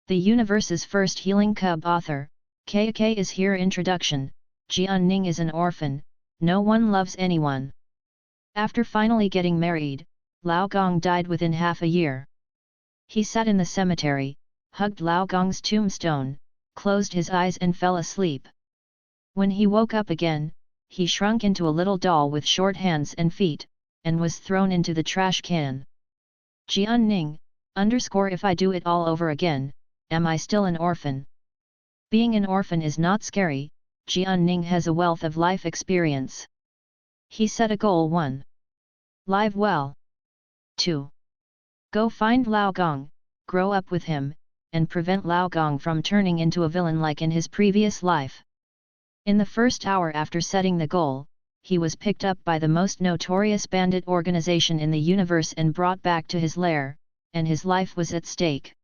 The universe's first healing cub author, KK is here. Introduction. Jian Ning is an orphan, no one loves anyone. After finally getting married, Lao Gong died within half a year. He sat in the cemetery, hugged Lao Gong's tombstone, closed his eyes and fell asleep. When he woke up again, he shrunk into a little doll with short hands and feet, and was thrown into the trash can. Jian Ning, if I do it all over again, am I still an orphan? Being an orphan is not scary. Jian Ning has a wealth of life experience. He set a goal: 1. Live well. 2. Go find Lao Gong, grow up with him, and prevent Lao Gong from turning into a villain like in his previous life. In the first hour after setting the goal, he was picked up by the most notorious bandit organization in the universe and brought back to his lair, and his life was at stake.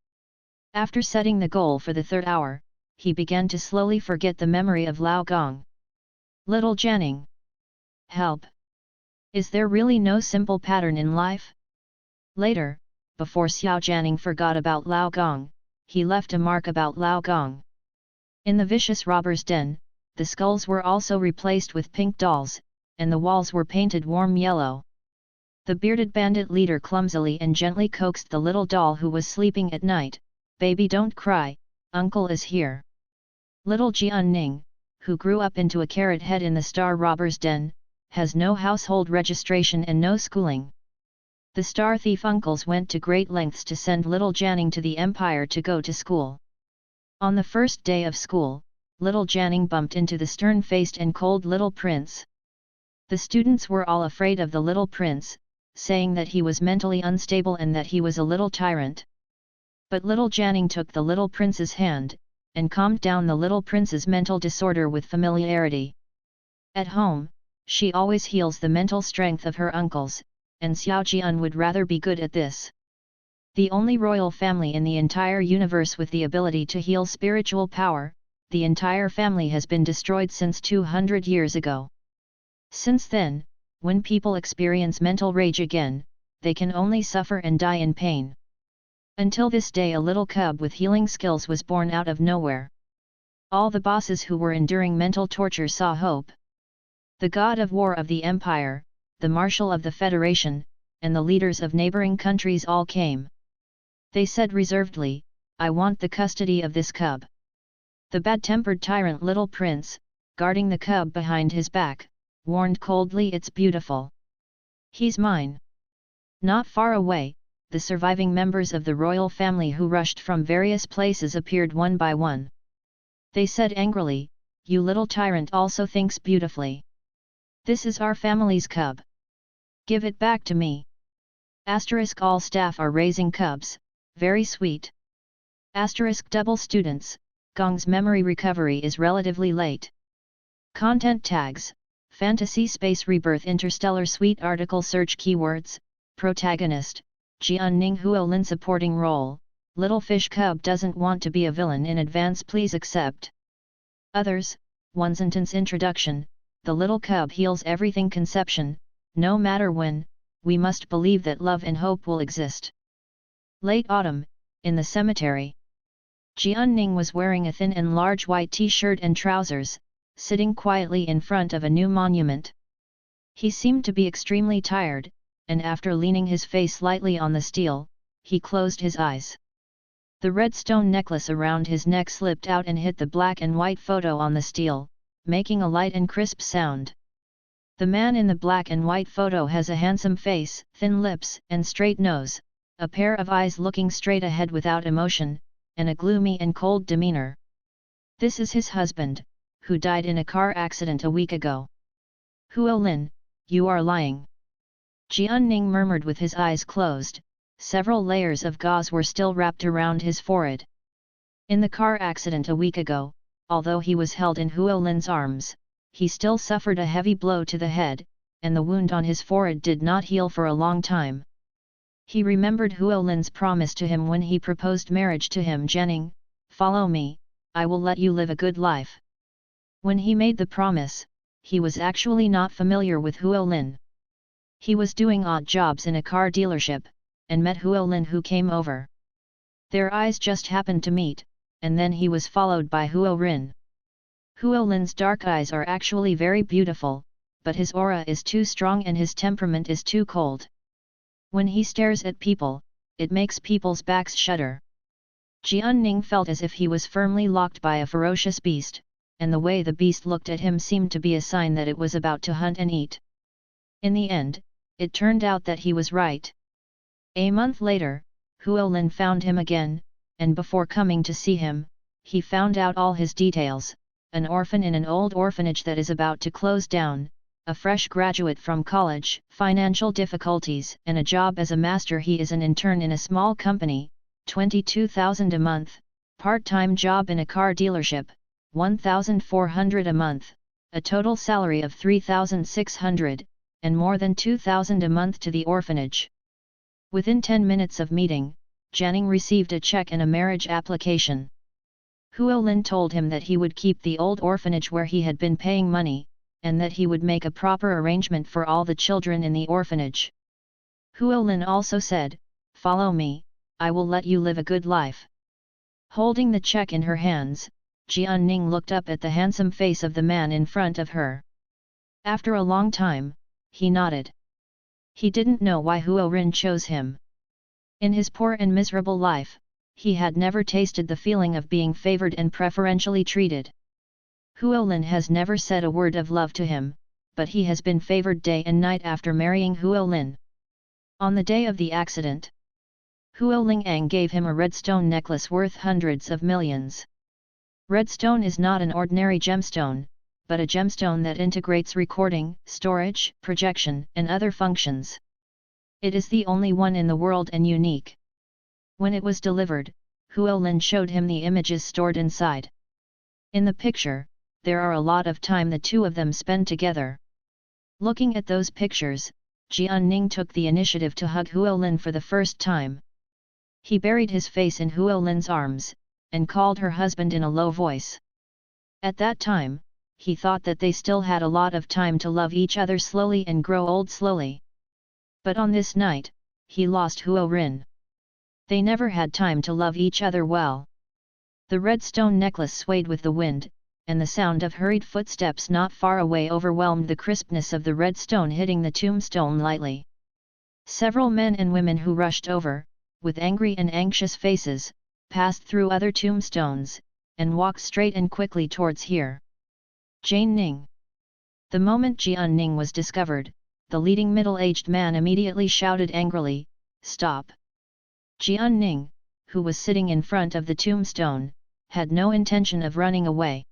After setting the goal for the third hour, he began to slowly forget the memory of Lao Gong. Little Janning. Help! Is there really no simple pattern in life? Later, before Xiao Janning forgot about Lao Gong, he left a mark about Lao Gong. In the vicious robber's den, the skulls were also replaced with pink dolls, and the walls were painted warm yellow. The bearded bandit leader clumsily and gently coaxed the little doll who was sleeping at night. Baby, don't cry, uncle is here. Little Jian Ning, who grew up into a carrot head in the star robber's den, has no household registration and no schooling. The star thief uncles went to great lengths to send little Janning to the Empire to go to school. On the first day of school, little Janning bumped into the stern-faced and cold little prince. The students were all afraid of the little prince, saying that he was mentally unstable and that he was a little tyrant. But little Janning took the little prince's hand, and calmed down the little prince's mental disorder with familiarity. At home, she always heals the mental strength of her uncles, and Xiao Jian would rather be good at this. The only royal family in the entire universe with the ability to heal spiritual power, the entire family has been destroyed since 200 years ago. Since then, when people experience mental rage again, they can only suffer and die in pain. Until this day, a little cub with healing skills was born out of nowhere. All the bosses who were enduring mental torture saw hope. The god of war of the empire, the marshal of the federation, and the leaders of neighboring countries all came. They said reservedly, "I want the custody of this cub." The bad-tempered tyrant little prince, guarding the cub behind his back, warned coldly, "It's beautiful. He's mine." Not far away, the surviving members of the royal family who rushed from various places appeared one by one. They said angrily, "You little tyrant also thinks beautifully. This is our family's cub. Give it back to me." Asterisk all staff are raising cubs, very sweet. Asterisk double students, Gong's memory recovery is relatively late. Content tags, Fantasy Space Rebirth Interstellar Suite article search keywords, protagonist, Jian Ning Huolin supporting role, Little Fish Cub doesn't want to be a villain in advance, please accept. Others, one sentence introduction, the little cub heals everything conception, no matter when, we must believe that love and hope will exist. Late autumn, in the cemetery. Jian Ning was wearing a thin and large white t-shirt and trousers, sitting quietly in front of a new monument. He seemed to be extremely tired, and after leaning his face lightly on the steel, he closed his eyes. The red stone necklace around his neck slipped out and hit the black and white photo on the steel, making a light and crisp sound. The man in the black and white photo has a handsome face, thin lips and straight nose, a pair of eyes looking straight ahead without emotion, and a gloomy and cold demeanor. This is his husband, who died in a car accident a week ago. Huolin, you are lying. Jian Ning murmured with his eyes closed. Several layers of gauze were still wrapped around his forehead. In the car accident a week ago, although he was held in Huolin's arms, he still suffered a heavy blow to the head, and the wound on his forehead did not heal for a long time. He remembered Huolin's promise to him when he proposed marriage to him: "Janning, follow me, I will let you live a good life." When he made the promise, he was actually not familiar with Huolin. He was doing odd jobs in a car dealership, and met Huolin, who came over. Their eyes just happened to meet, and then he was followed by Huo Rin. Huo Lin's dark eyes are actually very beautiful, but his aura is too strong and his temperament is too cold. When he stares at people, it makes people's backs shudder. Jian Ning felt as if he was firmly locked by a ferocious beast, and the way the beast looked at him seemed to be a sign that it was about to hunt and eat. In the end, it turned out that he was right. A month later, Huo Lin found him again, and before coming to see him, he found out all his details: an orphan in an old orphanage that is about to close down, a fresh graduate from college, financial difficulties and a job as a master. He is an intern in a small company, 22,000 a month, part-time job in a car dealership, 1,400 a month, a total salary of 3,600, and more than 2,000 a month to the orphanage. Within 10 minutes of meeting, Janning received a check and a marriage application. Huo Lin told him that he would keep the old orphanage where he had been paying money, and that he would make a proper arrangement for all the children in the orphanage. Huo Lin also said, "Follow me, I will let you live a good life." Holding the check in her hands, Jian Ning looked up at the handsome face of the man in front of her. After a long time, he nodded. He didn't know why Huo Rin chose him. In his poor and miserable life, he had never tasted the feeling of being favored and preferentially treated. Huo Lin has never said a word of love to him, but he has been favored day and night after marrying Huo Lin. On the day of the accident, Huo Lingang gave him a red stone necklace worth hundreds of millions. Red stone is not an ordinary gemstone, but a gemstone that integrates recording, storage, projection, and other functions. It is the only one in the world and unique. When it was delivered, Huo Lin showed him the images stored inside. In the picture, there are a lot of time the two of them spend together. Looking at those pictures, Jian Ning took the initiative to hug Huo Lin for the first time. He buried his face in Huo Lin's arms, and called her husband in a low voice. At that time, he thought that they still had a lot of time to love each other slowly and grow old slowly. But on this night, he lost Huo Rin. They never had time to love each other well. The red stone necklace swayed with the wind, and the sound of hurried footsteps not far away overwhelmed the crispness of the red stone hitting the tombstone lightly. Several men and women who rushed over, with angry and anxious faces, passed through other tombstones, and walked straight and quickly towards here. Jane Ning. The moment Jian Ning was discovered, the leading middle-aged man immediately shouted angrily, "Stop!" Jian Ning, who was sitting in front of the tombstone, had no intention of running away.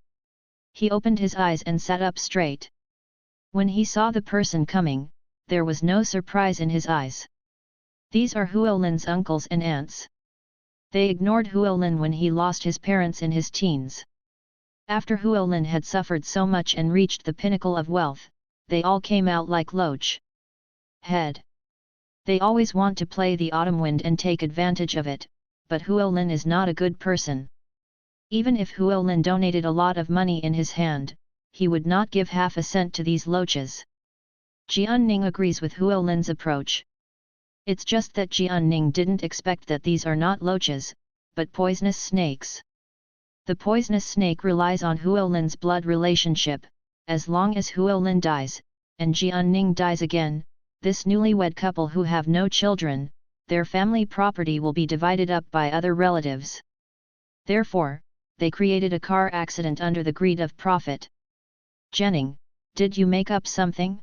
He opened his eyes and sat up straight. When he saw the person coming, there was no surprise in his eyes. These are Huo Lin's uncles and aunts. They ignored Huo Lin when he lost his parents in his teens. After Huo Lin had suffered so much and reached the pinnacle of wealth, they all came out like loach head. They always want to play the autumn wind and take advantage of it, but Huo Lin is not a good person. Even if Huo Lin donated a lot of money in his hand, he would not give half a cent to these loaches. Jian Ning agrees with Huo Lin's approach. It's just that Jian Ning didn't expect that these are not loaches, but poisonous snakes. The poisonous snake relies on Huo Lin's blood relationship. As long as Huo Lin dies, and Jian Ning dies again, this newlywed couple who have no children, their family property will be divided up by other relatives. Therefore, they created a car accident under the greed of profit. Janning, did you make up something?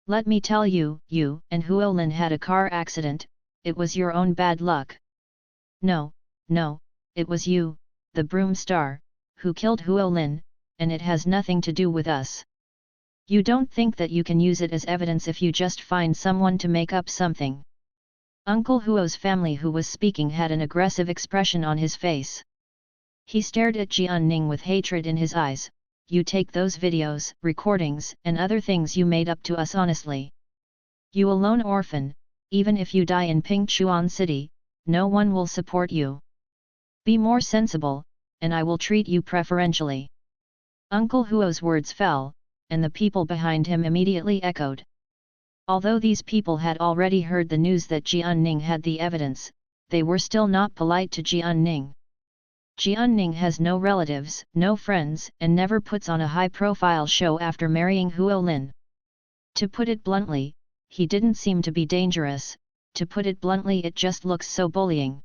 Let me tell you, you and Huo Lin had a car accident, it was your own bad luck. No, it was you, the broom star, who killed Huo Lin, and it has nothing to do with us. You don't think that you can use it as evidence if you just find someone to make up something. Uncle Huo's family who was speaking had an aggressive expression on his face. He stared at Jian Ning with hatred in his eyes. You take those videos, recordings, and other things you made up to us honestly. You a lone orphan, even if you die in Pingchuan City, no one will support you. Be more sensible, and I will treat you preferentially. Uncle Huo's words fell, and the people behind him immediately echoed. Although these people had already heard the news that Jian Ning had the evidence, they were still not polite to Jianning. Jianning has no relatives, no friends, and never puts on a high-profile show after marrying Huo Lin. To put it bluntly, he didn't seem to be dangerous, to put it bluntly it just looks so bullying.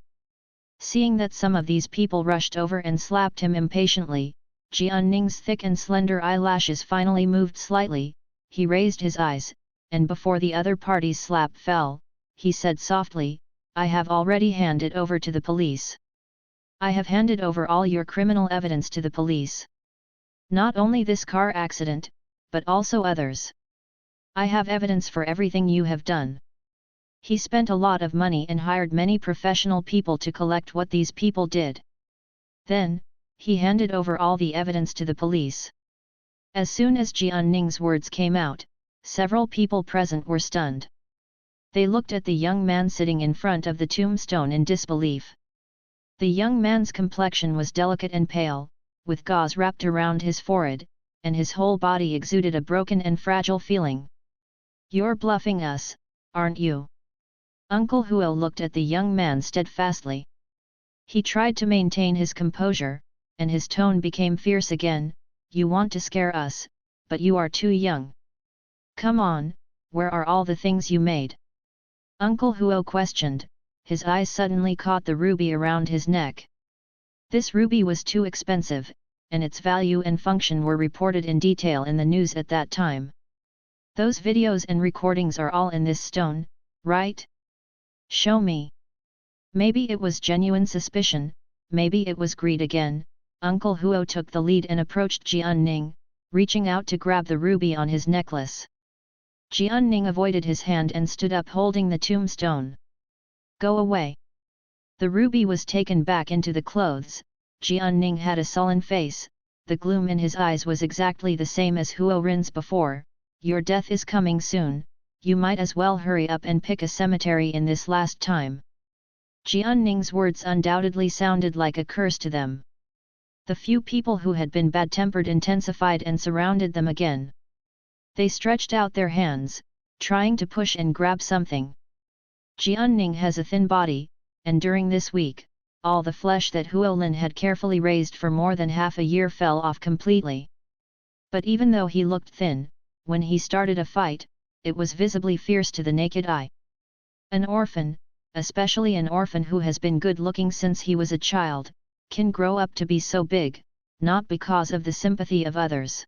Seeing that some of these people rushed over and slapped him impatiently, Jianning's thick and slender eyelashes finally moved slightly, he raised his eyes, and before the other party's slap fell, he said softly, "I have already handed over to the police. I have handed over all your criminal evidence to the police. Not only this car accident, but also others. I have evidence for everything you have done." He spent a lot of money and hired many professional people to collect what these people did. Then, he handed over all the evidence to the police. As soon as Jianning's words came out, several people present were stunned. They looked at the young man sitting in front of the tombstone in disbelief. The young man's complexion was delicate and pale, with gauze wrapped around his forehead, and his whole body exuded a broken and fragile feeling. "You're bluffing us, aren't you?" Uncle Huo looked at the young man steadfastly. He tried to maintain his composure, and his tone became fierce again. "You want to scare us, but you are too young. Come on, where are all the things you made?" Uncle Huo questioned, his eyes suddenly caught the ruby around his neck. This ruby was too expensive, and its value and function were reported in detail in the news at that time. "Those videos and recordings are all in this stone, right? Show me." Maybe it was genuine suspicion, maybe it was greed again. Uncle Huo took the lead and approached Jianning, reaching out to grab the ruby on his necklace. Jianning avoided his hand and stood up holding the tombstone. "Go away." The ruby was taken back into the clothes. Jianning had a sullen face, the gloom in his eyes was exactly the same as Huo Rin's before. "Your death is coming soon, you might as well hurry up and pick a cemetery in this last time." Jianning's words undoubtedly sounded like a curse to them. The few people who had been bad-tempered intensified and surrounded them again. They stretched out their hands, trying to push and grab something. Jianning has a thin body, and during this week, all the flesh that Huo Lin had carefully raised for more than half a year fell off completely. But even though he looked thin, when he started a fight, it was visibly fierce to the naked eye. An orphan, especially an orphan who has been good-looking since he was a child, can grow up to be so big, not because of the sympathy of others.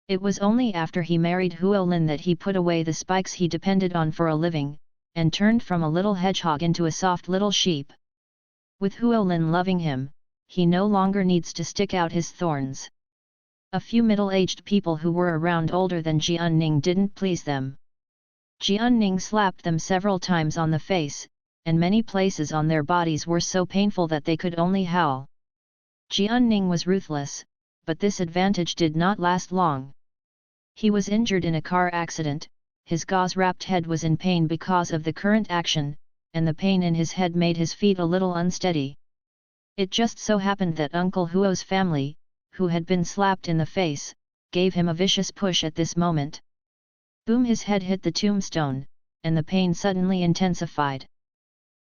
It was only after he married Huo Lin that he put away the spikes he depended on for a living, and turned from a little hedgehog into a soft little sheep. With Huo Lin loving him, he no longer needs to stick out his thorns. A few middle-aged people who were around older than Jianning didn't please them. Jianning slapped them several times on the face, and many places on their bodies were so painful that they could only howl. Jianning was ruthless, but this advantage did not last long. He was injured in a car accident, his gauze-wrapped head was in pain because of the current action, and the pain in his head made his feet a little unsteady. It just so happened that Uncle Huo's family, who had been slapped in the face, gave him a vicious push at this moment. Boom! His head hit the tombstone, and the pain suddenly intensified.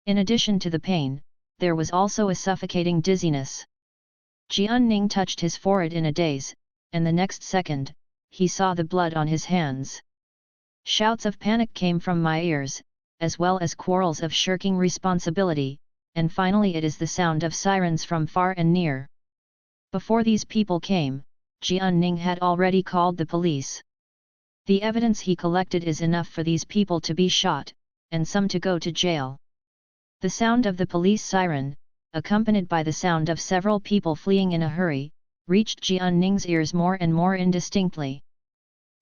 In addition to the pain, there was also a suffocating dizziness. Jianning touched his forehead in a daze, and the next second, he saw the blood on his hands. Shouts of panic came from my ears, as well as quarrels of shirking responsibility, and finally it is the sound of sirens from far and near. Before these people came, Jianning had already called the police. The evidence he collected is enough for these people to be shot, and some to go to jail. The sound of the police siren, accompanied by the sound of several people fleeing in a hurry, reached Jianning's ears more and more indistinctly.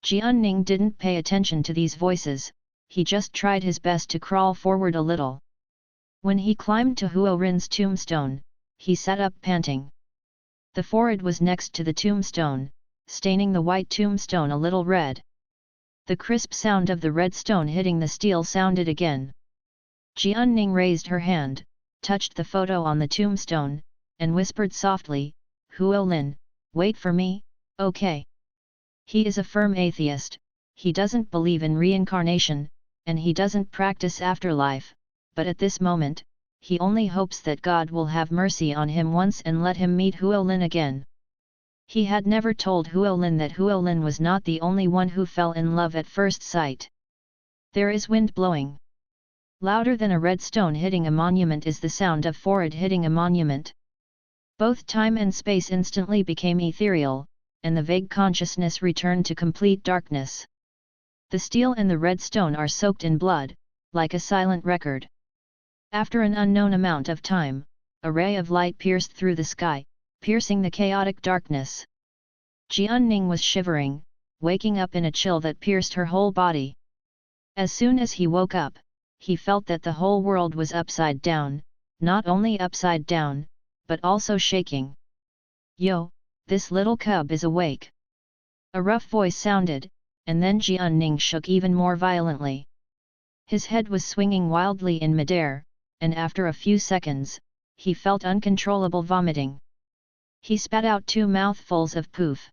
Jianning didn't pay attention to these voices, he just tried his best to crawl forward a little. When he climbed to Huo Rin's tombstone, he sat up panting. The forehead was next to the tombstone, staining the white tombstone a little red. The crisp sound of the red stone hitting the steel sounded again. Jianning raised her hand, touched the photo on the tombstone, and whispered softly, "Huo Lin, wait for me, okay?" He is a firm atheist, he doesn't believe in reincarnation, and he doesn't practice afterlife, but at this moment, he only hopes that God will have mercy on him once and let him meet Huolin again. He had never told Huolin that Huolin was not the only one who fell in love at first sight. There is wind blowing. Louder than a red stone hitting a monument is the sound of forehead hitting a monument. Both time and space instantly became ethereal, and the vague consciousness returned to complete darkness. The steel and the red stone are soaked in blood, like a silent record. After an unknown amount of time, a ray of light pierced through the sky, piercing the chaotic darkness. Jianning was shivering, waking up in a chill that pierced her whole body. As soon as he woke up, he felt that the whole world was upside down, not only upside down, but also shaking. "Yo, this little cub is awake." A rough voice sounded, and then Jianning shook even more violently. His head was swinging wildly in midair, and after a few seconds, he felt uncontrollable vomiting. He spat out 2 mouthfuls of poof.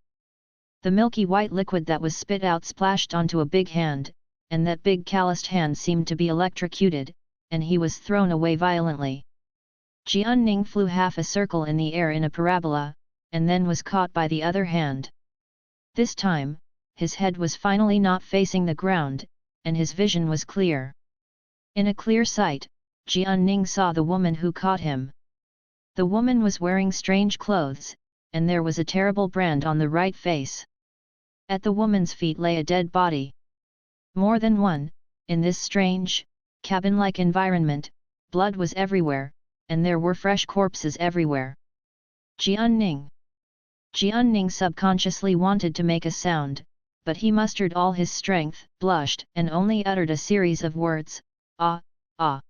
The milky white liquid that was spit out splashed onto a big hand, and that big calloused hand seemed to be electrocuted, and he was thrown away violently. Jianning flew half a circle in the air in a parabola, and then was caught by the other hand. This time, his head was finally not facing the ground, and his vision was clear. In a clear sight, Jianning saw the woman who caught him. The woman was wearing strange clothes, and there was a terrible brand on the right face. At the woman's feet lay a dead body. More than one, in this strange, cabin-like environment, blood was everywhere, and there were fresh corpses everywhere. Jianning! Jianning subconsciously wanted to make a sound, but he mustered all his strength, blushed, and only uttered a series of words, "Ah, ah."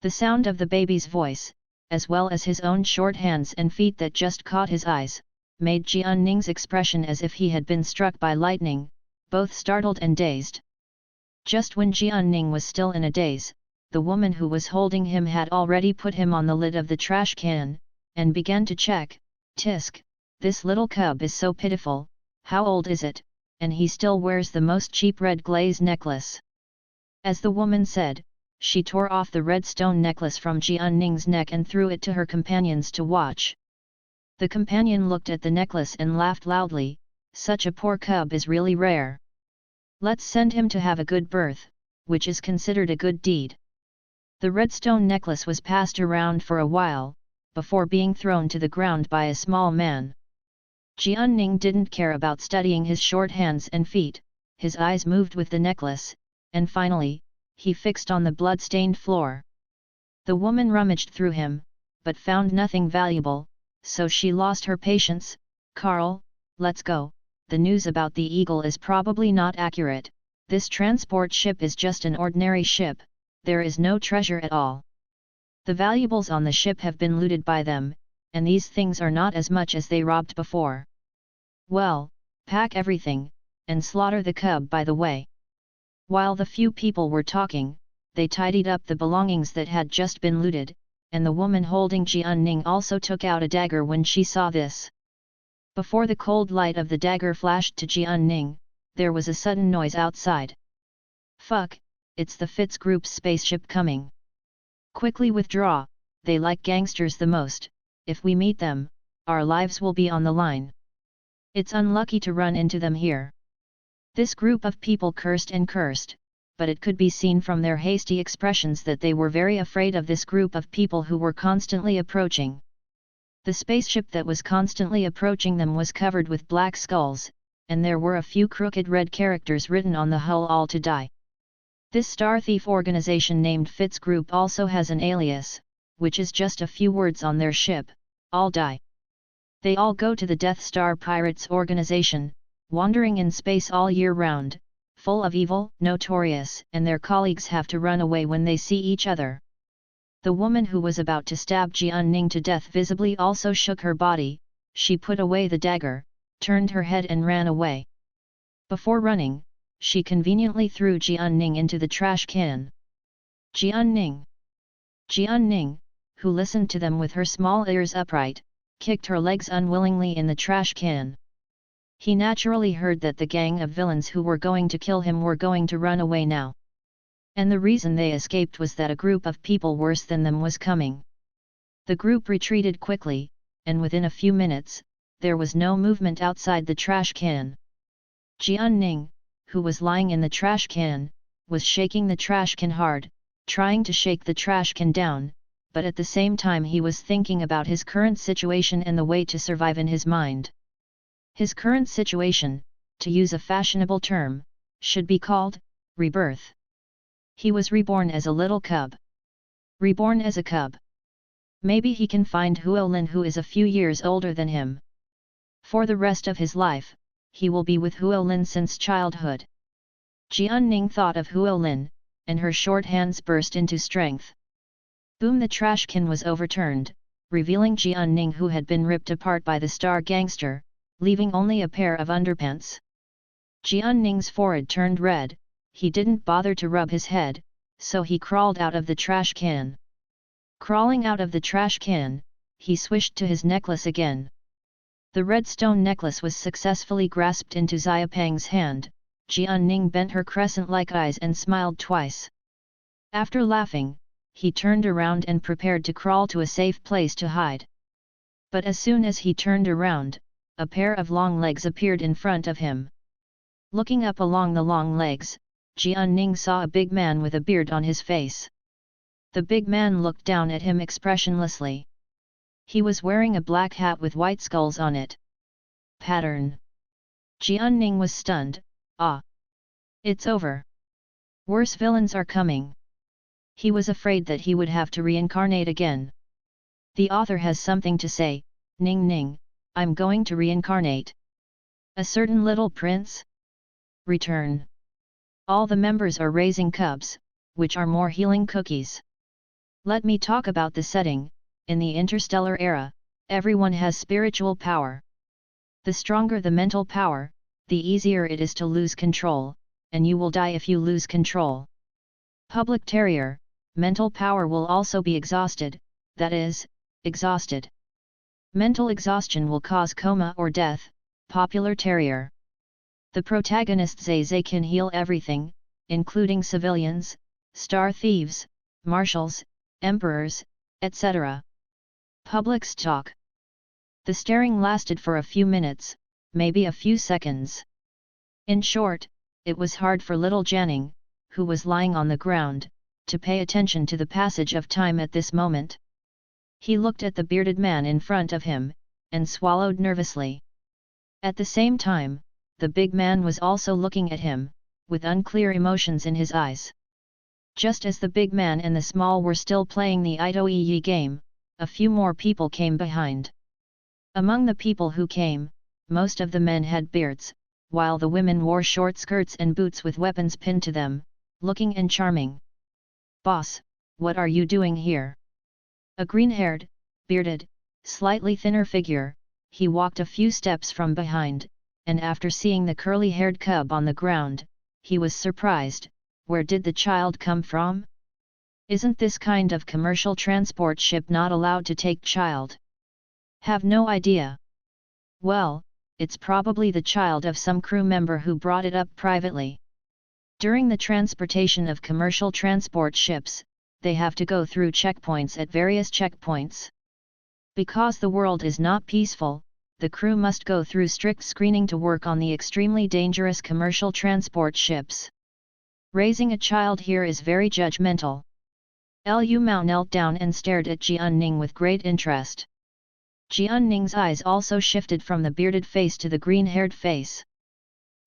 The sound of the baby's voice, as well as his own short hands and feet that just caught his eyes, made Jianning's expression as if he had been struck by lightning, both startled and dazed. Just when Jianning was still in a daze, the woman who was holding him had already put him on the lid of the trash can, and began to check. "Tisk, this little cub is so pitiful, how old is it, and he still wears the most cheap red glaze necklace." As the woman said, she tore off the red stone necklace from Jianning's neck and threw it to her companions to watch. The companion looked at the necklace and laughed loudly, "Such a poor cub is really rare. Let's send him to have a good birth, which is considered a good deed." The red stone necklace was passed around for a while, before being thrown to the ground by a small man. Jianning didn't care about studying his short hands and feet, his eyes moved with the necklace, and finally, he fixed on the blood-stained floor. The woman rummaged through him, but found nothing valuable, so she lost her patience. "Carl, let's go, the news about the Eagle is probably not accurate, this transport ship is just an ordinary ship, there is no treasure at all. The valuables on the ship have been looted by them, and these things are not as much as they robbed before. Well, pack everything, and slaughter the cub by the way." While the few people were talking, they tidied up the belongings that had just been looted, and the woman holding Jianning also took out a dagger when she saw this. Before the cold light of the dagger flashed to Jianning, there was a sudden noise outside. "Fuck, it's the Fitz Group's spaceship coming. Quickly withdraw, they like gangsters the most, if we meet them, our lives will be on the line. It's unlucky to run into them here." This group of people cursed and cursed, but it could be seen from their hasty expressions that they were very afraid of this group of people who were constantly approaching. The spaceship that was constantly approaching them was covered with black skulls, and there were a few crooked red characters written on the hull: "All to die." This star thief organization named Fitz Group also has an alias, which is just a few words on their ship: "All die." They all go to the Death Star Pirates organization, wandering in space all year round, full of evil, notorious, and their colleagues have to run away when they see each other. The woman who was about to stab Jianning to death visibly also shook her body, she put away the dagger, turned her head and ran away. Before running, she conveniently threw Jianning into the trash can. Jianning! Jianning, who listened to them with her small ears upright, kicked her legs unwillingly in the trash can. He naturally heard that the gang of villains who were going to kill him were going to run away now. And the reason they escaped was that a group of people worse than them was coming. The group retreated quickly, and within a few minutes, there was no movement outside the trash can. Jian Ning, who was lying in the trash can, was shaking the trash can hard, trying to shake the trash can down, but at the same time he was thinking about his current situation and the way to survive in his mind. His current situation, to use a fashionable term, should be called rebirth. He was reborn as a little cub. Reborn as a cub. Maybe he can find Huolin, who is a few years older than him. For the rest of his life, he will be with Huolin since childhood. Jian Ning thought of Huolin, and her short hands burst into strength. Boom! The trash can was overturned, revealing Jian Ning, who had been ripped apart by the star gangster, leaving only a pair of underpants. Jian Ning's forehead turned red. He didn't bother to rub his head, so he crawled out of the trash can. Crawling out of the trash can, he swished to his necklace again. The red stone necklace was successfully grasped into Xiapeng's hand. Jian Ning bent her crescent-like eyes and smiled twice. After laughing, he turned around and prepared to crawl to a safe place to hide. But as soon as he turned around, a pair of long legs appeared in front of him. Looking up along the long legs, Jian Ning saw a big man with a beard on his face. The big man looked down at him expressionlessly. He was wearing a black hat with white skulls on it. Pattern. Jian Ning was stunned. Ah! It's over. Worse villains are coming. He was afraid that he would have to reincarnate again. The author has something to say. Ning Ning, I'm going to reincarnate. A certain little prince? Return. All the members are raising cubs, which are more healing cookies. Let me talk about the setting. In the interstellar era, everyone has spiritual power. The stronger the mental power, the easier it is to lose control, and you will die if you lose control. Public Terrier, mental power will also be exhausted, that is, exhausted. Mental exhaustion will cause coma or death. Popular Terrier. The protagonist Zai can heal everything, including civilians, star thieves, marshals, emperors, etc. Public stock. The staring lasted for a few minutes, maybe a few seconds. In short, it was hard for little Janning, who was lying on the ground, to pay attention to the passage of time at this moment. He looked at the bearded man in front of him, and swallowed nervously. At the same time, the big man was also looking at him, with unclear emotions in his eyes. Just as the big man and the small were still playing the Ito Yi game, a few more people came behind. Among the people who came, most of the men had beards, while the women wore short skirts and boots with weapons pinned to them, looking and charming. "Boss, what are you doing here?" A green-haired, bearded, slightly thinner figure, he walked a few steps from behind, and after seeing the curly-haired cub on the ground, he was surprised. Where did the child come from? Isn't this kind of commercial transport ship not allowed to take child? Have no idea. Well, it's probably the child of some crew member who brought it up privately. During the transportation of commercial transport ships, they have to go through checkpoints at various checkpoints. Because the world is not peaceful, the crew must go through strict screening to work on the extremely dangerous commercial transport ships. Raising a child here is very judgmental. Lu Mao knelt down and stared at Jian Ning with great interest. Jian Ning's eyes also shifted from the bearded face to the green-haired face.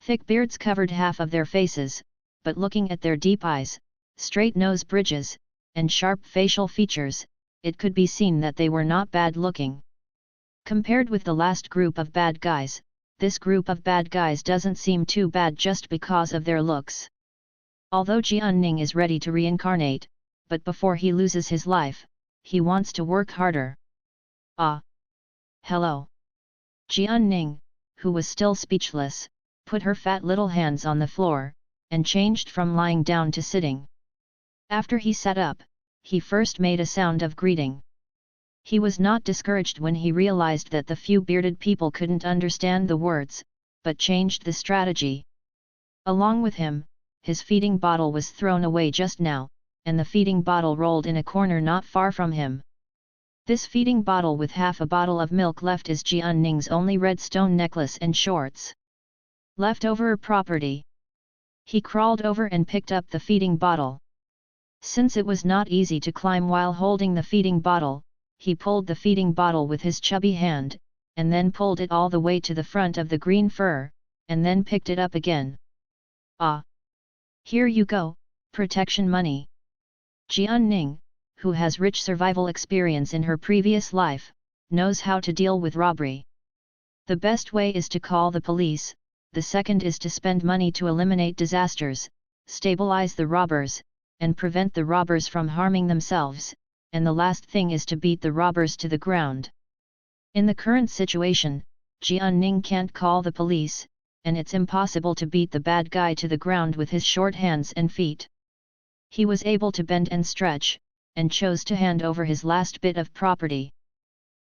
Thick beards covered half of their faces, but looking at their deep eyes, straight nose bridges, and sharp facial features, it could be seen that they were not bad-looking. Compared with the last group of bad guys, this group of bad guys doesn't seem too bad just because of their looks. Although Jian Ning is ready to reincarnate, but before he loses his life, he wants to work harder. Ah! Hello! Jian Ning, who was still speechless, put her fat little hands on the floor, and changed from lying down to sitting. After he sat up, he first made a sound of greeting. He was not discouraged when he realized that the few bearded people couldn't understand the words, but changed the strategy. Along with him, his feeding bottle was thrown away just now, and the feeding bottle rolled in a corner not far from him. This feeding bottle with half a bottle of milk left is Jian Ning's only red stone necklace and shorts. Leftover property. He crawled over and picked up the feeding bottle. Since it was not easy to climb while holding the feeding bottle, he pulled the feeding bottle with his chubby hand, and then pulled it all the way to the front of the green fur, and then picked it up again. Ah! Here you go, protection money. Jian Ning, who has rich survival experience in her previous life, knows how to deal with robbery. The best way is to call the police, the second is to spend money to eliminate disasters, stabilize the robbers, and prevent the robbers from harming themselves, and the last thing is to beat the robbers to the ground. In the current situation, Jian Ning can't call the police, and it's impossible to beat the bad guy to the ground with his short hands and feet. He was able to bend and stretch, and chose to hand over his last bit of property.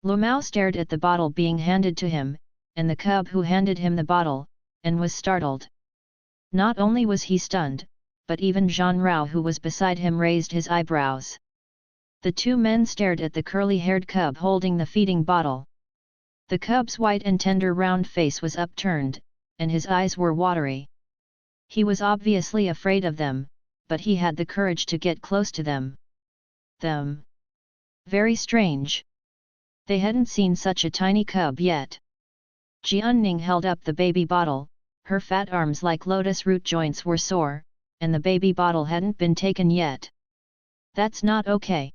Lu Mao stared at the bottle being handed to him, and the cub who handed him the bottle, and was startled. Not only was he stunned, but even Zhang Rao who was beside him raised his eyebrows. The two men stared at the curly-haired cub holding the feeding bottle. The cub's white and tender round face was upturned, and his eyes were watery. He was obviously afraid of them, but he had the courage to get close to them. Very strange. They hadn't seen such a tiny cub yet. Jian Ning held up the baby bottle, her fat arms like lotus root joints were sore, and the baby bottle hadn't been taken yet. That's not okay.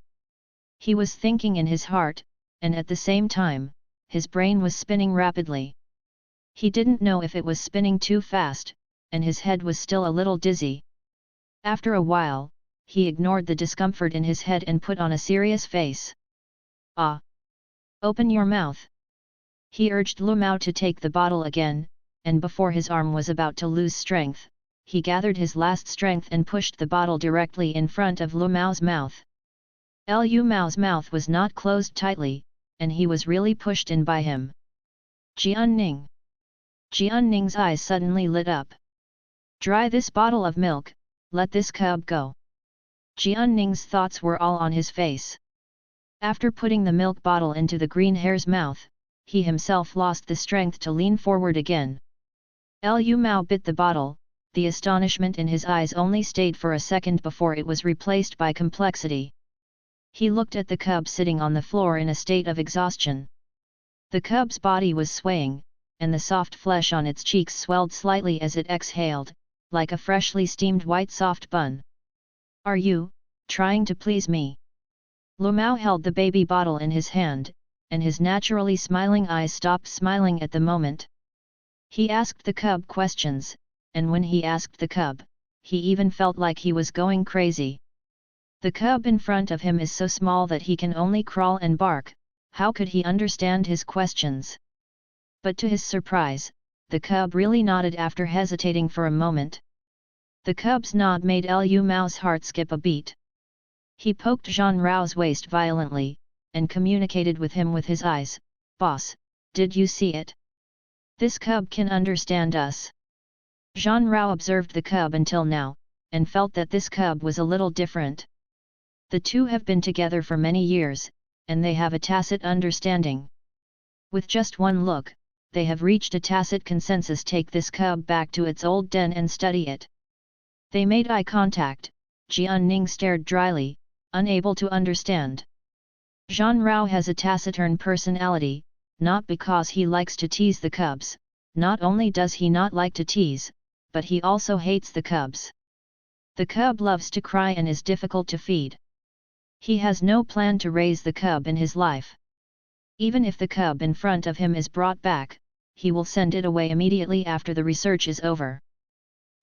He was thinking in his heart, and at the same time, his brain was spinning rapidly. He didn't know if it was spinning too fast, and his head was still a little dizzy. After a while, he ignored the discomfort in his head and put on a serious face. Ah! Open your mouth! He urged Lu Mao to take the bottle again, and before his arm was about to lose strength, he gathered his last strength and pushed the bottle directly in front of Lu Mao's mouth. Lu Mao's mouth was not closed tightly, and he was really pushed in by him. Jian Ning! Jian Ning's eyes suddenly lit up. Dry this bottle of milk, let this cub go. Jian Ning's thoughts were all on his face. After putting the milk bottle into the green hare's mouth, he himself lost the strength to lean forward again. Lu Mao bit the bottle, the astonishment in his eyes only stayed for a second before it was replaced by complexity. He looked at the cub sitting on the floor in a state of exhaustion. The cub's body was swaying, and the soft flesh on its cheeks swelled slightly as it exhaled, like a freshly steamed white soft bun. Are you trying to please me? Lu Mao held the baby bottle in his hand, and his naturally smiling eyes stopped smiling at the moment. He asked the cub questions, and when he asked the cub, he even felt like he was going crazy. The cub in front of him is so small that he can only crawl and bark, how could he understand his questions? But to his surprise, the cub really nodded after hesitating for a moment. The cub's nod made Lu Mao's heart skip a beat. He poked Zhang Rao's waist violently, and communicated with him with his eyes. Boss, did you see it? This cub can understand us. Zhang Rao observed the cub until now, and felt that this cub was a little different. The two have been together for many years, and they have a tacit understanding. With just one look, they have reached a tacit consensus: take this cub back to its old den and study it. They made eye contact. Jian Ning stared dryly, unable to understand. Zhang Rao has a taciturn personality, not because he likes to tease the cubs, not only does he not like to tease, but he also hates the cubs. The cub loves to cry and is difficult to feed. He has no plan to raise the cub in his life. Even if the cub in front of him is brought back, he will send it away immediately after the research is over.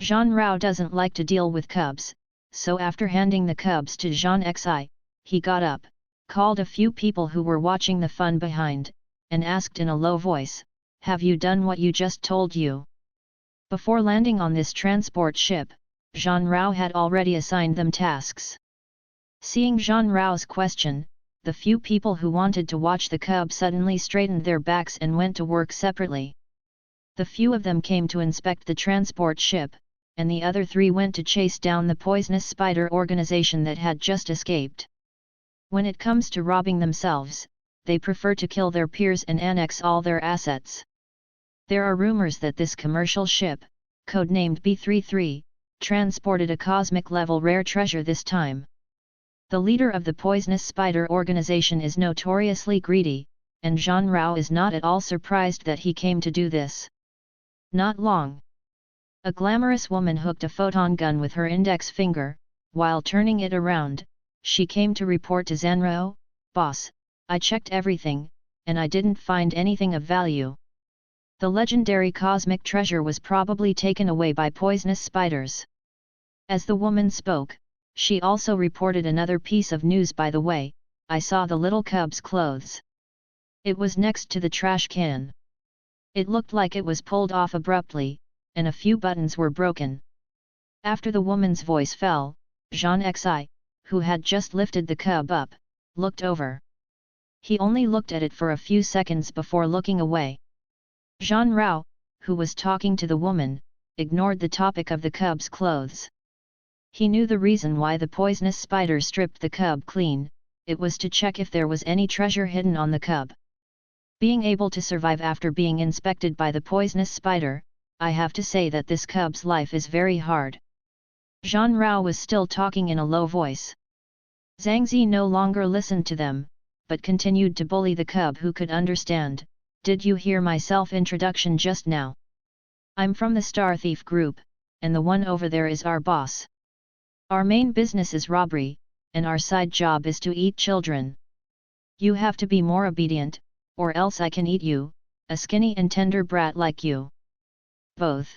Zhang Rao doesn't like to deal with cubs, so after handing the cubs to Zhang Xi, he got up, called a few people who were watching the fun behind, and asked in a low voice, "Have you done what you just told you?" Before landing on this transport ship, Zhang Rao had already assigned them tasks. Seeing Zhang Rao's question, the few people who wanted to watch the cub suddenly straightened their backs and went to work separately. The few of them came to inspect the transport ship, and the other 3 went to chase down the poisonous spider organization that had just escaped. When it comes to robbing themselves, they prefer to kill their peers and annex all their assets. There are rumors that this commercial ship, codenamed B-33, transported a cosmic-level rare treasure this time. The leader of the poisonous spider organization is notoriously greedy, and Zhang Rao is not at all surprised that he came to do this. Not long. A glamorous woman hooked a photon gun with her index finger. While turning it around, she came to report to Zhang Rao, "Boss, I checked everything, and I didn't find anything of value. The legendary cosmic treasure was probably taken away by poisonous spiders." As the woman spoke, she also reported another piece of news. "By the way, I saw the little cub's clothes. It was next to the trash can. It looked like it was pulled off abruptly, and a few buttons were broken." After the woman's voice fell, Zhang Xi, who had just lifted the cub up, looked over. He only looked at it for a few seconds before looking away. Zhang Rao, who was talking to the woman, ignored the topic of the cub's clothes. He knew the reason why the poisonous spider stripped the cub clean. It was to check if there was any treasure hidden on the cub. Being able to survive after being inspected by the poisonous spider, I have to say that this cub's life is very hard. Zhang Rao was still talking in a low voice. Zhang Zi no longer listened to them, but continued to bully the cub, who could understand. "Did you hear my self-introduction just now? I'm from the Star Thief Group, and the one over there is our boss. Our main business is robbery, and our side job is to eat children. You have to be more obedient, or else I can eat you, a skinny and tender brat like you." Both.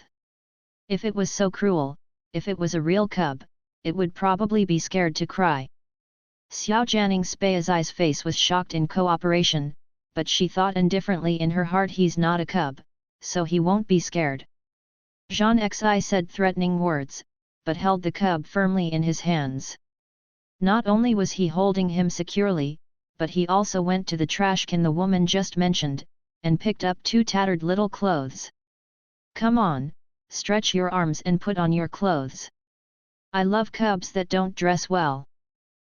If it was so cruel, if it was a real cub, it would probably be scared to cry. Xiao Jianing Spei's face was shocked in cooperation, but she thought indifferently in her heart, he's not a cub, so he won't be scared. Zhang Xi said threatening words, but held the cub firmly in his hands. Not only was he holding him securely, but he also went to the trash can the woman just mentioned, and picked up 2 tattered little clothes. "Come on, stretch your arms and put on your clothes. I love cubs that don't dress well."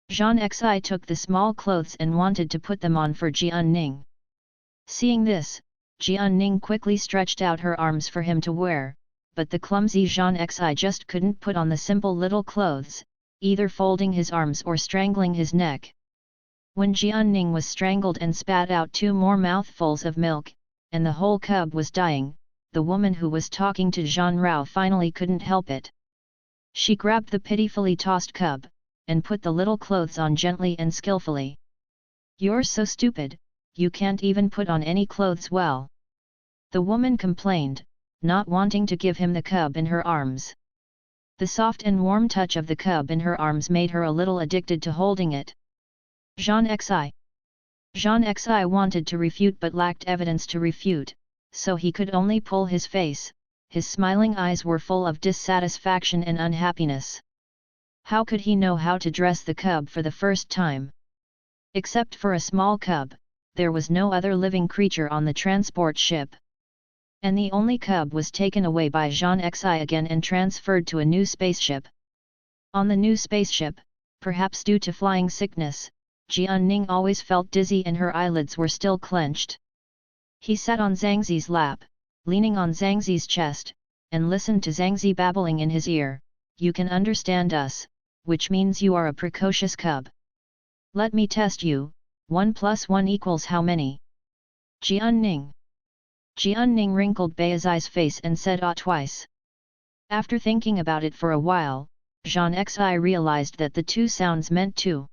Zhang Xi took the small clothes and wanted to put them on for Jian Ning. Seeing this, Jian Ning quickly stretched out her arms for him to wear, but the clumsy Zhang Xi just couldn't put on the simple little clothes, either folding his arms or strangling his neck. When Jian Ning was strangled and spat out 2 more mouthfuls of milk, and the whole cub was dying, the woman who was talking to Zhang Rao finally couldn't help it. She grabbed the pitifully tossed cub, and put the little clothes on gently and skillfully. "You're so stupid, you can't even put on any clothes well," the woman complained, not wanting to give him the cub in her arms. The soft and warm touch of the cub in her arms made her a little addicted to holding it. Zhang Xi wanted to refute but lacked evidence to refute, so he could only pull his face. His smiling eyes were full of dissatisfaction and unhappiness. How could he know how to dress the cub for the first time? Except for a small cub, there was no other living creature on the transport ship. And the only cub was taken away by Zhang Xi again and transferred to a new spaceship. On the new spaceship, perhaps due to flying sickness, Jian Ning always felt dizzy and her eyelids were still clenched. He sat on Zhang Zi's lap, leaning on Zhang Zi's chest, and listened to Zhang Zi babbling in his ear, "You can understand us, which means you are a precocious cub. Let me test you, 1 + 1 = how many?" "Jian Ning." Jian Ning wrinkled Bei's face and said "Ah" twice. After thinking about it for a while, Zhang Xi realized that the 2 sounds meant 2.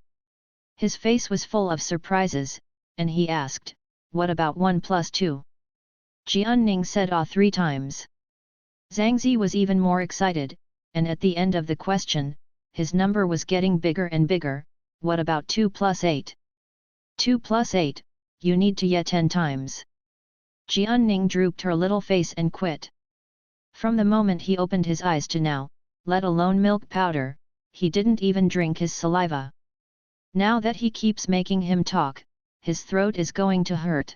His face was full of surprises, and he asked, "What about 1 + 2? Jian Ning said "Ah" 3 times. Zhang Zi was even more excited, and at the end of the question, his number was getting bigger and bigger. "What about 2 + 8? 2 + 8, you need to yet 10 times. Jian Ning drooped her little face and quit. From the moment he opened his eyes to now, let alone milk powder, he didn't even drink his saliva. Now that he keeps making him talk, his throat is going to hurt.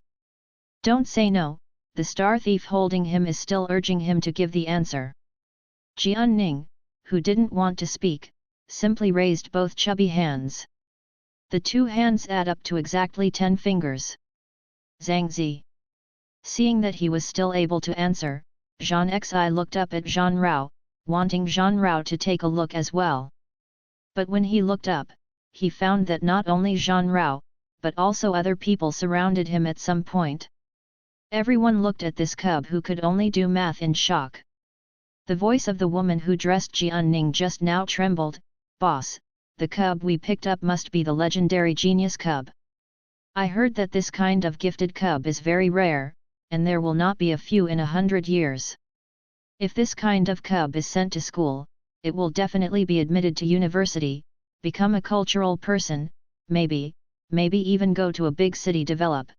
"Don't say no," the star thief holding him is still urging him to give the answer. Jian Ning, who didn't want to speak, simply raised both chubby hands. The two hands add up to exactly 10 fingers. Zhang Zi. Seeing that he was still able to answer, Zhang Xi looked up at Zhang Rao, wanting Zhang Rao to take a look as well. But when he looked up, he found that not only Zhang Rao, but also other people surrounded him at some point. Everyone looked at this cub who could only do math in shock. The voice of the woman who dressed Jian Ning just now trembled. "Boss, the cub we picked up must be the legendary genius cub. I heard that this kind of gifted cub is very rare, and there will not be a few in 100 years. If this kind of cub is sent to school, it will definitely be admitted to university, become a cultural person, maybe even go to a big city develop.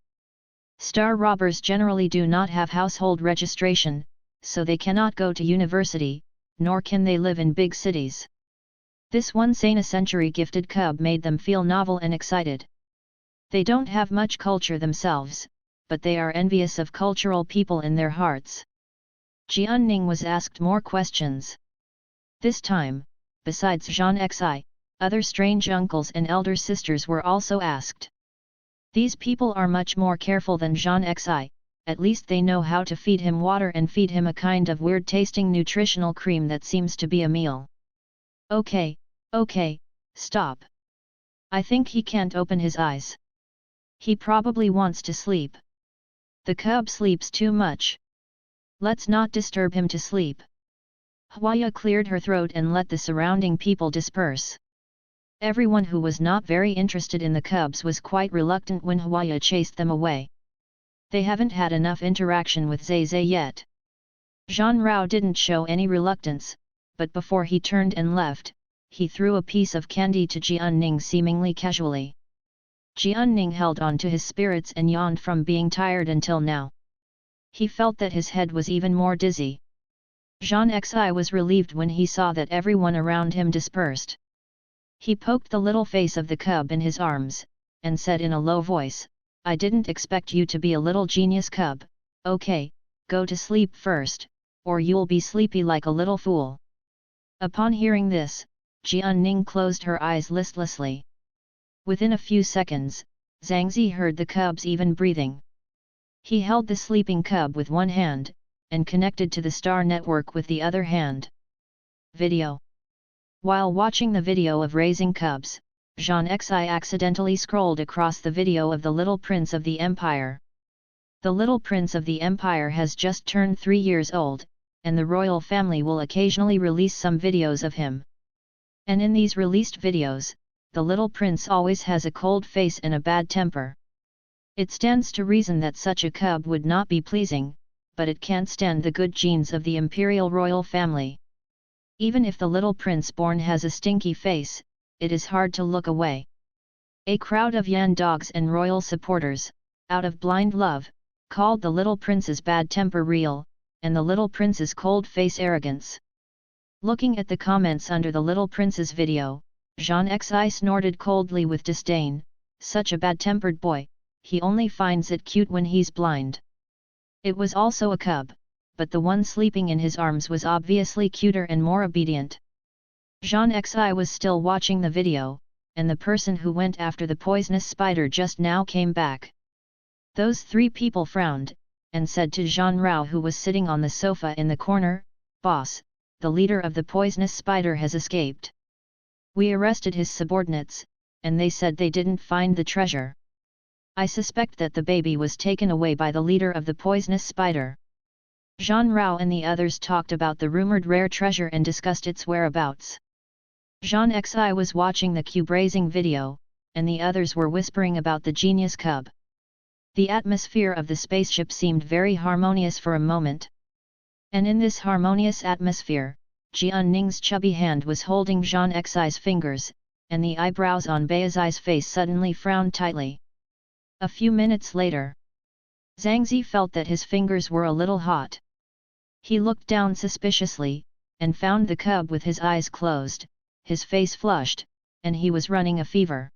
Star robbers generally do not have household registration, so they cannot go to university, nor can they live in big cities. This one century gifted cub made them feel novel and excited. They don't have much culture themselves, but they are envious of cultural people in their hearts." Jian Ning was asked more questions. This time, besides Zhang Xi, other strange uncles and elder sisters were also asked. These people are much more careful than Zhang Xi, at least they know how to feed him water and feed him a kind of weird-tasting nutritional cream that seems to be a meal. Okay, stop. I think he can't open his eyes. He probably wants to sleep. The cub sleeps too much. Let's not disturb him to sleep. Huaya cleared her throat and let the surrounding people disperse. Everyone who was not very interested in the cubs was quite reluctant when Huaya chased them away. They haven't had enough interaction with Zai Zai yet. Zhang Rao didn't show any reluctance, but before he turned and left, he threw a piece of candy to Jian Ning seemingly casually. Jian Ning held on to his spirits and yawned from being tired until now. He felt that his head was even more dizzy. Zhang Xi was relieved when he saw that everyone around him dispersed. He poked the little face of the cub in his arms, and said in a low voice, "I didn't expect you to be a little genius cub. Okay, go to sleep first, or you'll be sleepy like a little fool." Upon hearing this, Jian Ning closed her eyes listlessly. Within a few seconds, Zhang Zi heard the cub's even breathing. He held the sleeping cub with one hand, and connected to the star network with the other hand. Video. While watching the video of raising cubs, Zhang Xi accidentally scrolled across the video of the little prince of the empire. The little prince of the empire has just turned 3 years old, and the royal family will occasionally release some videos of him. And in these released videos, the little prince always has a cold face and a bad temper. It stands to reason that such a cub would not be pleasing, but it can't stand the good genes of the imperial royal family. Even if the little prince born has a stinky face, it is hard to look away. A crowd of Yan dogs and royal supporters, out of blind love, called the little prince's bad temper real, and the little prince's cold face arrogance. Looking at the comments under the little prince's video, Zhang Xi snorted coldly with disdain, "Such a bad-tempered boy, he only finds it cute when he's blind." It was also a cub, but the one sleeping in his arms was obviously cuter and more obedient. Zhang Xi was still watching the video, and the person who went after the poisonous spider just now came back. Those 3 people frowned, and said to Zhang Rao, who was sitting on the sofa in the corner, "Boss, the leader of the poisonous spider has escaped. We arrested his subordinates, and they said they didn't find the treasure. I suspect that the baby was taken away by the leader of the poisonous spider." Zhang Rao and the others talked about the rumored rare treasure and discussed its whereabouts. Zhang Xi was watching the cube raising video, and the others were whispering about the genius cub. The atmosphere of the spaceship seemed very harmonious for a moment. And in this harmonious atmosphere, Jian Ning's chubby hand was holding Zhang Xi's fingers, and the eyebrows on Baizai's face suddenly frowned tightly. A few minutes later, Zhang Zi felt that his fingers were a little hot. He looked down suspiciously, and found the cub with his eyes closed, his face flushed, and he was running a fever.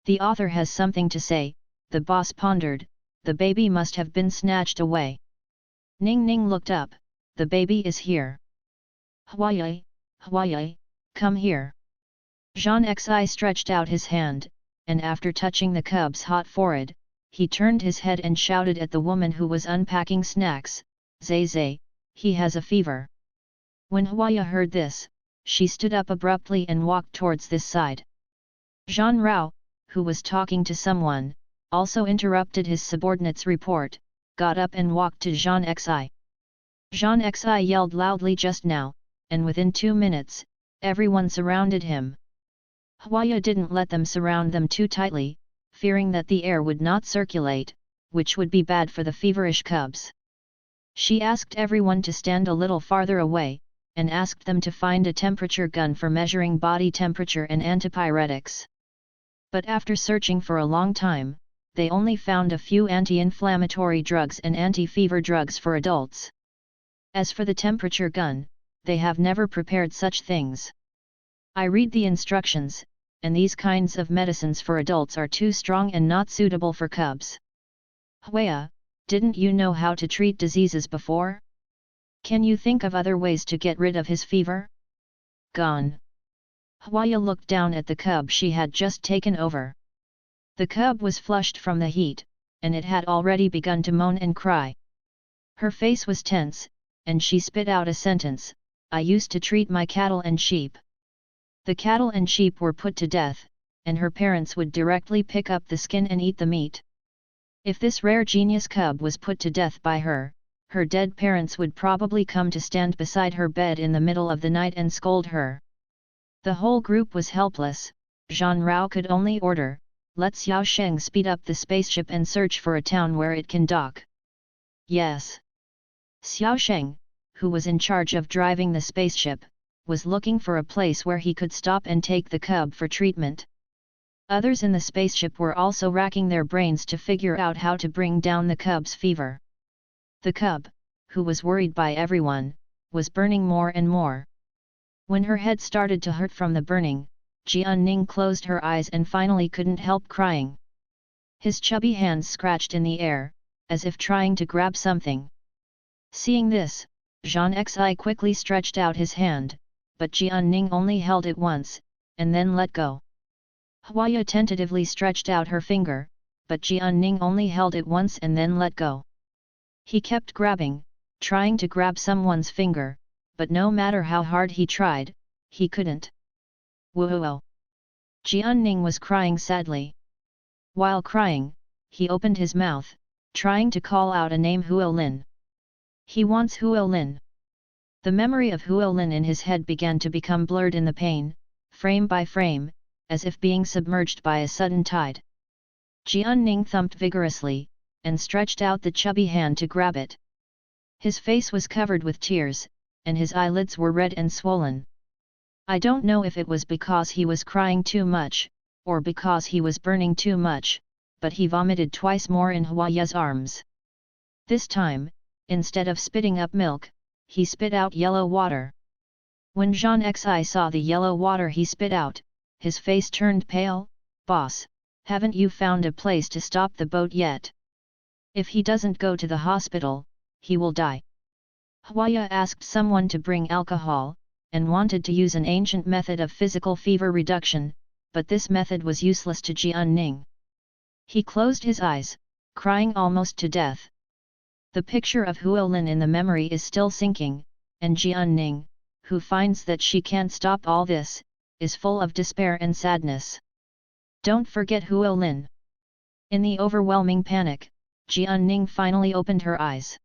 The author has something to say, the boss pondered, the baby must have been snatched away. Ning Ning looked up, the baby is here. Huaya, Huaya, come here. Jean Xi stretched out his hand, and after touching the cub's hot forehead, he turned his head and shouted at the woman who was unpacking snacks, Zay Zay, he has a fever. When Huaya heard this, she stood up abruptly and walked towards this side. Jean Rao, who was talking to someone, also interrupted his subordinate's report, got up and walked to Jean Xi. Jean Xi yelled loudly just now, and within 2 minutes, everyone surrounded him. Huaya didn't let them surround them too tightly, fearing that the air would not circulate, which would be bad for the feverish cubs. She asked everyone to stand a little farther away, and asked them to find a temperature gun for measuring body temperature and antipyretics. But after searching for a long time, they only found a few anti-inflammatory drugs and anti-fever drugs for adults. As for the temperature gun, they have never prepared such things. I read the instructions, and these kinds of medicines for adults are too strong and not suitable for cubs. Huaya, didn't you know how to treat diseases before? Can you think of other ways to get rid of his fever? Gone. Huaya looked down at the cub she had just taken over. The cub was flushed from the heat, and it had already begun to moan and cry. Her face was tense, and she spit out a sentence, I used to treat my cattle and sheep. The cattle and sheep were put to death, and her parents would directly pick up the skin and eat the meat. If this rare genius cub was put to death by her, her dead parents would probably come to stand beside her bed in the middle of the night and scold her. The whole group was helpless. Jean Rao could only order, let Xiao Sheng speed up the spaceship and search for a town where it can dock. Yes. Xiao Sheng, who was in charge of driving the spaceship, was looking for a place where he could stop and take the cub for treatment. Others in the spaceship were also racking their brains to figure out how to bring down the cub's fever. The cub, who was worried by everyone, was burning more and more. When her head started to hurt from the burning, Jian Ning closed her eyes and finally couldn't help crying. His chubby hands scratched in the air, as if trying to grab something. Seeing this, Jean Xi quickly stretched out his hand, but Jian Ning only held it once, and then let go. Huaya tentatively stretched out her finger, but Jian Ning only held it once and then let go. He kept grabbing, trying to grab someone's finger, but no matter how hard he tried, he couldn't. Whoa! Jian Ning was crying sadly. While crying, he opened his mouth, trying to call out a name Huolin. He wants Huolin. The memory of Huolin in his head began to become blurred in the pain, frame by frame, as if being submerged by a sudden tide. Jian Ning thumped vigorously, and stretched out the chubby hand to grab it. His face was covered with tears, and his eyelids were red and swollen. I don't know if it was because he was crying too much, or because he was burning too much, but he vomited twice more in Huaya's arms. This time, instead of spitting up milk, he spit out yellow water. When Jean Xi saw the yellow water he spit out, his face turned pale. Boss, haven't you found a place to stop the boat yet? If he doesn't go to the hospital, he will die. Huaya asked someone to bring alcohol, and wanted to use an ancient method of physical fever reduction, but this method was useless to Jian Ning. He closed his eyes, crying almost to death. The picture of Huolin in the memory is still sinking, and Jian Ning, who finds that she can't stop all this, is full of despair and sadness. Don't forget Huolin. In the overwhelming panic, Jian Ning finally opened her eyes.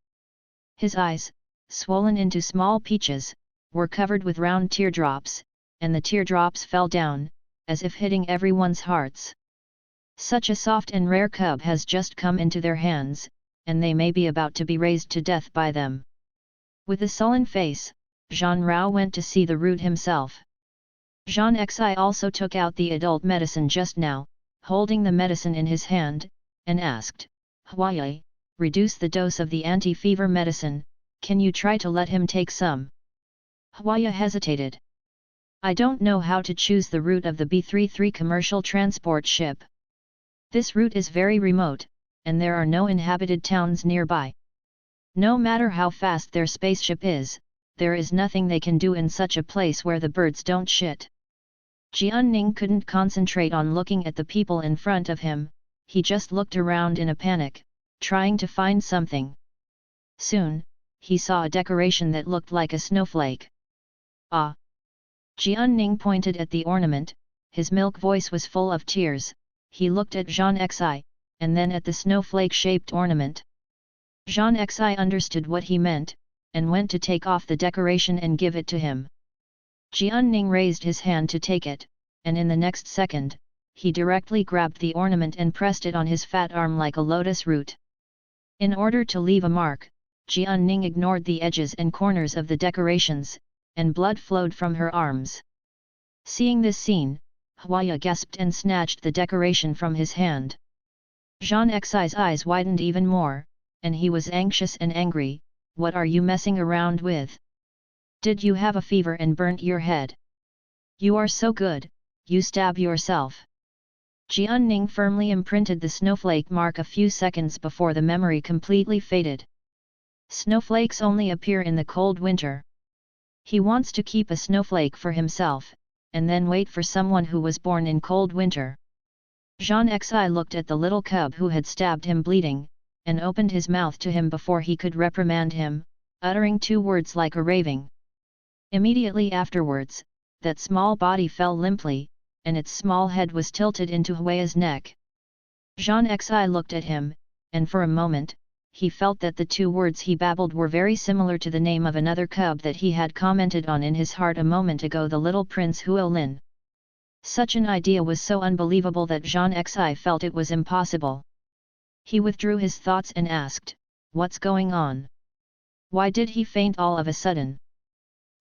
His eyes, swollen into small peaches, were covered with round teardrops, and the teardrops fell down, as if hitting everyone's hearts. Such a soft and rare cub has just come into their hands, and they may be about to be raised to death by them. With a sullen face, Jean Rao went to see the root himself. Jean Xi also took out the adult medicine just now, holding the medicine in his hand, and asked, Huaya, reduce the dose of the anti-fever medicine, can you try to let him take some? Huaya hesitated. I don't know how to choose the route of the B-33 commercial transport ship. This route is very remote, and there are no inhabited towns nearby. No matter how fast their spaceship is, there is nothing they can do in such a place where the birds don't shit. Jianning couldn't concentrate on looking at the people in front of him, he just looked around in a panic, trying to find something. Soon, he saw a decoration that looked like a snowflake. Ah! Jianning pointed at the ornament, his milk voice was full of tears. He looked at Zhang Xi, and then at the snowflake-shaped ornament. Zhang Xi understood what he meant, and went to take off the decoration and give it to him. Jianning raised his hand to take it, and in the next second, he directly grabbed the ornament and pressed it on his fat arm like a lotus root. In order to leave a mark, Jianning ignored the edges and corners of the decorations, and blood flowed from her arms. Seeing this scene, Huaya gasped and snatched the decoration from his hand. Zhang Xi's eyes widened even more, and he was anxious and angry. What are you messing around with? Did you have a fever and burnt your head? You are so good, you stab yourself. Jianning firmly imprinted the snowflake mark a few seconds before the memory completely faded. Snowflakes only appear in the cold winter. He wants to keep a snowflake for himself, and then wait for someone who was born in cold winter. Zhang Xi looked at the little cub who had stabbed him bleeding, and opened his mouth to him before he could reprimand him, uttering 2 words like a raving. Immediately afterwards, that small body fell limply, and its small head was tilted into Huaya's neck. Zhang Xi looked at him, and for a moment, he felt that the 2 words he babbled were very similar to the name of another cub that he had commented on in his heart a moment ago, the little Prince Huolin. Such an idea was so unbelievable that Zhang Xi felt it was impossible. He withdrew his thoughts and asked, "What's going on? Why did he faint all of a sudden?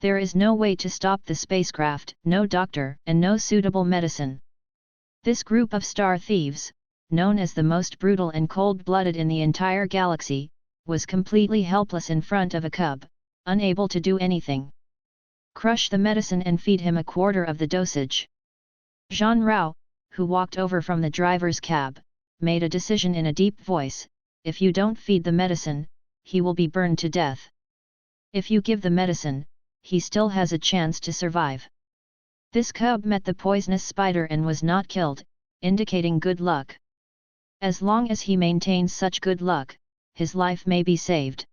There is no way to stop the spacecraft, no doctor and no suitable medicine. This group of star thieves, known as the most brutal and cold-blooded in the entire galaxy, was completely helpless in front of a cub, unable to do anything. Crush the medicine and feed him a quarter of the dosage." Zhang Rao, who walked over from the driver's cab, made a decision in a deep voice, "If you don't feed the medicine, he will be burned to death. If you give the medicine, he still has a chance to survive." This cub met the poisonous spider and was not killed, indicating good luck. As long as he maintains such good luck, his life may be saved.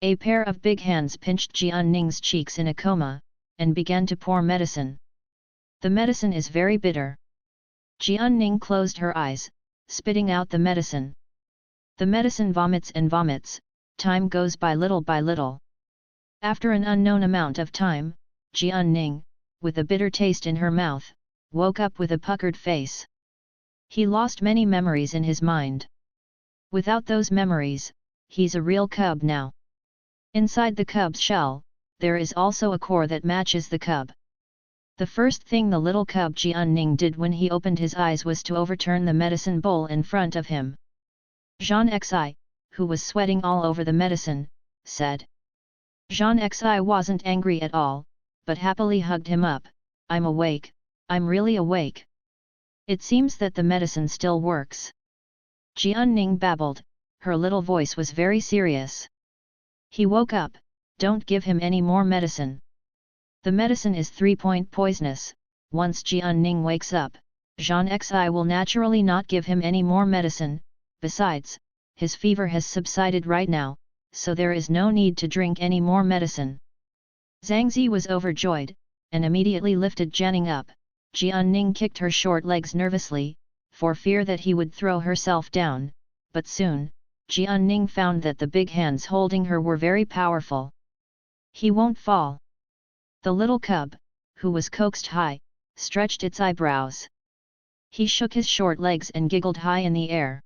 A pair of big hands pinched Jianning's cheeks in a coma, and began to pour medicine. The medicine is very bitter. Jianning closed her eyes, spitting out the medicine. The medicine vomits and vomits, time goes by little by little. After an unknown amount of time, Jianning, with a bitter taste in her mouth, woke up with a puckered face. He lost many memories in his mind. Without those memories, he's a real cub now. Inside the cub's shell, there is also a core that matches the cub. The first thing the little cub Jianning did when he opened his eyes was to overturn the medicine bowl in front of him. Zhang Xi, who was sweating all over the medicine, said. Zhang Xi wasn't angry at all, but happily hugged him up. "I'm awake, I'm really awake. It seems that the medicine still works." Jianning babbled, her little voice was very serious. He woke up, "Don't give him any more medicine. The medicine is 3-point poisonous. Once Jianning wakes up, Zhang Xi will naturally not give him any more medicine. Besides, his fever has subsided right now, so there is no need to drink any more medicine." Zhang Zi was overjoyed, and immediately lifted Jianning up. Jianning kicked her short legs nervously, for fear that he would throw herself down, but soon, Jianning found that the big hands holding her were very powerful. "He won't fall." The little cub, who was coaxed high, stretched its eyebrows. He shook his short legs and giggled high in the air.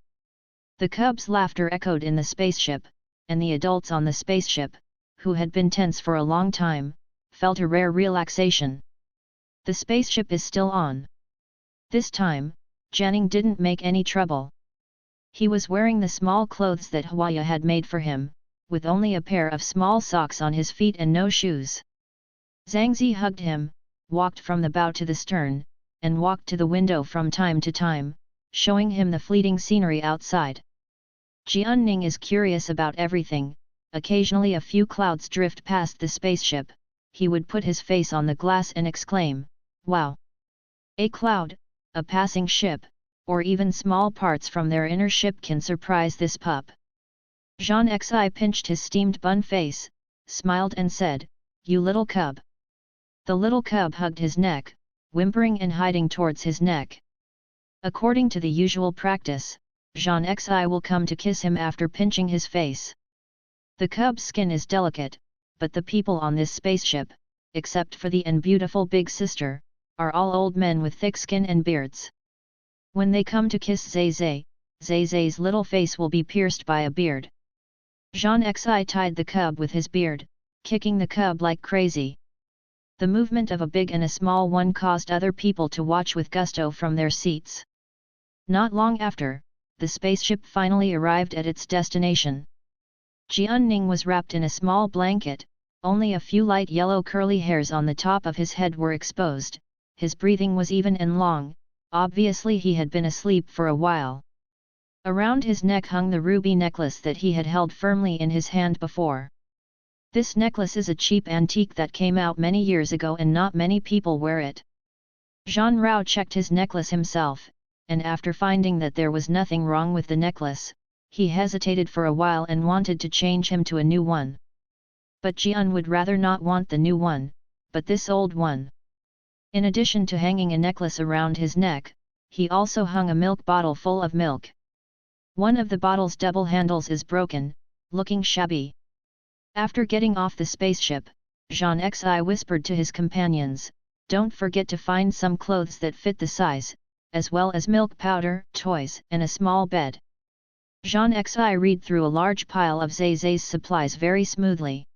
The cub's laughter echoed in the spaceship, and the adults on the spaceship, who had been tense for a long time, felt a rare relaxation. The spaceship is still on. This time, Jianning didn't make any trouble. He was wearing the small clothes that Huaya had made for him, with only a pair of small socks on his feet and no shoes. Zhang Zi hugged him, walked from the bow to the stern, and walked to the window from time to time, showing him the fleeting scenery outside. Jianning is curious about everything, occasionally a few clouds drift past the spaceship, he would put his face on the glass and exclaim, "Wow! A cloud, a passing ship, or even small parts from their inner ship can surprise this pup." Jean Xi pinched his steamed bun face, smiled and said, "You little cub." The little cub hugged his neck, whimpering and hiding towards his neck. According to the usual practice, Jean Xi will come to kiss him after pinching his face. The cub's skin is delicate, but the people on this spaceship, except for the beautiful big sister, are all old men with thick skin and beards. When they come to kiss Zai, Zai's little face will be pierced by a beard. Jean Xi tied the cub with his beard, kicking the cub like crazy. The movement of a big and a small one caused other people to watch with gusto from their seats. Not long after, the spaceship finally arrived at its destination. Jianning was wrapped in a small blanket, only a few light yellow curly hairs on the top of his head were exposed, his breathing was even and long, obviously he had been asleep for a while. Around his neck hung the ruby necklace that he had held firmly in his hand before. This necklace is a cheap antique that came out many years ago and not many people wear it. Jean Rao checked his necklace himself, and after finding that there was nothing wrong with the necklace, he hesitated for a while and wanted to change him to a new one. But Jian would rather not want the new one, but this old one. In addition to hanging a necklace around his neck, he also hung a milk bottle full of milk. One of the bottle's double handles is broken, looking shabby. After getting off the spaceship, Jean Xi whispered to his companions, "Don't forget to find some clothes that fit the size, as well as milk powder, toys and a small bed." Jean Xi read through a large pile of Zai's supplies very smoothly.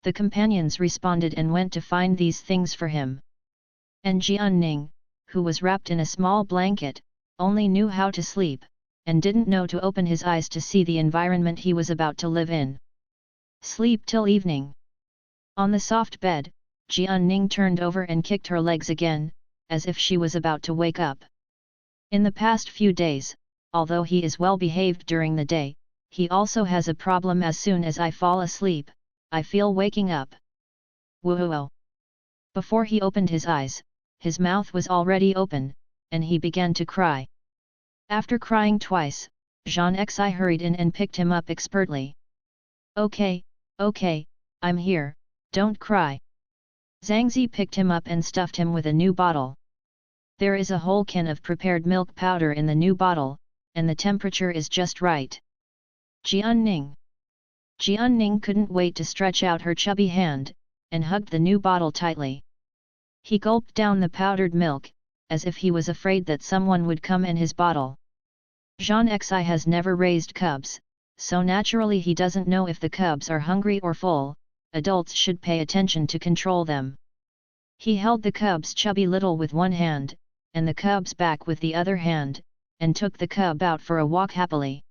The companions responded and went to find these things for him. And Jianning, who was wrapped in a small blanket, only knew how to sleep, and didn't know to open his eyes to see the environment he was about to live in. Sleep till evening. On the soft bed, Jianning turned over and kicked her legs again, as if she was about to wake up. In the past few days, although he is well behaved during the day, he also has a problem. As soon as I fall asleep, I feel waking up. Whoa! Before he opened his eyes, his mouth was already open, and he began to cry. After crying twice, Jean Xi hurried in and picked him up expertly. Okay, I'm here, don't cry." Zhang Zi picked him up and stuffed him with a new bottle. There is a whole can of prepared milk powder in the new bottle, and the temperature is just right. Jianning couldn't wait to stretch out her chubby hand, and hugged the new bottle tightly. He gulped down the powdered milk, as if he was afraid that someone would come in his bottle. Jean Xi has never raised cubs, so naturally he doesn't know if the cubs are hungry or full. Adults should pay attention to control them. He held the cub's chubby little with one hand, and the cub's back with the other hand, and took the cub out for a walk happily.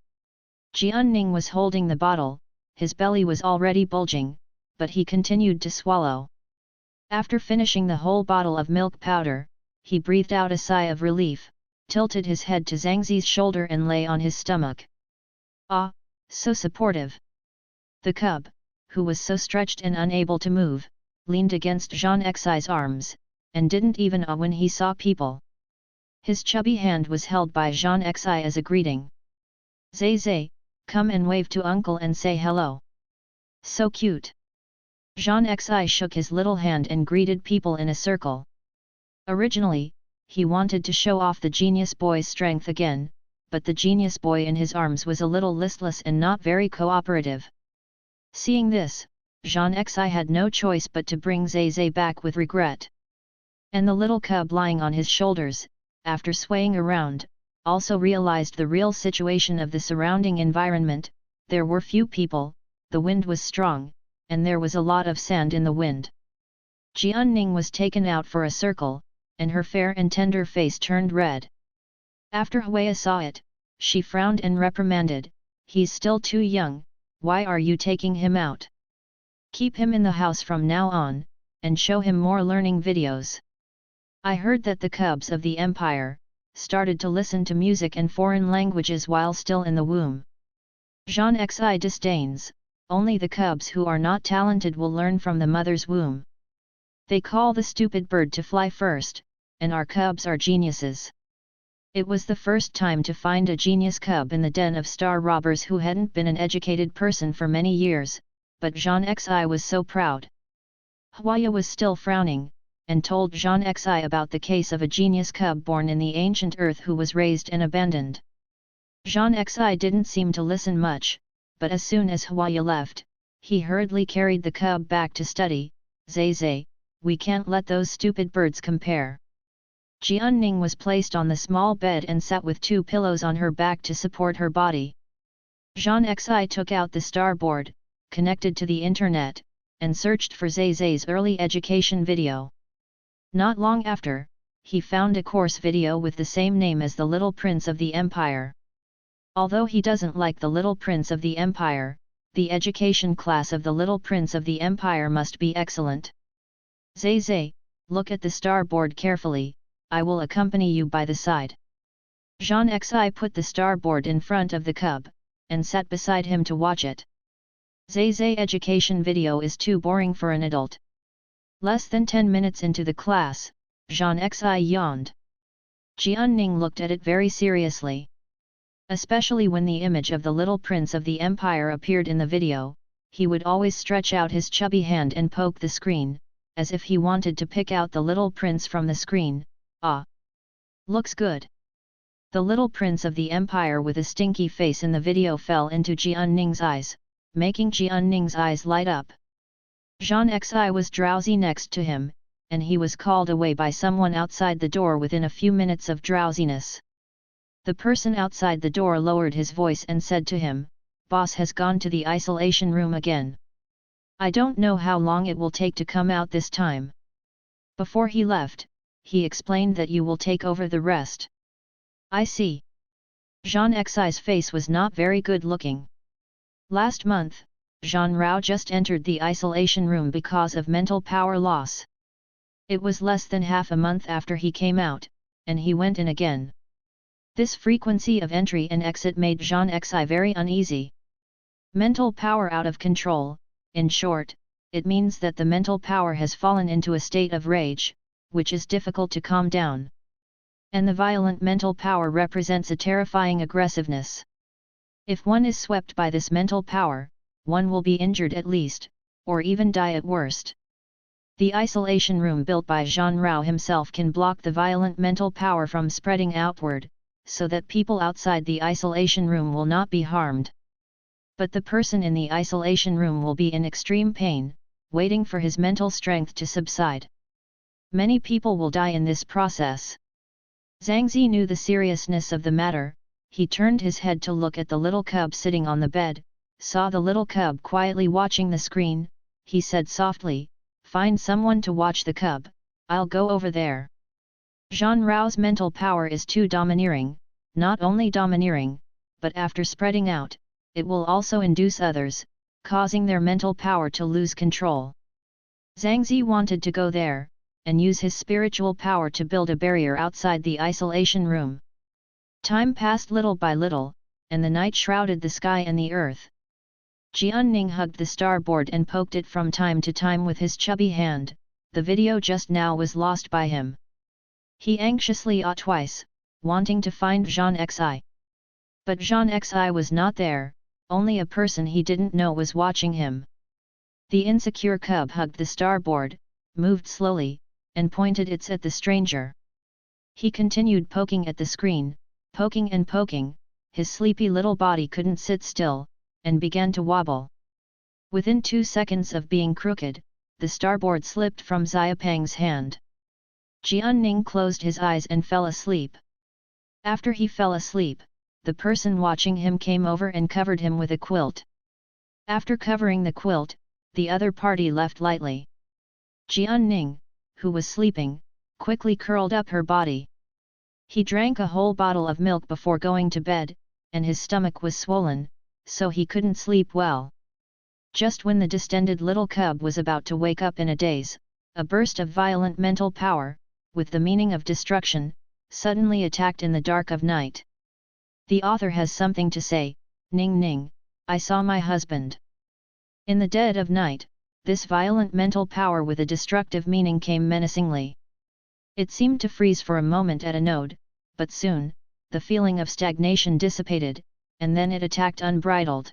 Jianning was holding the bottle, his belly was already bulging, but he continued to swallow. After finishing the whole bottle of milk powder, he breathed out a sigh of relief, tilted his head to Zhang Zi's shoulder and lay on his stomach. Ah, so supportive. The cub, who was so stretched and unable to move, leaned against Jean Xi's arms, and didn't even when he saw people. His chubby hand was held by Jean Xi as a greeting. "Zai, come and wave to uncle and say hello." "So cute." Jean Xi shook his little hand and greeted people in a circle. Originally, he wanted to show off the genius boy's strength again, but the genius boy in his arms was a little listless and not very cooperative. Seeing this, Jean Xi had no choice but to bring Zai back with regret. And the little cub lying on his shoulders, after swaying around, also realized the real situation of the surrounding environment. There were few people, the wind was strong, and there was a lot of sand in the wind. Jianning was taken out for a circle, and her fair and tender face turned red. After Huia saw it, she frowned and reprimanded, "He's still too young, why are you taking him out? Keep him in the house from now on, and show him more learning videos." I heard that the cubs of the empire started to listen to music and foreign languages while still in the womb. Jean Xi disdains, only the cubs who are not talented will learn from the mother's womb. They call the stupid bird to fly first, and our cubs are geniuses. It was the first time to find a genius cub in the den of star robbers who hadn't been an educated person for many years, but Jean Xi was so proud. Huaya was still frowning, and told Jean Xi about the case of a genius cub born in the ancient earth who was raised and abandoned. Jean Xi didn't seem to listen much, but as soon as Huaya left, he hurriedly carried the cub back to study. Zai, we can't let those stupid birds compare. Jianning was placed on the small bed and sat with 2 pillows on her back to support her body. Jean Xi took out the starboard, connected to the internet, and searched for Zai's early education video. Not long after, he found a course video with the same name as The Little Prince of the Empire. Although he doesn't like The Little Prince of the Empire, the education class of The Little Prince of the Empire must be excellent. Zai, look at the starboard carefully, I will accompany you by the side. Jean Xi put the starboard in front of the cub, and sat beside him to watch it. Zai education video is too boring for an adult. Less than 10 minutes into the class, Jean Xi yawned. Jianning looked at it very seriously. Especially when the image of the little prince of the empire appeared in the video, he would always stretch out his chubby hand and poke the screen, as if he wanted to pick out the little prince from the screen. Ah! Looks good. The little prince of the empire with a stinky face in the video fell into Jianning's eyes, making Jianning's eyes light up. Jean Xi was drowsy next to him, and he was called away by someone outside the door within a few minutes of drowsiness. The person outside the door lowered his voice and said to him, "Boss has gone to the isolation room again. I don't know how long it will take to come out this time." Before he left, he explained that you will take over the rest. I see. Jean Xi's face was not very good looking. Last month, Jean Rao just entered the isolation room because of mental power loss. It was less than half a month after he came out, and he went in again. This frequency of entry and exit made Jean Xi very uneasy. Mental power out of control, in short, it means that the mental power has fallen into a state of rage, which is difficult to calm down. And the violent mental power represents a terrifying aggressiveness. If one is swept by this mental power, one will be injured at least, or even die at worst. The isolation room built by Jean Rao himself can block the violent mental power from spreading outward, so that people outside the isolation room will not be harmed. But the person in the isolation room will be in extreme pain, waiting for his mental strength to subside. Many people will die in this process. Zhang Zi knew the seriousness of the matter. He turned his head to look at the little cub sitting on the bed, saw the little cub quietly watching the screen. He said softly, "Find someone to watch the cub, I'll go over there." Jean Rao's mental power is too domineering, not only domineering, but after spreading out, it will also induce others, causing their mental power to lose control. Zhang Zi wanted to go there, and use his spiritual power to build a barrier outside the isolation room. Time passed little by little, and the night shrouded the sky and the earth. Jianning hugged the starboard and poked it from time to time with his chubby hand. The video just now was lost by him. He anxiously awed twice, wanting to find Jean Xi. But Jean Xi was not there, only a person he didn't know was watching him. The insecure cub hugged the starboard, moved slowly, and pointed its at the stranger. He continued poking at the screen, poking and poking. His sleepy little body couldn't sit still, and began to wobble. Within 2 seconds of being crooked, the starboard slipped from Xiapeng's hand. Jianning closed his eyes and fell asleep. After he fell asleep, the person watching him came over and covered him with a quilt. After covering the quilt, the other party left lightly. Jianning, who was sleeping, quickly curled up her body. He drank a whole bottle of milk before going to bed, and his stomach was swollen, so he couldn't sleep well. Just when the distended little cub was about to wake up in a daze, a burst of violent mental power, with the meaning of destruction, suddenly attacked in the dark of night. The author has something to say. Ning Ning, I saw my husband. In the dead of night, this violent mental power with a destructive meaning came menacingly. It seemed to freeze for a moment at a node, but soon, the feeling of stagnation dissipated, and then it attacked unbridled.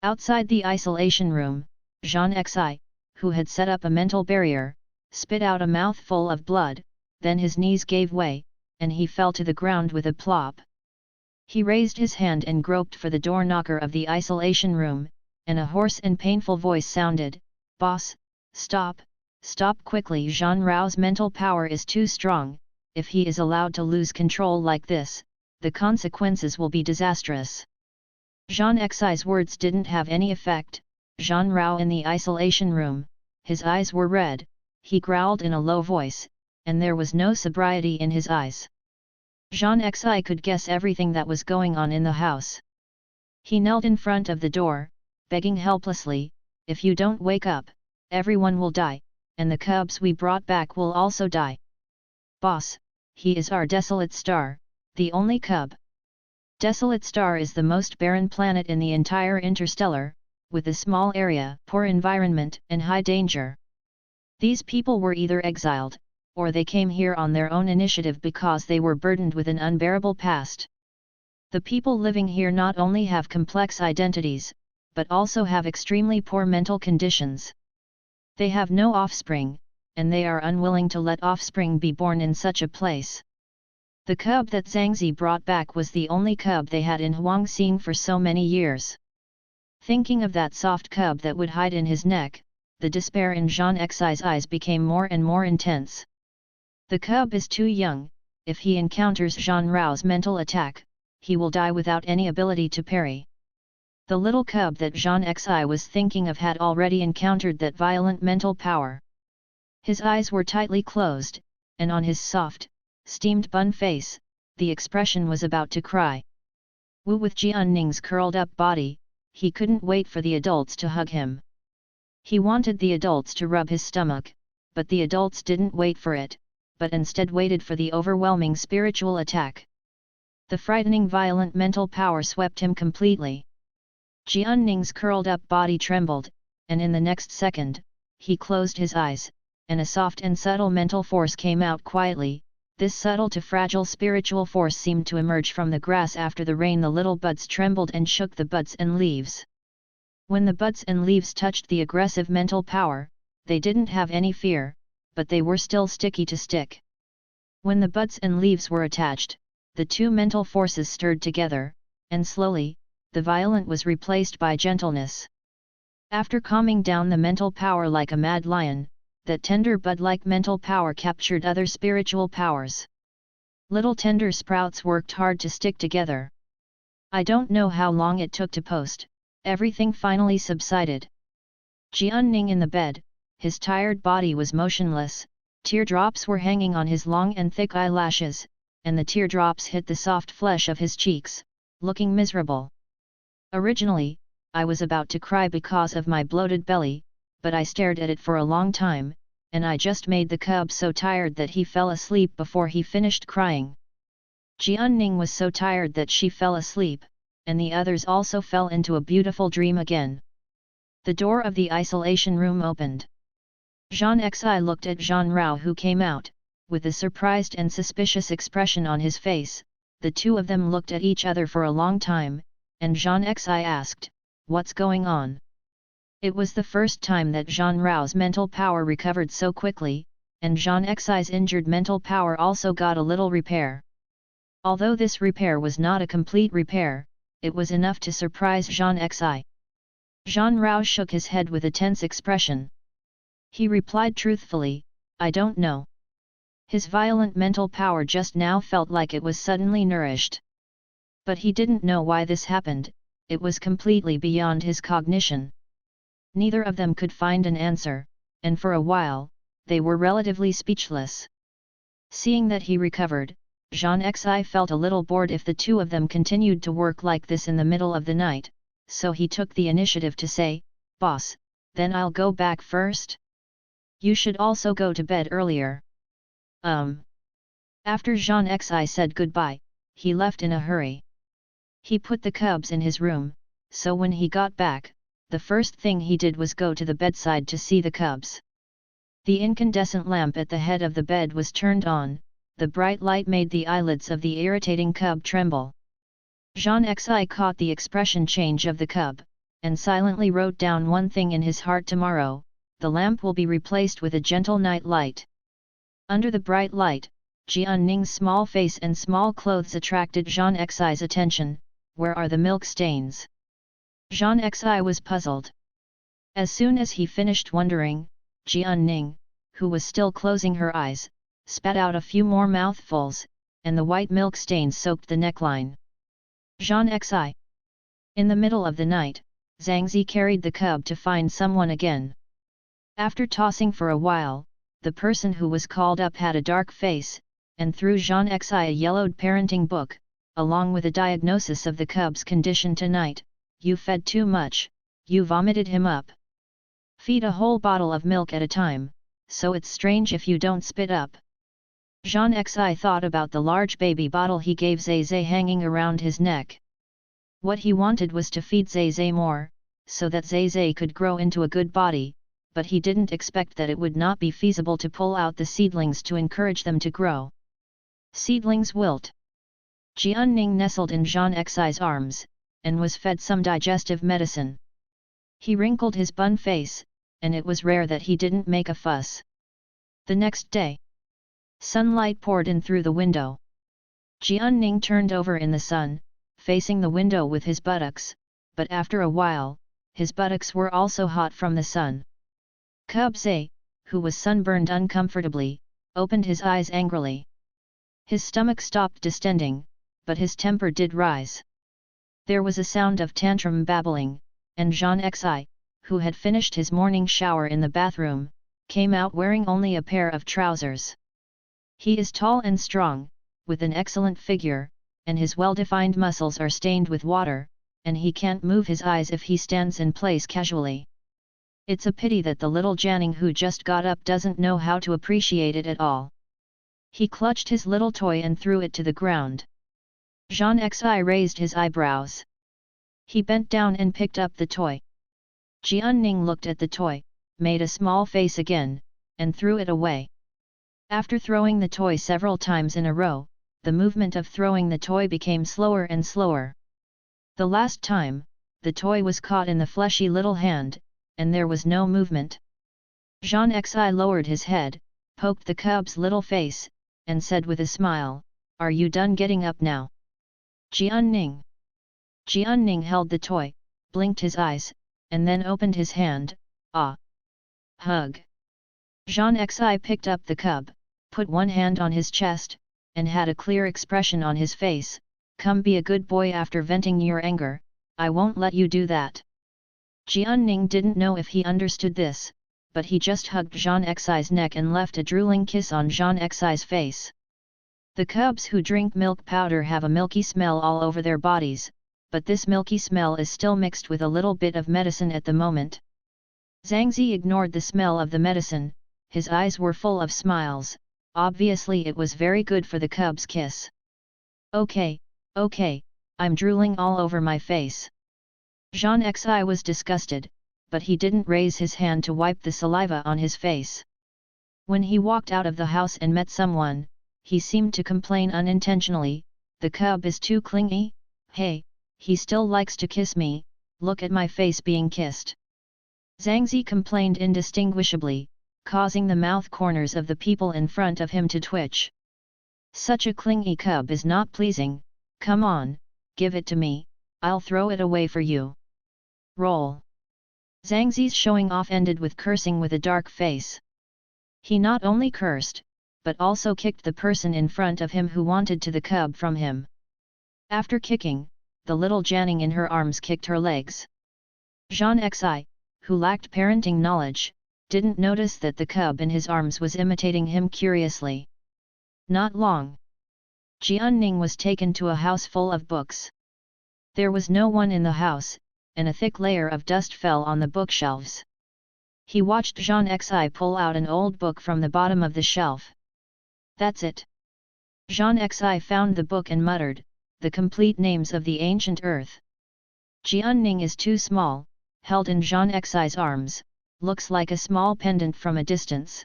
Outside the isolation room, Jean Xi, who had set up a mental barrier, spit out a mouthful of blood, then his knees gave way, and he fell to the ground with a plop. He raised his hand and groped for the door knocker of the isolation room, and a hoarse and painful voice sounded, "Boss, stop, stop quickly. Jean Rao's mental power is too strong, if he is allowed to lose control like this, the consequences will be disastrous." Jean Xi's words didn't have any effect. Jean Rao in the isolation room, his eyes were red, he growled in a low voice, and there was no sobriety in his eyes. Jean Xi could guess everything that was going on in the house. He knelt in front of the door, begging helplessly, "If you don't wake up, everyone will die, and the cubs we brought back will also die. Boss, he is our Desolate Star, the only cub." Desolate Star is the most barren planet in the entire interstellar, with a small area, poor environment and high danger. These people were either exiled, or they came here on their own initiative because they were burdened with an unbearable past. The people living here not only have complex identities, but also have extremely poor mental conditions. They have no offspring, and they are unwilling to let offspring be born in such a place. The cub that Zhangzi brought back was the only cub they had in Huangxing for so many years. Thinking of that soft cub that would hide in his neck, the despair in Jean Xi's eyes became more and more intense. The cub is too young. If he encounters Jean Rao's mental attack, he will die without any ability to parry. The little cub that Jean Xi was thinking of had already encountered that violent mental power. His eyes were tightly closed, and on his soft, steamed bun face, the expression was about to cry. Wu with Jianning's curled up body, he couldn't wait for the adults to hug him. He wanted the adults to rub his stomach, but the adults didn't wait for it, but instead waited for the overwhelming spiritual attack. The frightening violent mental power swept him completely. Jianning's curled up body trembled, and in the next second, he closed his eyes, and a soft and subtle mental force came out quietly. This subtle to fragile spiritual force seemed to emerge from the grass after the rain. The little buds trembled and shook the buds and leaves. When the buds and leaves touched the aggressive mental power, they didn't have any fear, but they were still sticky to stick. When the buds and leaves were attached, the two mental forces stirred together, and slowly, the violent was replaced by gentleness. After calming down the mental power like a mad lion, that tender bud-like mental power captured other spiritual powers. Little tender sprouts worked hard to stick together. I don't know how long it took to post, everything finally subsided. Jianning in the bed, his tired body was motionless, teardrops were hanging on his long and thick eyelashes, and the teardrops hit the soft flesh of his cheeks, looking miserable. Originally, I was about to cry because of my bloated belly, but I stared at it for a long time, and I just made the cub so tired that he fell asleep before he finished crying. Jianning was so tired that she fell asleep, and the others also fell into a beautiful dream again. The door of the isolation room opened. Jean Xi looked at Jean Rao, who came out, with a surprised and suspicious expression on his face. The two of them looked at each other for a long time, and Jean Xi asked, "What's going on?" It was the first time that Jean Rao's mental power recovered so quickly, and Jean Xi's injured mental power also got a little repair. Although this repair was not a complete repair, it was enough to surprise Jean Xi. Jean Rao shook his head with a tense expression. He replied truthfully, "I don't know." His violent mental power just now felt like it was suddenly nourished. But he didn't know why this happened, it was completely beyond his cognition. Neither of them could find an answer, and for a while, they were relatively speechless. Seeing that he recovered, Jean Xi felt a little bored if the two of them continued to work like this in the middle of the night, so he took the initiative to say, "Boss, then I'll go back first? You should also go to bed earlier." After Jean Xi said goodbye, he left in a hurry. He put the cubs in his room, so when he got back, the first thing he did was go to the bedside to see the cubs. The incandescent lamp at the head of the bed was turned on, the bright light made the eyelids of the irritating cub tremble. Jean Xi caught the expression change of the cub, and silently wrote down one thing in his heart: tomorrow, the lamp will be replaced with a gentle night light. Under the bright light, Jian Ning's small face and small clothes attracted Jean Xi's attention. Where are the milk stains? Jean Xi was puzzled. As soon as he finished wondering, Jian Ning, who was still closing her eyes, spat out a few more mouthfuls, and the white milk stains soaked the neckline. Jean Xi. In the middle of the night, Zhang Zi carried the cub to find someone again. After tossing for a while, the person who was called up had a dark face, and threw Jean Xi a yellowed parenting book, along with a diagnosis of the cub's condition tonight: you fed too much, you vomited him up. Feed a whole bottle of milk at a time, so it's strange if you don't spit up. Jean Xi thought about the large baby bottle he gave Zai Zai hanging around his neck. What he wanted was to feed Zai Zai more, so that Zai Zai could grow into a good body, but he didn't expect that it would not be feasible to pull out the seedlings to encourage them to grow. Seedlings wilt. Jian Ning nestled in Jean Xi's arms, and was fed some digestive medicine. He wrinkled his bun face, and it was rare that he didn't make a fuss. The next day, sunlight poured in through the window. Jian Ning turned over in the sun, facing the window with his buttocks, but after a while, his buttocks were also hot from the sun. Cub Zai, who was sunburned uncomfortably, opened his eyes angrily. His stomach stopped distending, but his temper did rise. There was a sound of tantrum babbling, and Jean Xi, who had finished his morning shower in the bathroom, came out wearing only a pair of trousers. He is tall and strong, with an excellent figure, and his well-defined muscles are stained with water, and he can't move his eyes if he stands in place casually. It's a pity that the little Janning who just got up doesn't know how to appreciate it at all. He clutched his little toy and threw it to the ground. Jean Xi raised his eyebrows. He bent down and picked up the toy. Jian Ning looked at the toy, made a small face again, and threw it away. After throwing the toy several times in a row, the movement of throwing the toy became slower and slower. The last time, the toy was caught in the fleshy little hand, and there was no movement. Jean Xi lowered his head, poked the cub's little face, and said with a smile, "Are you done getting up now?" Jian Ning. Jian Ning held the toy, blinked his eyes, and then opened his hand. Ah! Hug! Jean Xi picked up the cub, put one hand on his chest, and had a clear expression on his face. "Come, be a good boy after venting your anger, I won't let you do that." Jian Ning didn't know if he understood this, but he just hugged Jean Xi's neck and left a drooling kiss on Jean Xi's face. The cubs who drink milk powder have a milky smell all over their bodies, but this milky smell is still mixed with a little bit of medicine at the moment. Zhang Zi ignored the smell of the medicine, his eyes were full of smiles, obviously it was very good for the cub's kiss. Okay, I'm drooling all over my face." Jean Xi was disgusted, but he didn't raise his hand to wipe the saliva on his face. When he walked out of the house and met someone, he seemed to complain unintentionally, "The cub is too clingy, hey, he still likes to kiss me, look at my face being kissed." Zhang Zi complained indistinguishably, causing the mouth corners of the people in front of him to twitch. "Such a clingy cub is not pleasing, come on, give it to me, I'll throw it away for you." Roll. Zhang Zi's showing off ended with cursing with a dark face. He not only cursed, but also kicked the person in front of him who wanted to the cub from him. After kicking, the little Janning in her arms kicked her legs. Jean Xi, who lacked parenting knowledge, didn't notice that the cub in his arms was imitating him curiously. Not long. Jian Ning was taken to a house full of books. There was no one in the house, and a thick layer of dust fell on the bookshelves. He watched Jean Xi pull out an old book from the bottom of the shelf. "That's it." Jean Xi found the book and muttered, "The complete names of the ancient earth." Jian Ning is too small, held in Jean Xi's arms, looks like a small pendant from a distance.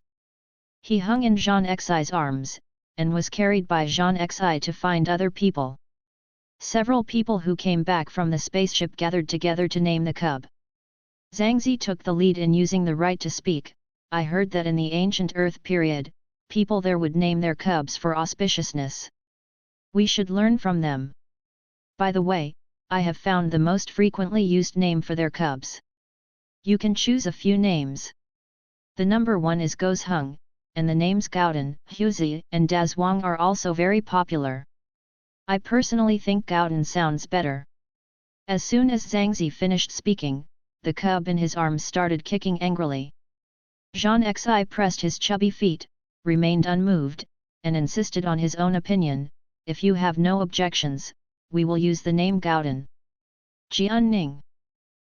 He hung in Jean Xi's arms, and was carried by Jean Xi to find other people. Several people who came back from the spaceship gathered together to name the cub. Zhang Zi took the lead in using the right to speak. I heard that in the ancient Earth period, people there would name their cubs for auspiciousness. We should learn from them. By the way, I have found the most frequently used name for their cubs. You can choose a few names. The number one is Gozheng, and the names Gaodan, Huzi, and Dazhuang are also very popular. I personally think Gaodan sounds better. As soon as Zhang Zi finished speaking, the cub in his arms started kicking angrily. Jean Xi pressed his chubby feet, remained unmoved, and insisted on his own opinion. If you have no objections, we will use the name Gaodan. Jianning.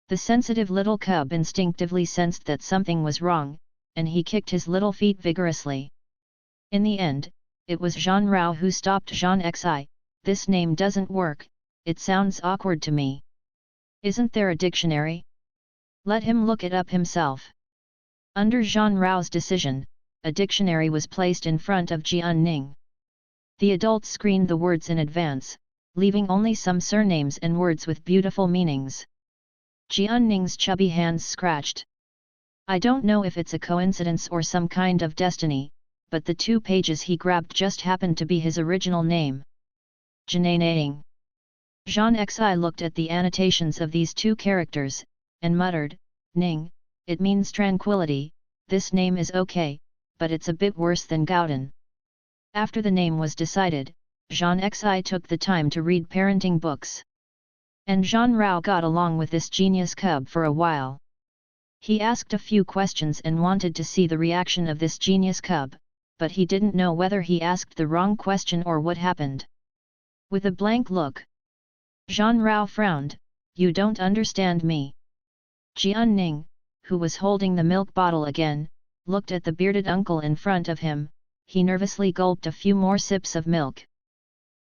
The sensitive little cub instinctively sensed that something was wrong, and he kicked his little feet vigorously. In the end, it was Jean Rao who stopped Jean Xi. This name doesn't work, it sounds awkward to me. Isn't there a dictionary? Let him look it up himself. Under Jean Rao's decision, a dictionary was placed in front of Jianning. The adults screened the words in advance, leaving only some surnames and words with beautiful meanings. Jianning's chubby hands scratched. I don't know if it's a coincidence or some kind of destiny, but the 2 pages he grabbed just happened to be his original name. Jianning. Jean Xi looked at the annotations of these 2 characters, and muttered, Ning, it means tranquility. This name is okay, but it's a bit worse than Gaodan. After the name was decided, Jean Xi took the time to read parenting books. And Jean Rao got along with this genius cub for a while. He asked a few questions and wanted to see the reaction of this genius cub, but he didn't know whether he asked the wrong question or what happened. With a blank look, Jean Rao frowned, You don't understand me. Jianning, who was holding the milk bottle again, looked at the bearded uncle in front of him. He nervously gulped a few more sips of milk.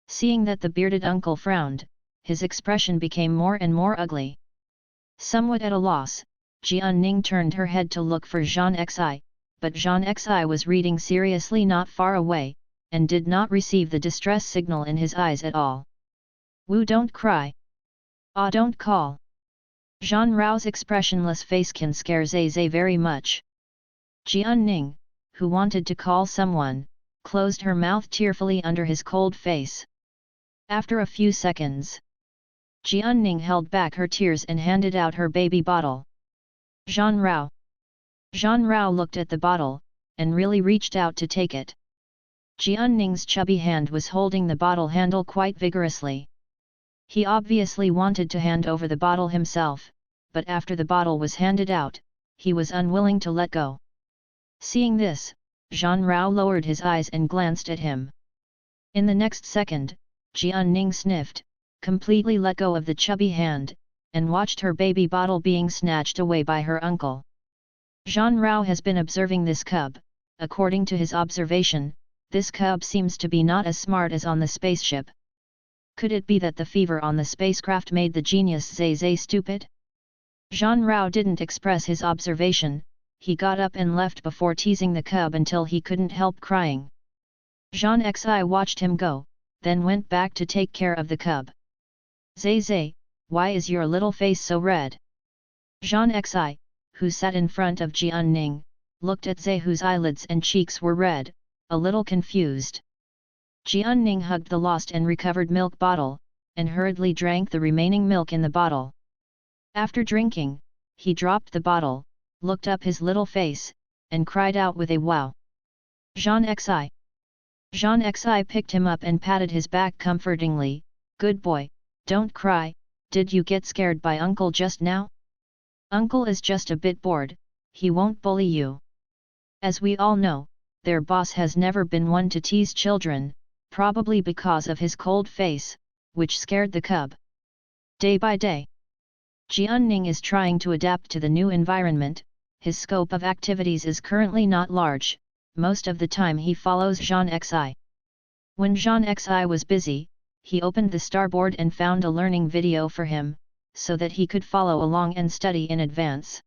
Seeing that the bearded uncle frowned, his expression became more and more ugly. Somewhat at a loss, Jianning turned her head to look for Jean Xi, but Jean Xi was reading seriously not far away, and did not receive the distress signal in his eyes at all. Wu, don't cry. Ah, don't call. Jean Rao's expressionless face can scare Zai very much. Jianning, who wanted to call someone, closed her mouth tearfully under his cold face. After a few seconds, Jianning held back her tears and handed out her baby bottle. Jean Rao. Jean Rao looked at the bottle, and really reached out to take it. Jianning's chubby hand was holding the bottle handle quite vigorously. He obviously wanted to hand over the bottle himself, but after the bottle was handed out, he was unwilling to let go. Seeing this, Jean Rao lowered his eyes and glanced at him. In the next second, Jianning sniffed, completely let go of the chubby hand, and watched her baby bottle being snatched away by her uncle. Jean Rao has been observing this cub. According to his observation, this cub seems to be not as smart as on the spaceship. Could it be that the fever on the spacecraft made the genius Zai stupid? Jean Rao didn't express his observation. He got up and left before teasing the cub until he couldn't help crying. Jean Xi watched him go, then went back to take care of the cub. Zai, why is your little face so red? Jean Xi, who sat in front of Jianning, looked at Zai, whose eyelids and cheeks were red, a little confused. Jianning hugged the lost and recovered milk bottle, and hurriedly drank the remaining milk in the bottle. After drinking, he dropped the bottle, looked up his little face, and cried out with a wow. Jean Xi. Jean Xi picked him up and patted his back comfortingly. Good boy, don't cry. Did you get scared by Uncle just now? Uncle is just a bit bored, he won't bully you. As we all know, their boss has never been one to tease children, probably because of his cold face, which scared the cub. Day by day, Jianning is trying to adapt to the new environment. His scope of activities is currently not large. Most of the time he follows Jean Xi. When Jean Xi was busy, he opened the starboard and found a learning video for him, so that he could follow along and study in advance.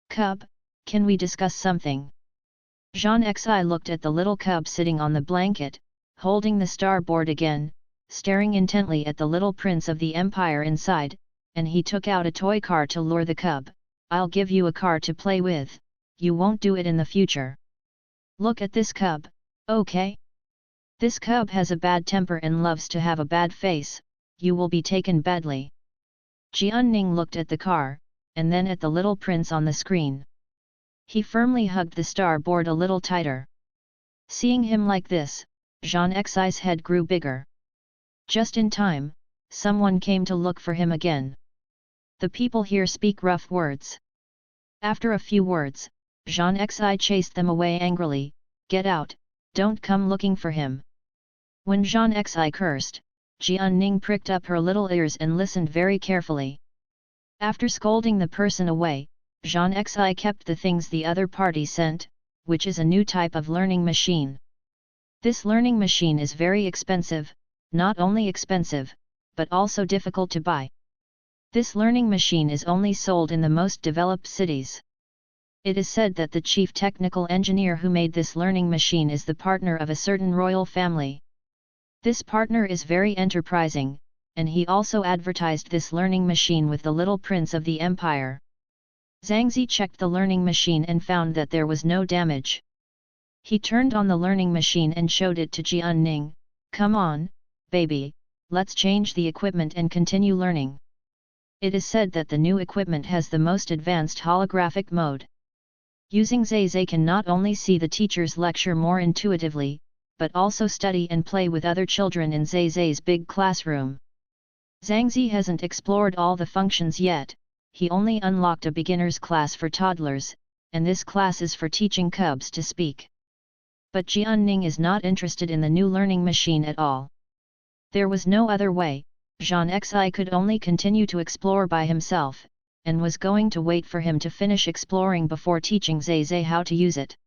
Cub, can we discuss something? Jean Xi looked at the little cub sitting on the blanket, holding the starboard again, staring intently at the little prince of the empire inside, and he took out a toy car to lure the cub. I'll give you a car to play with, you won't do it in the future. Look at this cub, okay? This cub has a bad temper and loves to have a bad face, you will be taken badly. Jianning looked at the car, and then at the little prince on the screen. He firmly hugged the starboard a little tighter. Seeing him like this, Jean Xi's head grew bigger. Just in time, someone came to look for him again. The people here speak rough words. After a few words, Jean Xi chased them away angrily. Get out, don't come looking for him. When Jean Xi cursed, Jianning pricked up her little ears and listened very carefully. After scolding the person away, Jean Xi kept the things the other party sent, which is a new type of learning machine. This learning machine is very expensive, not only expensive, but also difficult to buy. This learning machine is only sold in the most developed cities. It is said that the chief technical engineer who made this learning machine is the partner of a certain royal family. This partner is very enterprising, and he also advertised this learning machine with the little prince of the empire. Zhang Zi checked the learning machine and found that there was no damage. He turned on the learning machine and showed it to Jianning. Come on, baby, let's change the equipment and continue learning. It is said that the new equipment has the most advanced holographic mode. Using Zai can not only see the teacher's lecture more intuitively, but also study and play with other children in Zai's big classroom. Zhang Zi hasn't explored all the functions yet. He only unlocked a beginner's class for toddlers, and this class is for teaching cubs to speak. But Jianning is not interested in the new learning machine at all. There was no other way, Jean Xi could only continue to explore by himself, and was going to wait for him to finish exploring before teaching Zai how to use it.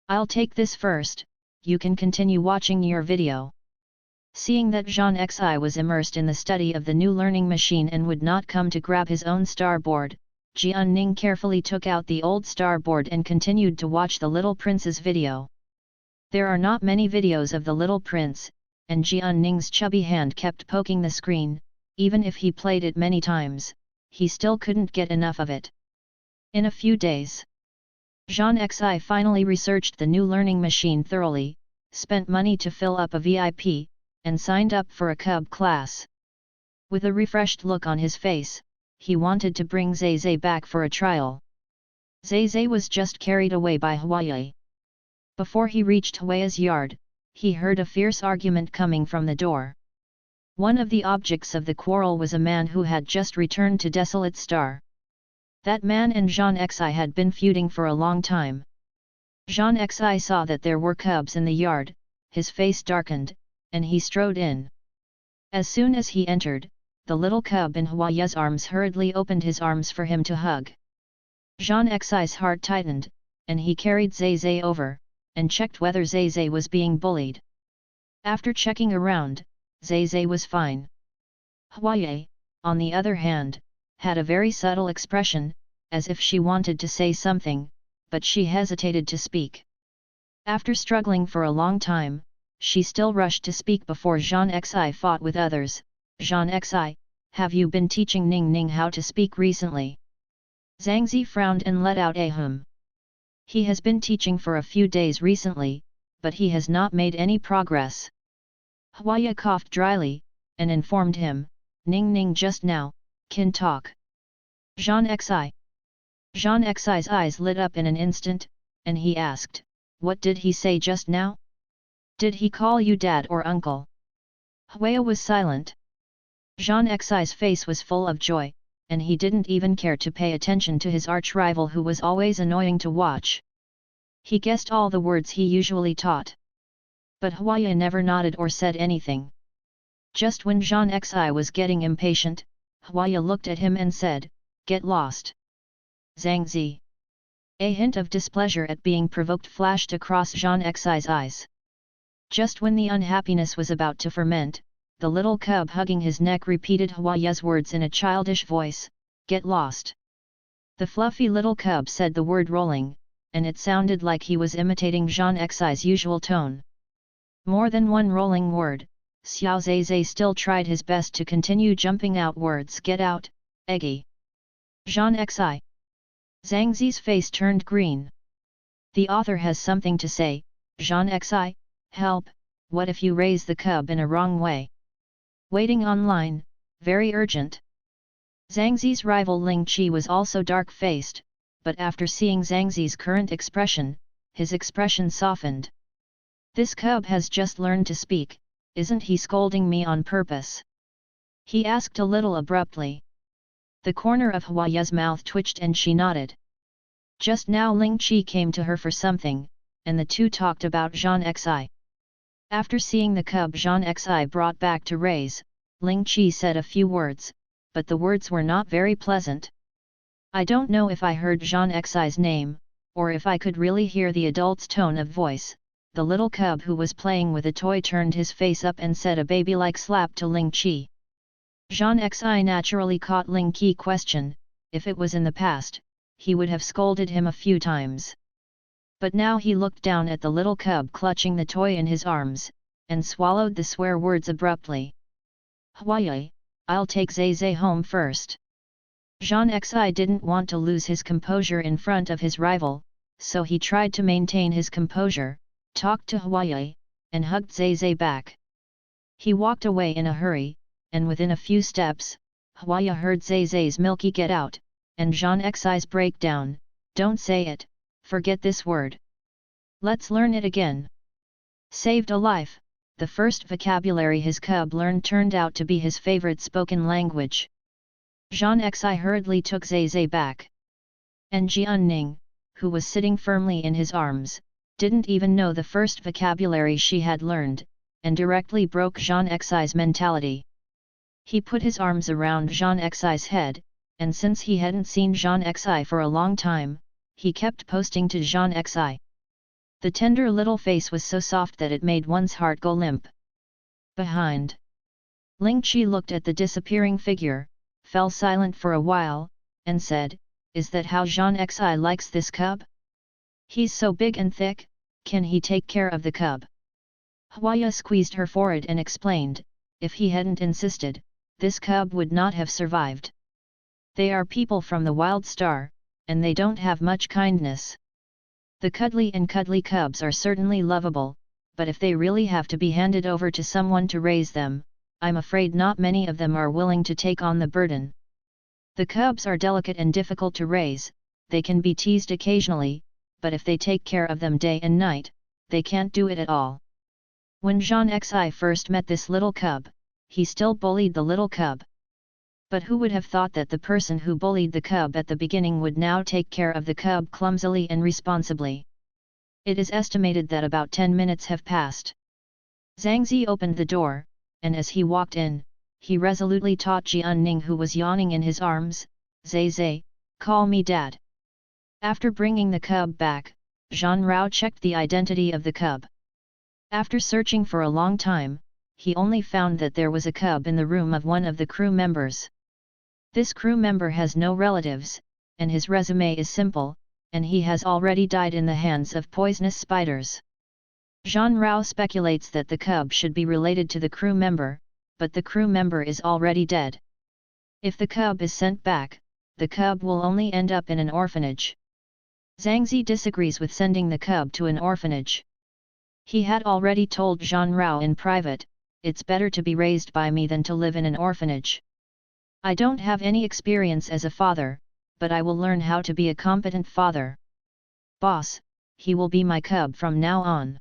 I'll take this first, you can continue watching your video. Seeing that Jean Xi was immersed in the study of the new learning machine and would not come to grab his own starboard, Jianning carefully took out the old starboard and continued to watch the little prince's video. There are not many videos of the little prince, and Jianning's chubby hand kept poking the screen. Even if he played it many times, he still couldn't get enough of it. In a few days, Jean Xi finally researched the new learning machine thoroughly, spent money to fill up a VIP, and signed up for a cub class. With a refreshed look on his face, he wanted to bring Zai back for a trial. Zai was just carried away by Huaye. Before he reached Huaye's yard, he heard a fierce argument coming from the door. One of the objects of the quarrel was a man who had just returned to Desolate Star. That man and Jean Xi had been feuding for a long time. Jean Xi saw that there were cubs in the yard, his face darkened, and he strode in. As soon as he entered, the little cub in Huaye's arms hurriedly opened his arms for him to hug. Jean Xi's heart tightened, and he carried Zai over, and checked whether Zai was being bullied. After checking around, Zai was fine. Huaye, on the other hand, had a very subtle expression, as if she wanted to say something, but she hesitated to speak. After struggling for a long time, she still rushed to speak before Jean Xi fought with others. Jean Xi, have you been teaching Ning Ning how to speak recently? Zhang Zi frowned and let out a hum. He has been teaching for a few days recently, but he has not made any progress. Huaye coughed dryly, and informed him, Ning Ning just now, can talk. Jean Xi. Jean Xi's eyes lit up in an instant, and he asked, what did he say just now? Did he call you dad or uncle? Huaye was silent. Jean Xi's face was full of joy, and he didn't even care to pay attention to his arch-rival who was always annoying to watch. He guessed all the words he usually taught. But Huaye never nodded or said anything. Just when Jean Xi was getting impatient, Huaye looked at him and said, get lost. Zhang Zi. A hint of displeasure at being provoked flashed across Jean Xi's eyes. Just when the unhappiness was about to ferment, the little cub hugging his neck repeated Hwaya's words in a childish voice, "Get lost." The fluffy little cub said the word rolling, and it sounded like he was imitating Jean Xi's usual tone. More than one rolling word, Xiao Zeze still tried his best to continue jumping out words. "Get out, Eggy." Jean Xi. Zhang Zi's face turned green. The author has something to say. Jean Xi, help, what if you raise the cub in a wrong way? Waiting online, very urgent. Zhang Zi's rival Ling Qi was also dark-faced, but after seeing Zhang Zi's current expression, his expression softened. This cub has just learned to speak, isn't he scolding me on purpose? He asked a little abruptly. The corner of Hwaya's mouth twitched and she nodded. Just now Ling Qi came to her for something, and the two talked about Jean Xi. After seeing the cub Jean Xi brought back to raise, Ling Qi said a few words, but the words were not very pleasant. I don't know if I heard Jean Xi's name, or if I could really hear the adult's tone of voice. The little cub who was playing with a toy turned his face up and said a baby-like slap to Ling Qi. Jean Xi naturally caught Ling Qi's question. If it was in the past, he would have scolded him a few times. But now he looked down at the little cub clutching the toy in his arms, and swallowed the swear words abruptly. Hwaya, I'll take Zeze home first. Jean Xi didn't want to lose his composure in front of his rival, so he tried to maintain his composure, talked to Hwaya, and hugged Zeze back. He walked away in a hurry, and within a few steps, Hwaya heard Zeze's milky "Get out," and Jean Xi's breakdown. Don't say it, forget this word. Let's learn it again. Saved a life. The first vocabulary his cub learned turned out to be his favorite spoken language. Jean Xi hurriedly took Zeze back. And Jianning, who was sitting firmly in his arms, didn't even know the first vocabulary she had learned, and directly broke Jean Xi's mentality. He put his arms around Jean Xi's head, and since he hadn't seen Jean Xi for a long time, he kept posting to Jean Xi. The tender little face was so soft that it made one's heart go limp. Behind. Ling Qi looked at the disappearing figure, fell silent for a while, and said, "Is that how Jean Xi likes this cub? He's so big and thick, can he take care of the cub?" Hwaya squeezed her forehead and explained, "If he hadn't insisted, this cub would not have survived. They are people from the wild star, and they don't have much kindness. The cuddly and cuddly cubs are certainly lovable, but if they really have to be handed over to someone to raise them, I'm afraid not many of them are willing to take on the burden. The cubs are delicate and difficult to raise, they can be teased occasionally, but if they take care of them day and night, they can't do it at all." When Jean Xi first met this little cub, he still bullied the little cub. But who would have thought that the person who bullied the cub at the beginning would now take care of the cub clumsily and responsibly? It is estimated that about 10 minutes have passed. Zhang Zi opened the door, and as he walked in, he resolutely taught Jianning, who was yawning in his arms, "Zeze, call me Dad." After bringing the cub back, Jean Rao checked the identity of the cub. After searching for a long time, he only found that there was a cub in the room of one of the crew members. This crew member has no relatives, and his resume is simple, and he has already died in the hands of poisonous spiders. Jean Rao speculates that the cub should be related to the crew member, but the crew member is already dead. If the cub is sent back, the cub will only end up in an orphanage. Zhang Zi disagrees with sending the cub to an orphanage. He had already told Jean Rao in private, "It's better to be raised by me than to live in an orphanage. I don't have any experience as a father, but I will learn how to be a competent father. Boss, he will be my cub from now on."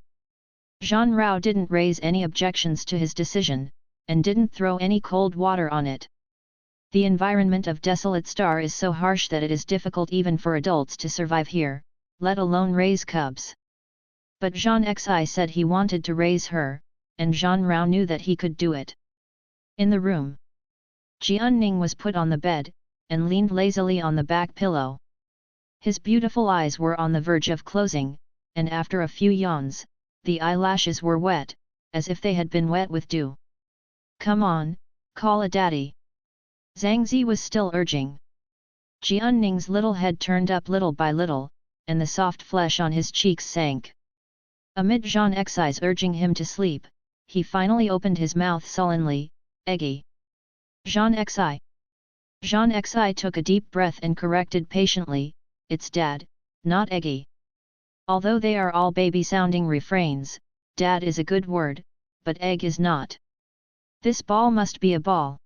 Jean Rao didn't raise any objections to his decision, and didn't throw any cold water on it. The environment of Desolate Star is so harsh that it is difficult even for adults to survive here, let alone raise cubs. But Jean Xi said he wanted to raise her, and Jean Rao knew that he could do it. In the room, Jianning was put on the bed, and leaned lazily on the back pillow. His beautiful eyes were on the verge of closing, and after a few yawns, the eyelashes were wet, as if they had been wet with dew. Come on, call a daddy. Zhang Zi was still urging. Jian Ning's little head turned up little by little, and the soft flesh on his cheeks sank. Amid Zhang Xi's urging him to sleep, he finally opened his mouth sullenly, Eggy. Zhang Xi. Zhang Xi took a deep breath and corrected patiently, it's dad, not Eggy. Although they are all baby-sounding refrains, dad is a good word, but egg is not. This ball must be a ball.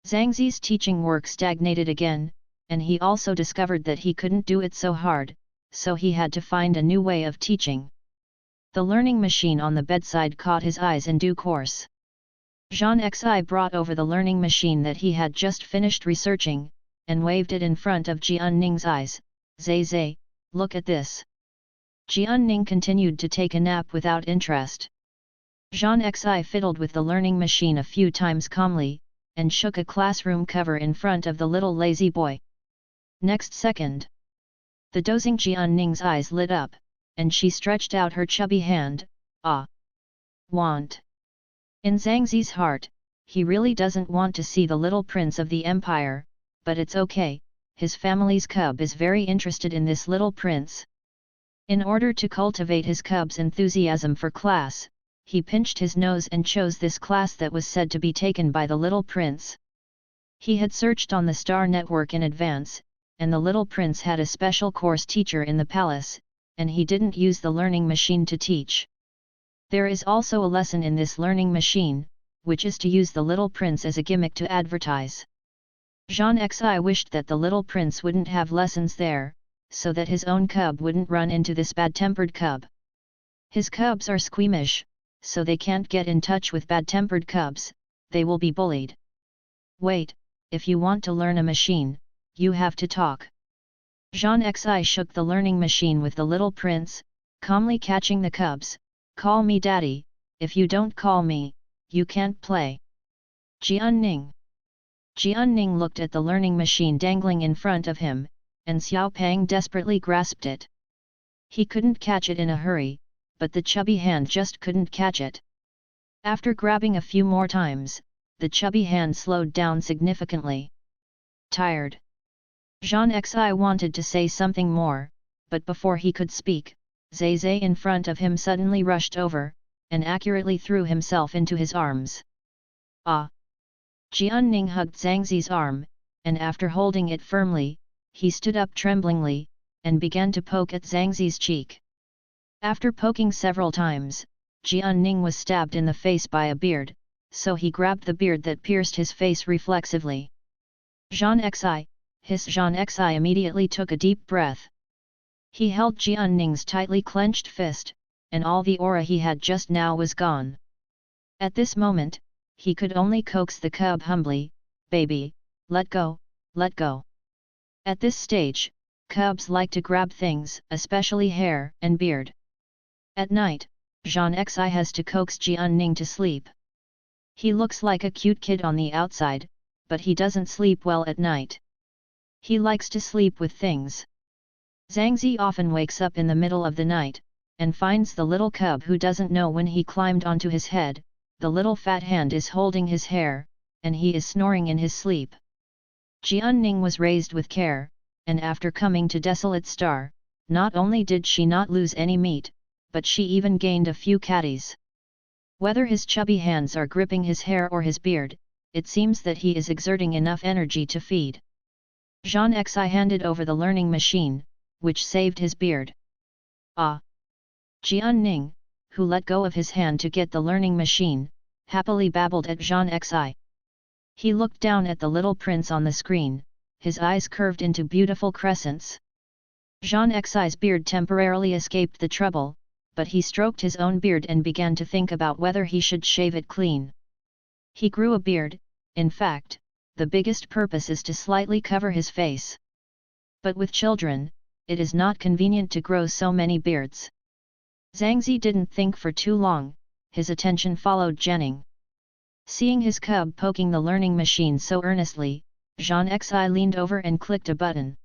Zhang Zi's teaching work stagnated again, and he also discovered that he couldn't do it so hard, so he had to find a new way of teaching. The learning machine on the bedside caught his eyes in due course. Zhang Xi brought over the learning machine that he had just finished researching, and waved it in front of Jian Ning's eyes. Zai, look at this. Jian Ning continued to take a nap without interest. Zhang Xi fiddled with the learning machine a few times calmly, and shook a classroom cover in front of the little lazy boy. Next second, the dozing Jian Ning's eyes lit up, and she stretched out her chubby hand. Ah! Want! In Zhang Zi's heart, he really doesn't want to see the little prince of the empire, but it's okay, his family's cub is very interested in this little prince. In order to cultivate his cub's enthusiasm for class, he pinched his nose and chose this class that was said to be taken by the little prince. He had searched on the Star Network in advance, and the little prince had a special course teacher in the palace, and he didn't use the learning machine to teach. There is also a lesson in this learning machine, which is to use the little prince as a gimmick to advertise. Zhang Xi wished that the little prince wouldn't have lessons there, so that his own cub wouldn't run into this bad-tempered cub. His cubs are squeamish, so they can't get in touch with bad-tempered cubs, they will be bullied. Wait, if you want to learn a machine, you have to talk. Zhang Xi shook the learning machine with the little prince, calmly catching the cubs. Call me daddy, if you don't call me, you can't play. Jian Ning. Jian Ning looked at the learning machine dangling in front of him, and Xiao Pang desperately grasped it. He couldn't catch it in a hurry, but the chubby hand just couldn't catch it. After grabbing a few more times, the chubby hand slowed down significantly. Tired. Zhang Xi wanted to say something more, but before he could speak, Zai in front of him suddenly rushed over, and accurately threw himself into his arms. Ah! Jian Ning hugged Zhang Zi's arm, and after holding it firmly, he stood up tremblingly, and began to poke at Zhang Zi's cheek. After poking several times, Jian Ning was stabbed in the face by a beard, so he grabbed the beard that pierced his face reflexively. Zhang Xi, Zhang Xi immediately took a deep breath. He held Jian Ning's tightly clenched fist, and all the aura he had just now was gone. At this moment, he could only coax the cub humbly, "Baby, let go, let go." At this stage, cubs like to grab things, especially hair and beard. At night, Zhang Xi has to coax Jian Ning to sleep. He looks like a cute kid on the outside, but he doesn't sleep well at night. He likes to sleep with things. Zhang Zi often wakes up in the middle of the night, and finds the little cub who doesn't know when he climbed onto his head, the little fat hand is holding his hair, and he is snoring in his sleep. Jian Ning was raised with care, and after coming to Desolate Star, not only did she not lose any meat, but she even gained a few catties. Whether his chubby hands are gripping his hair or his beard, it seems that he is exerting enough energy to feed. Zhang Xi handed over the learning machine, which saved his beard. Ah! Jian Ning, who let go of his hand to get the learning machine, happily babbled at Zhang Xi. He looked down at the little prince on the screen, his eyes curved into beautiful crescents. Zhang Xi's beard temporarily escaped the trouble, but he stroked his own beard and began to think about whether he should shave it clean. He grew a beard, in fact, the biggest purpose is to slightly cover his face. But with children, it is not convenient to grow so many beards. Zhang Zi didn't think for too long, his attention followed Zhenning. Seeing his cub poking the learning machine so earnestly, Zhang Xi leaned over and clicked a button.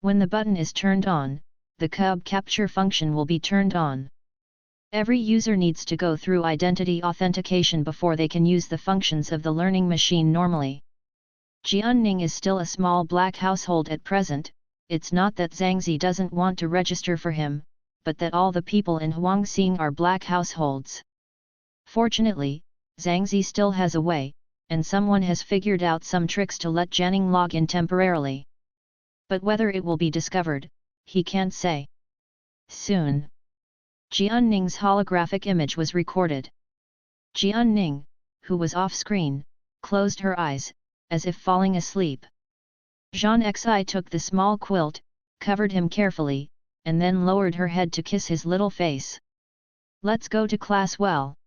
When the button is turned on, the cub capture function will be turned on. Every user needs to go through identity authentication before they can use the functions of the learning machine normally. Jianning is still a small black household at present. It's not that Zhangzi doesn't want to register for him, but that all the people in Huangxing are black households. Fortunately, Zhangzi still has a way, and someone has figured out some tricks to let Jianning log in temporarily. But whether it will be discovered, he can't say. Soon, Jianning's holographic image was recorded. Jianning, who was off-screen, closed her eyes, as if falling asleep. Zhang Xi took the small quilt, covered him carefully, and then lowered her head to kiss his little face. "Let's go to class well."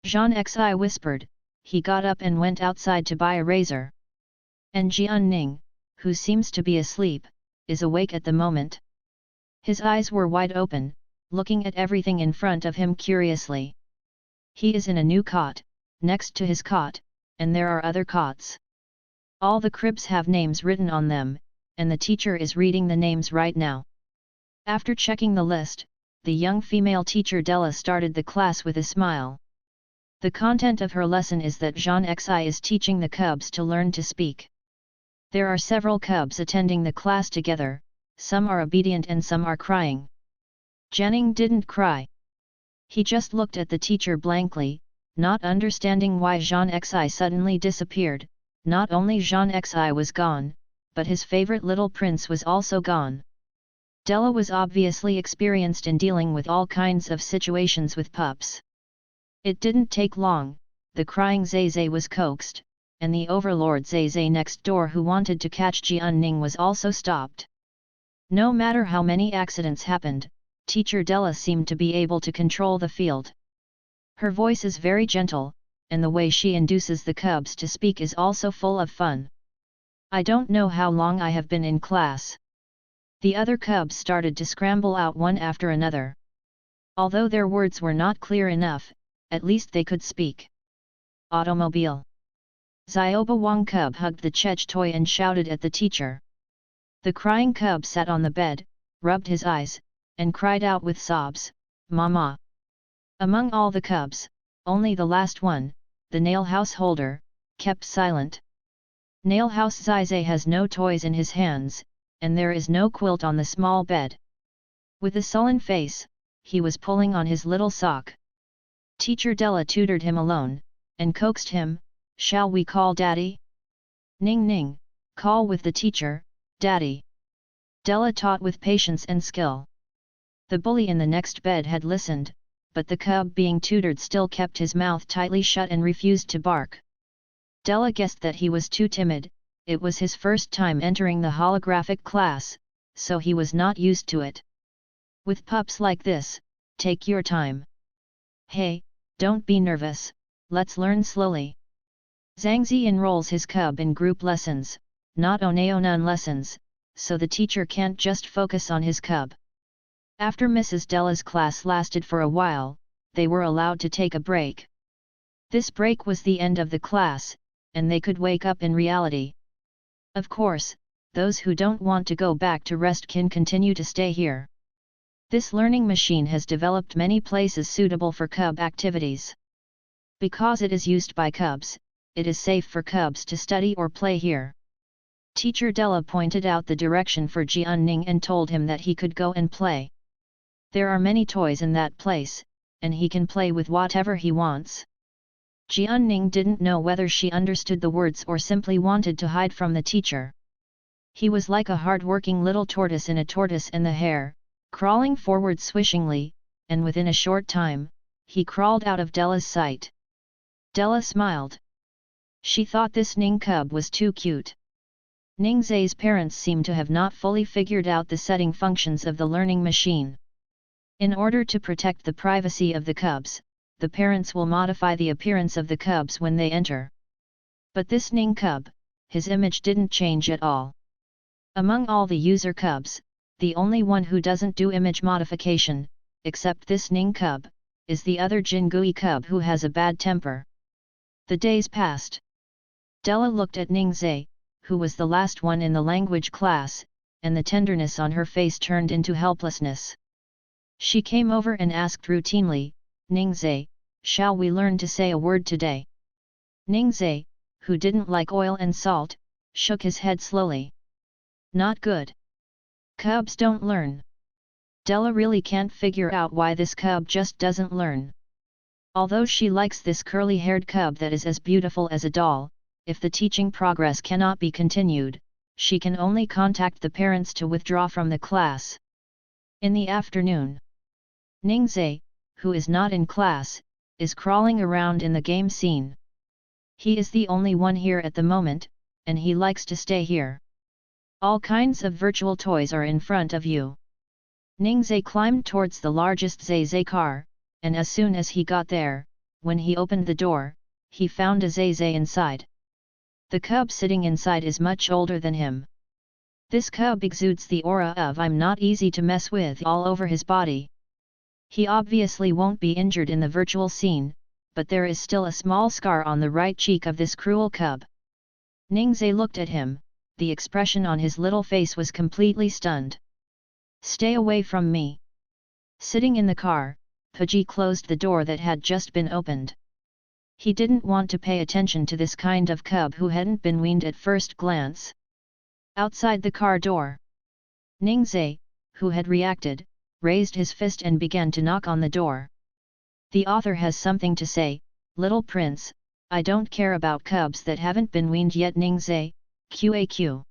Zhang Xi whispered. He got up and went outside to buy a razor. And Jianning, who seems to be asleep, is awake at the moment. His eyes were wide open, looking at everything in front of him curiously. He is in a new cot, next to his cot, and there are other cots. All the cribs have names written on them, and the teacher is reading the names right now. After checking the list, the young female teacher Della started the class with a smile. The content of her lesson is that Zhang Xi is teaching the cubs to learn to speak. There are several cubs attending the class together, some are obedient and some are crying. Jianning didn't cry. He just looked at the teacher blankly, not understanding why Zhang Xi suddenly disappeared. Not only Zhang Xi was gone, but his favorite little prince was also gone. Della was obviously experienced in dealing with all kinds of situations with pups. It didn't take long, the crying Zai was coaxed, and the overlord Zai next door who wanted to catch Jianning was also stopped. No matter how many accidents happened, teacher Della seemed to be able to control the field. Her voice is very gentle, and the way she induces the cubs to speak is also full of fun. "I don't know how long I have been in class." The other cubs started to scramble out one after another. Although their words were not clear enough, at least they could speak. "Automobile." Zioba Wang cub hugged the Chech toy and shouted at the teacher. The crying cub sat on the bed, rubbed his eyes, and cried out with sobs, "Mama." Among all the cubs, only the last one, the Nail householder, kept silent. Nail House Zai has no toys in his hands, and there is no quilt on the small bed. With a sullen face, he was pulling on his little sock. Teacher Della tutored him alone, and coaxed him, "Shall we call Daddy?" "Ning Ning, call with the teacher, Daddy." Della taught with patience and skill. The bully in the next bed had listened, but the cub being tutored still kept his mouth tightly shut and refused to bark. Della guessed that he was too timid. It was his first time entering the holographic class, so he was not used to it. With pups like this, take your time. "Hey, don't be nervous, let's learn slowly." Zhangzi enrolls his cub in group lessons, not Oneonan lessons, so the teacher can't just focus on his cub. After Mrs. Della's class lasted for a while, they were allowed to take a break. This break was the end of the class, and they could wake up in reality. Of course, those who don't want to go back to rest can continue to stay here. This learning machine has developed many places suitable for cub activities. Because it is used by cubs, it is safe for cubs to study or play here. Teacher Della pointed out the direction for Jianning and told him that he could go and play. There are many toys in that place, and he can play with whatever he wants. Jianning didn't know whether she understood the words or simply wanted to hide from the teacher. He was like a hard-working little tortoise in a tortoise and the hare, crawling forward swishingly, and within a short time, he crawled out of Della's sight. Della smiled. She thought this Ning cub was too cute. Ning Zai's parents seem to have not fully figured out the setting functions of the learning machine. In order to protect the privacy of the cubs, the parents will modify the appearance of the cubs when they enter. But this Ning cub, his image didn't change at all. Among all the user cubs, the only one who doesn't do image modification, except this Ning cub, is the other Jingui cub who has a bad temper. The days passed. Della looked at Ning Zai, who was the last one in the language class, and the tenderness on her face turned into helplessness. She came over and asked routinely, Ningzai, shall we learn to say a word today? Ningzai, who didn't like oil and salt, shook his head slowly. Not good. Cubs don't learn. Della really can't figure out why this cub just doesn't learn. Although she likes this curly-haired cub that is as beautiful as a doll, if the teaching progress cannot be continued, she can only contact the parents to withdraw from the class. In the afternoon, Ningzai, who is not in class, is crawling around in the game scene. He is the only one here at the moment, and he likes to stay here. All kinds of virtual toys are in front of you. Ningzai climbed towards the largest Zai car, and as soon as he got there, when he opened the door, he found a Zai inside. The cub sitting inside is much older than him. This cub exudes the aura of I'm not easy to mess with all over his body. He obviously won't be injured in the virtual scene, but there is still a small scar on the right cheek of this cruel cub. Ningzai looked at him, the expression on his little face was completely stunned. Stay away from me. Sitting in the car, Paji closed the door that had just been opened. He didn't want to pay attention to this kind of cub who hadn't been weaned at first glance. Outside the car door, Ningzai, who had reacted, raised his fist and began to knock on the door. The author has something to say, little prince, I don't care about cubs that haven't been weaned yet. Ningzai, QAQ.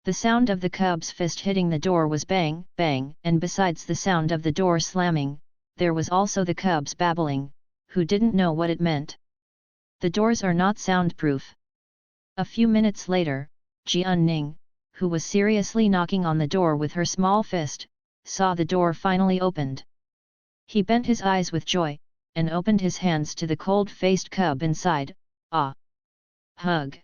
The sound of the cub's fist hitting the door was bang, bang, and besides the sound of the door slamming, there was also the cub's babbling, who didn't know what it meant. The doors are not soundproof. A few minutes later, Jianning, who was seriously knocking on the door with her small fist, saw the door finally opened. He bent his eyes with joy, and opened his hands to the cold-faced cub inside. Ah! Hug!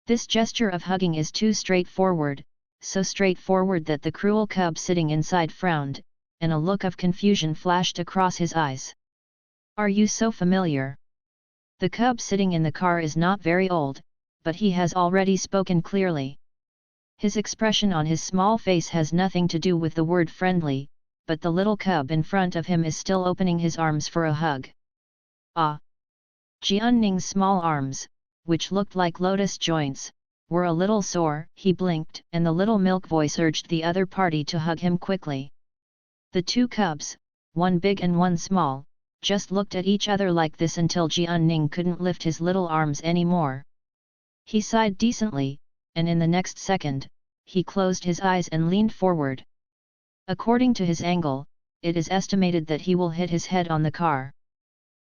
This gesture of hugging is too straightforward, so straightforward that the cruel cub sitting inside frowned, and a look of confusion flashed across his eyes. Are you so familiar? The cub sitting in the car is not very old, but he has already spoken clearly. His expression on his small face has nothing to do with the word friendly, but the little cub in front of him is still opening his arms for a hug. Ah! Jianning's small arms, which looked like lotus joints, were a little sore. He blinked, and the little milk voice urged the other party to hug him quickly. The two cubs, one big and one small, just looked at each other like this until Jianning couldn't lift his little arms anymore. He sighed decently, and in the next second, he closed his eyes and leaned forward. According to his angle, it is estimated that he will hit his head on the car.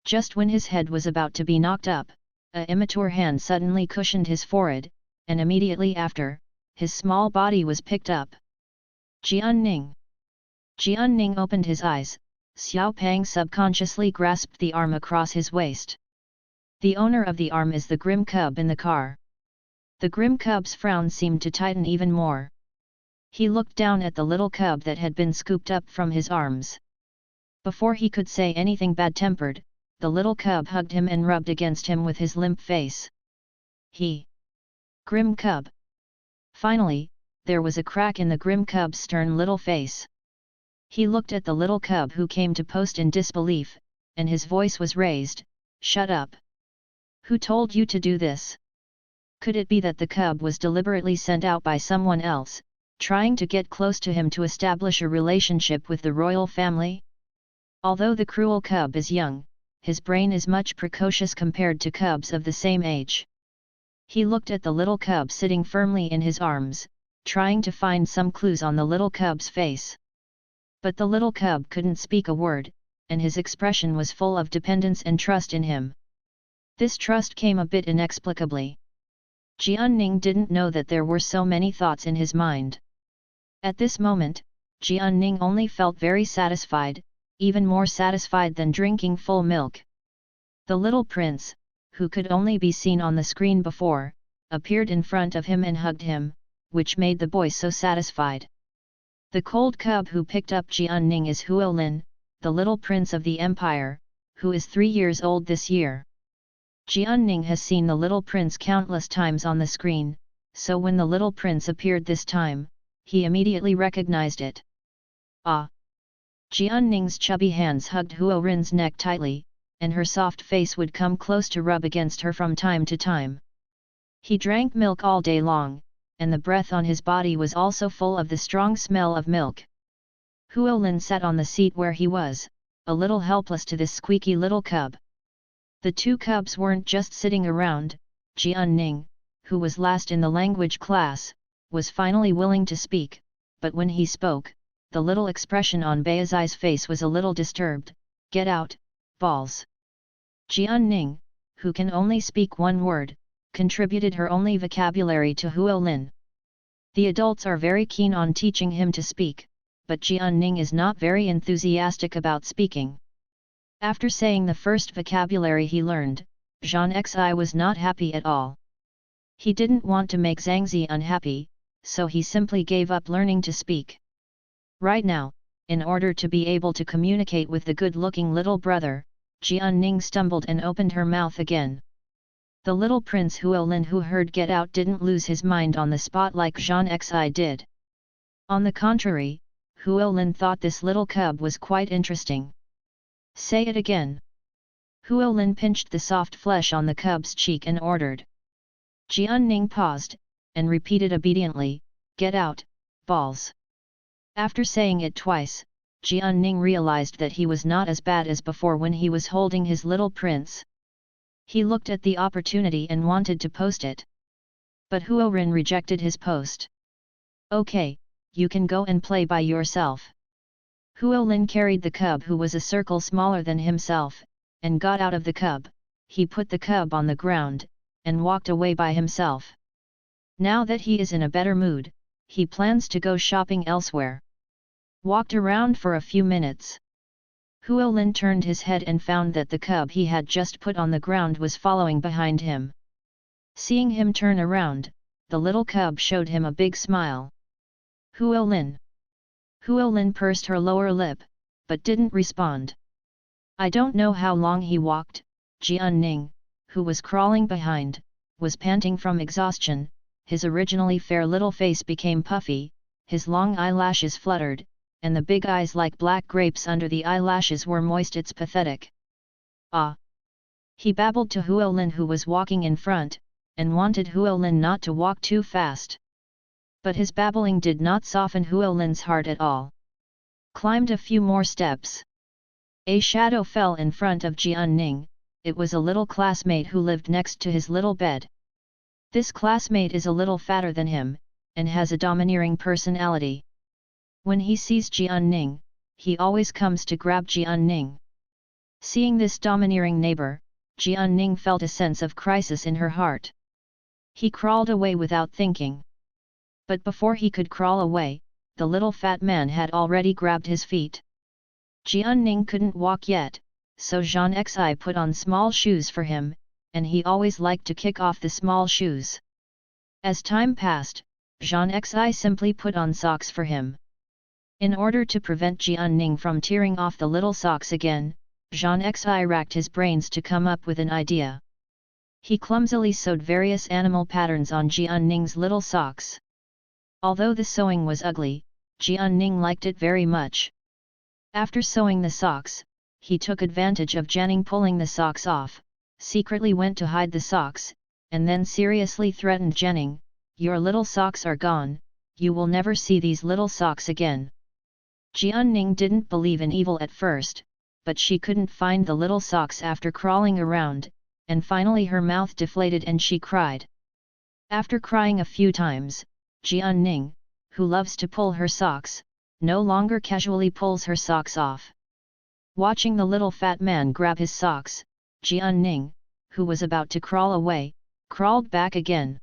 Just when his head was about to be knocked up, a immature hand suddenly cushioned his forehead, and immediately after, his small body was picked up. Jianning! Jianning opened his eyes. Xiao Pang subconsciously grasped the arm across his waist. The owner of the arm is the grim cub in the car. The grim cub's frown seemed to tighten even more. He looked down at the little cub that had been scooped up from his arms. Before he could say anything bad-tempered, the little cub hugged him and rubbed against him with his limp face. Grim cub! Finally, there was a crack in the grim cub's stern little face. He looked at the little cub who came to post in disbelief, and his voice was raised, "Shut up! Who told you to do this?" Could it be that the cub was deliberately sent out by someone else, trying to get close to him to establish a relationship with the royal family? Although the cruel cub is young, his brain is much precocious compared to cubs of the same age. He looked at the little cub sitting firmly in his arms, trying to find some clues on the little cub's face. But the little cub couldn't speak a word, and his expression was full of dependence and trust in him. This trust came a bit inexplicably. Jianning didn't know that there were so many thoughts in his mind. At this moment, Jianning only felt very satisfied, even more satisfied than drinking full milk. The little prince, who could only be seen on the screen before, appeared in front of him and hugged him, which made the boy so satisfied. The cold cub who picked up Jianning is Huolin, the little prince of the empire, who is 3 years old this year. Jianning has seen the little prince countless times on the screen, so when the little prince appeared this time, he immediately recognized it. Ah! Jian Ning's chubby hands hugged Huo Rin's neck tightly, and her soft face would come close to rub against her from time to time. He drank milk all day long, and the breath on his body was also full of the strong smell of milk. Huo Lin sat on the seat where he was, a little helpless to this squeaky little cub. The two cubs weren't just sitting around. Jian Ning, who was last in the language class, was finally willing to speak, but when he spoke, the little expression on Beizai's face was a little disturbed. "Get out, balls." Jian Ning, who can only speak one word, contributed her only vocabulary to Huo Lin. The adults are very keen on teaching him to speak, but Jian Ning is not very enthusiastic about speaking. After saying the first vocabulary he learned, Zhang Xi was not happy at all. He didn't want to make Zhang Zi unhappy, so he simply gave up learning to speak. Right now, in order to be able to communicate with the good-looking little brother, Jian Ning stumbled and opened her mouth again. The little Prince Huo Lin, who heard "get out," didn't lose his mind on the spot like Zhang Xi did. On the contrary, Huo Lin thought this little cub was quite interesting. "Say it again." Huo Lin pinched the soft flesh on the cub's cheek and ordered. Jian Ning paused, and repeated obediently, "Get out, balls." After saying it twice, Jian Ning realized that he was not as bad as before when he was holding his little prince. He looked at the opportunity and wanted to post it. But Huo Rin rejected his post. "Okay, you can go and play by yourself." Huo Lin carried the cub, who was a circle smaller than himself, and got out of the cub. He put the cub on the ground, and walked away by himself. Now that he is in a better mood, he plans to go shopping elsewhere. Walked around for a few minutes. Huo Lin turned his head and found that the cub he had just put on the ground was following behind him. Seeing him turn around, the little cub showed him a big smile. "Huo Lin." Huo Lin pursed her lower lip, but didn't respond. I don't know how long he walked. Jian Ning, who was crawling behind, was panting from exhaustion. His originally fair little face became puffy, his long eyelashes fluttered, and the big eyes like black grapes under the eyelashes were moist. "It's pathetic." "Ah!" He babbled to Huo Lin, who was walking in front, and wanted Huo Lin not to walk too fast. But his babbling did not soften Huo Lin's heart at all. Climbed a few more steps. A shadow fell in front of Jian Ning. It was a little classmate who lived next to his little bed. This classmate is a little fatter than him, and has a domineering personality. When he sees Jian Ning, he always comes to grab Jian Ning. Seeing this domineering neighbor, Jian Ning felt a sense of crisis in her heart. He crawled away without thinking. But before he could crawl away, the little fat man had already grabbed his feet. Jian Ning couldn't walk yet, so Zhang Xi put on small shoes for him, and he always liked to kick off the small shoes. As time passed, Zhang Xi simply put on socks for him. In order to prevent Jian Ning from tearing off the little socks again, Zhang Xi racked his brains to come up with an idea. He clumsily sewed various animal patterns on Jian Ning's little socks. Although the sewing was ugly, Jian Ning liked it very much. After sewing the socks, he took advantage of Jianing pulling the socks off, secretly went to hide the socks, and then seriously threatened Jianing, "Your little socks are gone, you will never see these little socks again." Jian Ning didn't believe in evil at first, but she couldn't find the little socks after crawling around, and finally her mouth deflated and she cried. After crying a few times, Jian Ning, who loves to pull her socks, no longer casually pulls her socks off. Watching the little fat man grab his socks, Jian Ning, who was about to crawl away, crawled back again.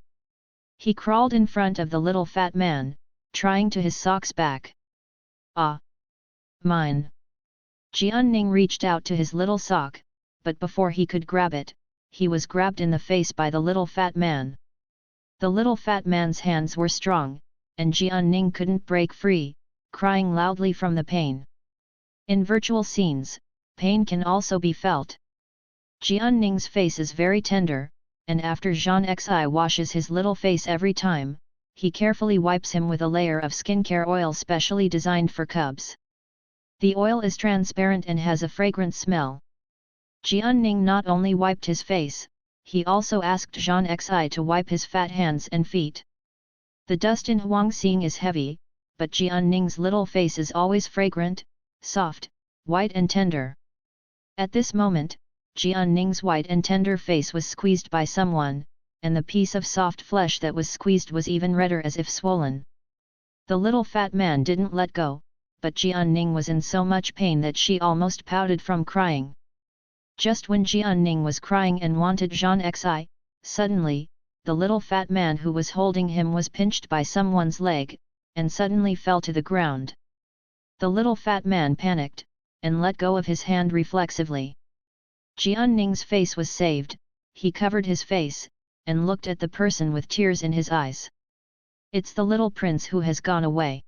He crawled in front of the little fat man, trying to his socks back. "Ah! Mine!" Jian Ning reached out to his little sock, but before he could grab it, he was grabbed in the face by the little fat man. The little fat man's hands were strong, and Jian Ning couldn't break free, crying loudly from the pain. In virtual scenes, pain can also be felt. Jian Ning's face is very tender, and after Zhang Xi washes his little face every time, he carefully wipes him with a layer of skincare oil specially designed for cubs. The oil is transparent and has a fragrant smell. Jianning not only wiped his face, he also asked Zhang Xi to wipe his fat hands and feet. The dust in Huangxing is heavy, but Jianning's little face is always fragrant, soft, white and tender. At this moment, Jianning's white and tender face was squeezed by someone, and the piece of soft flesh that was squeezed was even redder as if swollen. The little fat man didn't let go, but Jianning was in so much pain that she almost pouted from crying. Just when Jianning was crying and wanted Zhang Xi, suddenly, the little fat man who was holding him was pinched by someone's leg, and suddenly fell to the ground. The little fat man panicked, and let go of his hand reflexively. Jianning's face was saved, he covered his face, and looked at the person with tears in his eyes. It's the little prince who has gone away.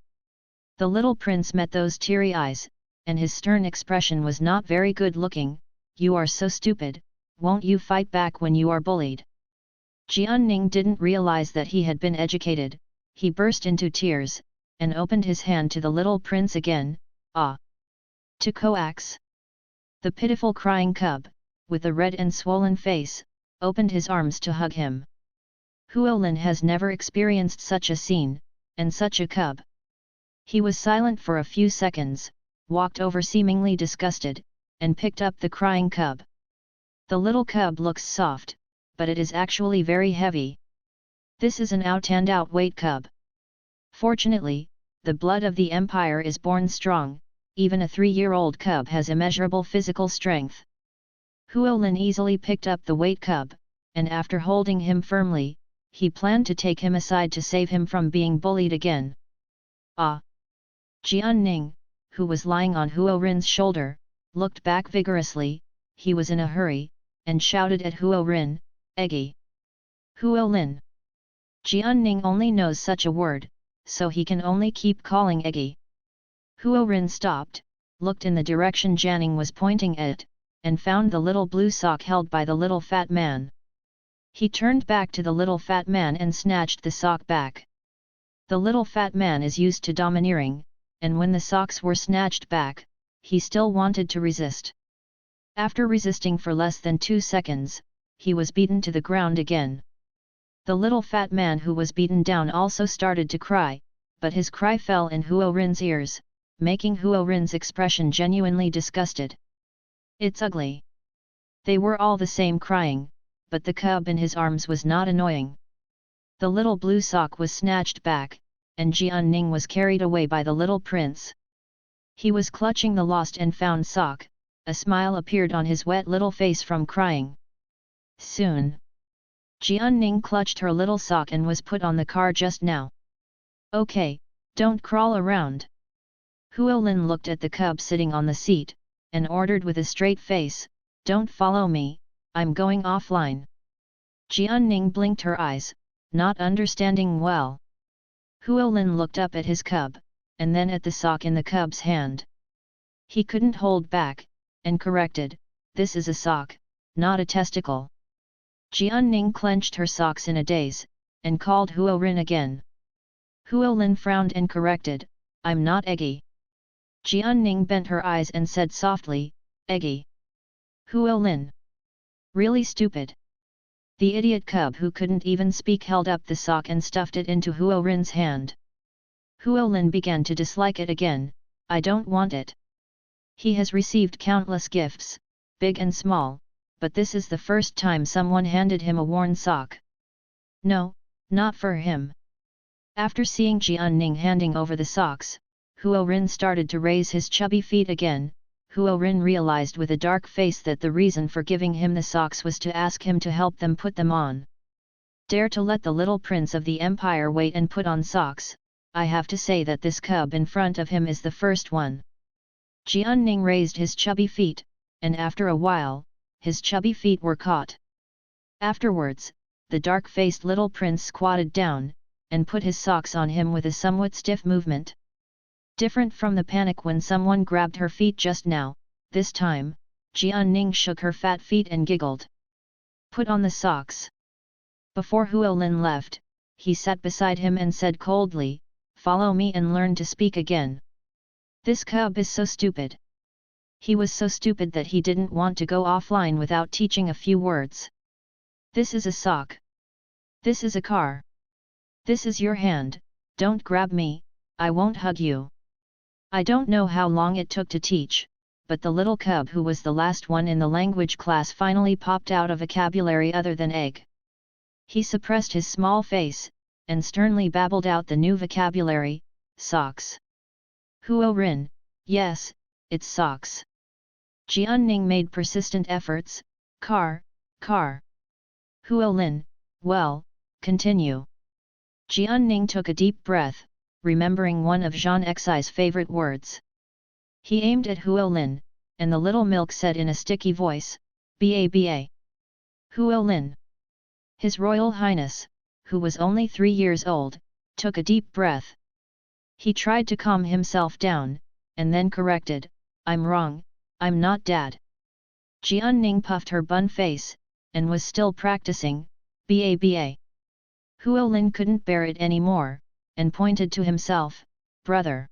The little prince met those teary eyes, and his stern expression was not very good looking. You are so stupid, won't you fight back when you are bullied? Jianning didn't realize that he had been educated, he burst into tears, and opened his hand to the little prince again, ah! To coax. The pitiful crying cub, with a red and swollen face, opened his arms to hug him. Huolin has never experienced such a scene, and such a cub. He was silent for a few seconds, walked over seemingly disgusted, and picked up the crying cub. The little cub looks soft, but it is actually very heavy. This is an out-and-out weight cub. Fortunately, the blood of the empire is born strong, even a 3-year-old cub has immeasurable physical strength. Huolin easily picked up the weight cub, and after holding him firmly, he planned to take him aside to save him from being bullied again. Ah! Jianning, who was lying on Huorin's shoulder, looked back vigorously, he was in a hurry, and shouted at Huorin, Eggy! Huolin! Jianning only knows such a word, so he can only keep calling Eggy. Huorin stopped, looked in the direction Jianning was pointing at, and found the little blue sock held by the little fat man. He turned back to the little fat man and snatched the sock back. The little fat man is used to domineering, and when the socks were snatched back, he still wanted to resist. After resisting for less than 2 seconds, he was beaten to the ground again. The little fat man who was beaten down also started to cry, but his cry fell in Huorin's ears, making Huorin's expression genuinely disgusted. It's ugly. They were all the same crying, but the cub in his arms was not annoying. The little blue sock was snatched back, and Jianning was carried away by the little prince. He was clutching the lost and found sock, a smile appeared on his wet little face from crying. Soon, Jianning clutched her little sock and was put on the car just now. Okay, don't crawl around. Huolin looked at the cub sitting on the seat, and ordered with a straight face, don't follow me, I'm going offline. Jianning blinked her eyes, not understanding well. Huolin looked up at his cub, and then at the sock in the cub's hand. He couldn't hold back, and corrected, this is a sock, not a testicle. Jianning clenched her socks in a daze, and called Huorin again. Huolin frowned and corrected, I'm not Eggy. Jianning bent her eyes and said softly, Eggy. Huolin. Really stupid. The idiot cub who couldn't even speak held up the sock and stuffed it into Huorin's hand. Huolin began to dislike it again, I don't want it. He has received countless gifts, big and small, but this is the first time someone handed him a worn sock. No, not for him. After seeing Jianning handing over the socks, Huorin started to raise his chubby feet again. Huorin realized with a dark face that the reason for giving him the socks was to ask him to help them put them on. Dare to let the little prince of the empire wait and put on socks, I have to say that this cub in front of him is the first one. Jianning raised his chubby feet, and after a while, his chubby feet were caught. Afterwards, the dark-faced little prince squatted down, and put his socks on him with a somewhat stiff movement. Different from the panic when someone grabbed her feet just now, this time, Jianning shook her fat feet and giggled. Put on the socks. Before Huolin left, he sat beside him and said coldly, follow me and learn to speak again. This cub is so stupid. He was so stupid that he didn't want to go offline without teaching a few words. This is a sock. This is a car. This is your hand, don't grab me, I won't hug you. I don't know how long it took to teach, but the little cub who was the last one in the language class finally popped out a vocabulary other than egg. He suppressed his small face, and sternly babbled out the new vocabulary, socks. Huo Rin, yes, it's socks. Jianning made persistent efforts, car. Huo Lin, well, continue. Jianning took a deep breath, remembering one of Zhang Xi's favorite words. He aimed at Huo Lin, and the little milk said in a sticky voice, "Ba." Huo Lin. His Royal Highness, who was only 3 years old, took a deep breath. He tried to calm himself down, and then corrected, "I'm wrong, I'm not dad." Jianning puffed her bun face, and was still practicing, "Ba." Huo Lin couldn't bear it anymore, and pointed to himself, "Brother."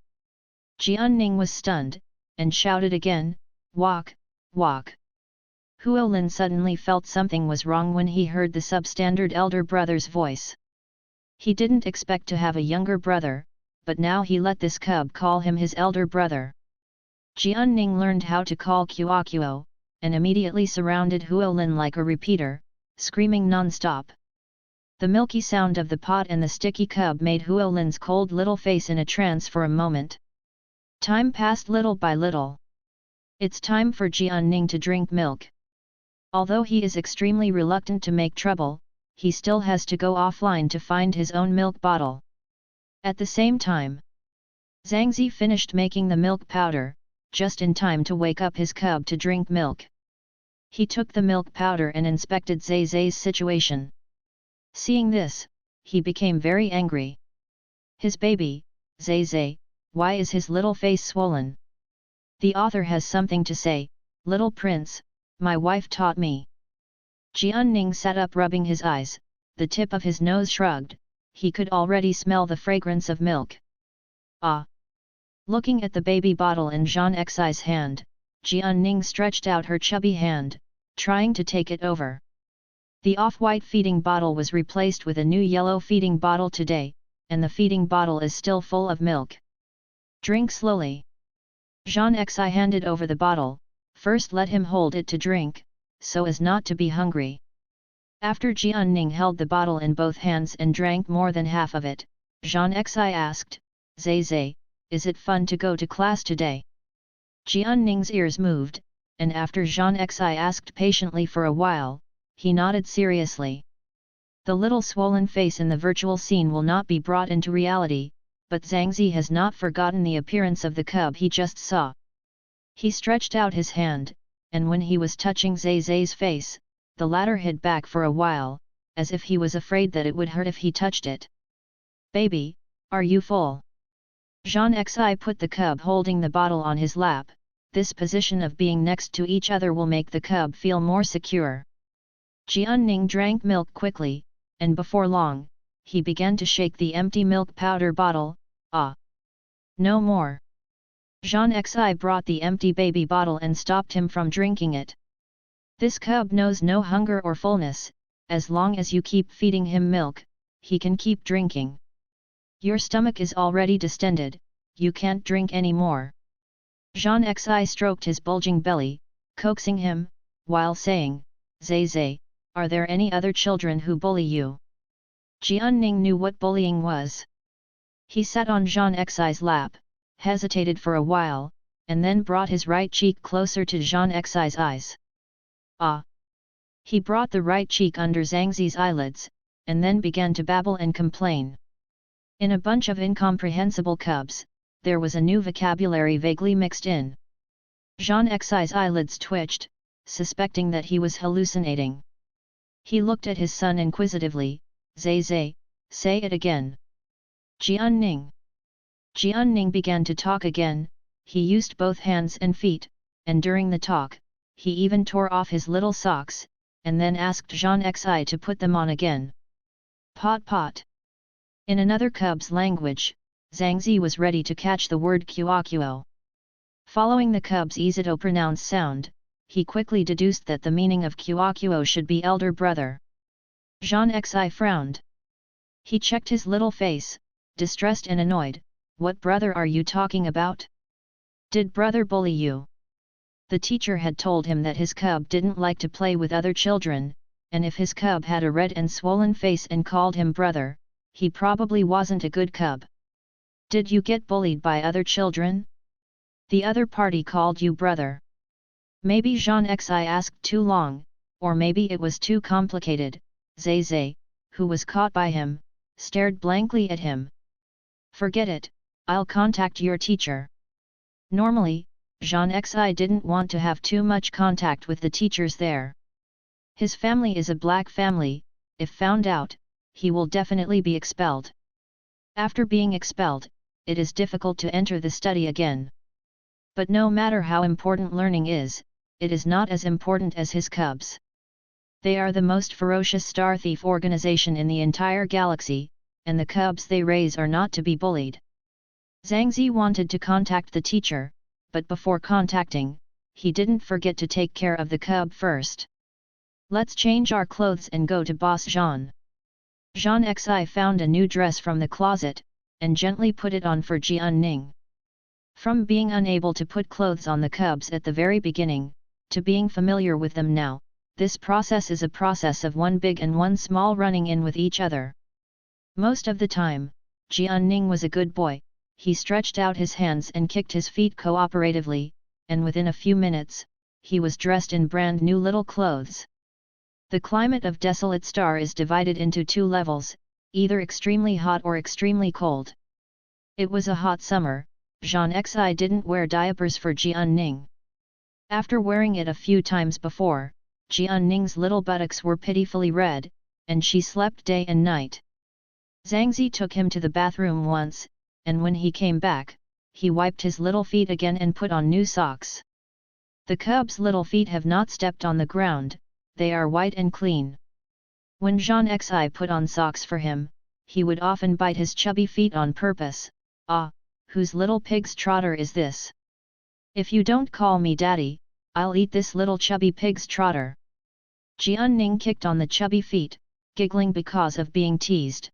Jianning was stunned, and shouted again, "Walk." Huo Lin suddenly felt something was wrong when he heard the substandard elder brother's voice. He didn't expect to have a younger brother, but now he let this cub call him his elder brother. Jianning learned how to call Kuo, and immediately surrounded Huo Lin like a repeater, screaming non-stop. The milky sound of the pot and the sticky cub made Huo Lin's cold little face in a trance for a moment. Time passed little by little. It's time for Jianning to drink milk. Although he is extremely reluctant to make trouble, he still has to go offline to find his own milk bottle. At the same time, Zhang Zi finished making the milk powder, just in time to wake up his cub to drink milk. He took the milk powder and inspected Zai Zai's situation. Seeing this, he became very angry. His baby, Zai Zai, why is his little face swollen? The author has something to say, "Little prince, my wife taught me." Jianning sat up rubbing his eyes, the tip of his nose shrugged, he could already smell the fragrance of milk. Ah! Looking at the baby bottle in Zhang Xi's hand, Jianning stretched out her chubby hand, trying to take it over. The off-white feeding bottle was replaced with a new yellow feeding bottle today, and the feeding bottle is still full of milk. Drink slowly. Zhang Xi handed over the bottle, first let him hold it to drink, so as not to be hungry. After Jianning held the bottle in both hands and drank more than half of it, Zhang Xi asked, "Zai Zai, is it fun to go to class today?" Jianning's ears moved, and after Zhang Xi asked patiently for a while, he nodded seriously. The little swollen face in the virtual scene will not be brought into reality, but Zhang Zi has not forgotten the appearance of the cub he just saw. He stretched out his hand, and when he was touching Zai Zai's face, the latter hid back for a while, as if he was afraid that it would hurt if he touched it. "Baby, are you full?" Zhang Xi put the cub holding the bottle on his lap. This position of being next to each other will make the cub feel more secure. Jianning drank milk quickly, and before long, he began to shake the empty milk powder bottle. "Ah! No more!" Zhang Xi brought the empty baby bottle and stopped him from drinking it. This cub knows no hunger or fullness, as long as you keep feeding him milk, he can keep drinking. Your stomach is already distended, you can't drink any more. Zhang Xi stroked his bulging belly, coaxing him, while saying, "Zai Zai, are there any other children who bully you?" Jianning knew what bullying was. He sat on Zhang Xi's lap, hesitated for a while, and then brought his right cheek closer to Zhang Xi's eyes. "Ah!" He brought the right cheek under Zhang Zi's eyelids, and then began to babble and complain. In a bunch of incomprehensible cubs, there was a new vocabulary vaguely mixed in. Zhang Xi's eyelids twitched, suspecting that he was hallucinating. He looked at his son inquisitively, "Zai Zai, say it again." Jianning. Jianning began to talk again, he used both hands and feet, and during the talk, he even tore off his little socks, and then asked Zhang Xi to put them on again. Pot. In another cub's language, Zhang Zi was ready to catch the word Kuo. Following the cub's easy-to-pronounce sound, he quickly deduced that the meaning of Kuo should be elder brother. Jean Xi frowned. He checked his little face, distressed and annoyed. What brother are you talking about? Did brother bully you? The teacher had told him that his cub didn't like to play with other children, and if his cub had a red and swollen face and called him brother, he probably wasn't a good cub. Did you get bullied by other children? The other party called you brother. Maybe Jean Xi asked too long, or maybe it was too complicated. Zai, who was caught by him, stared blankly at him. Forget it, I'll contact your teacher. Normally, Jean Xi didn't want to have too much contact with the teachers there. His family is a black family, if found out, he will definitely be expelled. After being expelled, it is difficult to enter the study again. But no matter how important learning is, it is not as important as his cubs. They are the most ferocious star thief organization in the entire galaxy, and the cubs they raise are not to be bullied. Zhang Zi wanted to contact the teacher, but before contacting, he didn't forget to take care of the cub first. Let's change our clothes and go to Boss Jean. Jean Xi found a new dress from the closet, and gently put it on for Jian Ning. From being unable to put clothes on the cubs at the very beginning, to being familiar with them now, this process is a process of one big and one small running in with each other. Most of the time, Jian Ning was a good boy. He stretched out his hands and kicked his feet cooperatively, and within a few minutes, he was dressed in brand new little clothes. The climate of Desolate Star is divided into two levels, either extremely hot or extremely cold. It was a hot summer. Jean Xi didn't wear diapers for Jian Ning. After wearing it a few times before, Jian Ning's little buttocks were pitifully red, and she slept day and night. Zhang Zi took him to the bathroom once, and when he came back, he wiped his little feet again and put on new socks. The cub's little feet have not stepped on the ground, they are white and clean. When Jean Xi put on socks for him, he would often bite his chubby feet on purpose. Ah, whose little pig's trotter is this? If you don't call me daddy, I'll eat this little chubby pig's trotter. Jian Ning kicked on the chubby feet, giggling because of being teased.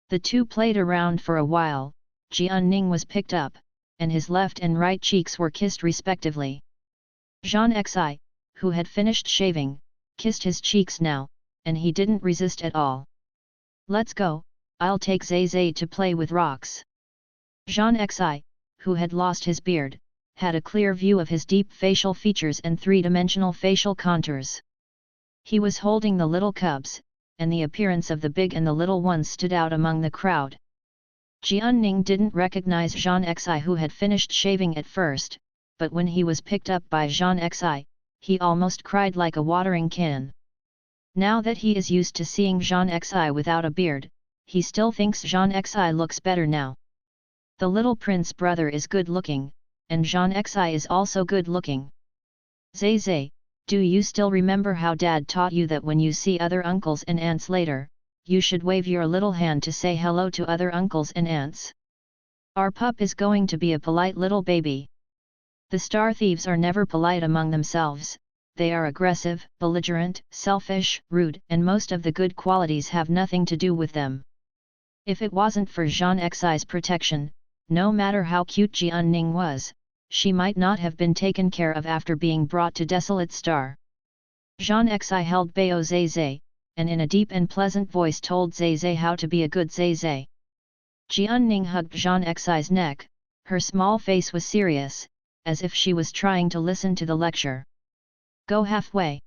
The two played around for a while. Jian Ning was picked up, and his left and right cheeks were kissed respectively. Jean Xi, who had finished shaving, kissed his cheeks now, and he didn't resist at all. Let's go, I'll take Zai to play with rocks. Jean Xi, who had lost his beard, had a clear view of his deep facial features and three-dimensional facial contours. He was holding the little cubs, and the appearance of the big and the little ones stood out among the crowd. Jian Ning didn't recognize Jean Xi, who had finished shaving at first, but when he was picked up by Jean Xi, he almost cried like a watering can. Now that he is used to seeing Jean Xi without a beard, he still thinks Jean Xi looks better now. The little prince brother is good-looking, and Jean Xi is also good-looking. Zai, do you still remember how Dad taught you that when you see other uncles and aunts later, you should wave your little hand to say hello to other uncles and aunts? Our pup is going to be a polite little baby. The star thieves are never polite among themselves, they are aggressive, belligerent, selfish, rude, and most of the good qualities have nothing to do with them. If it wasn't for Jean Xi's protection, no matter how cute Jian Ning was, she might not have been taken care of after being brought to Desolate Star. Jean Xi held Bao Zai, and in a deep and pleasant voice told Zai how to be a good Zai. Jian Ning hugged Jean Xi's neck, her small face was serious, as if she was trying to listen to the lecture. Go halfway.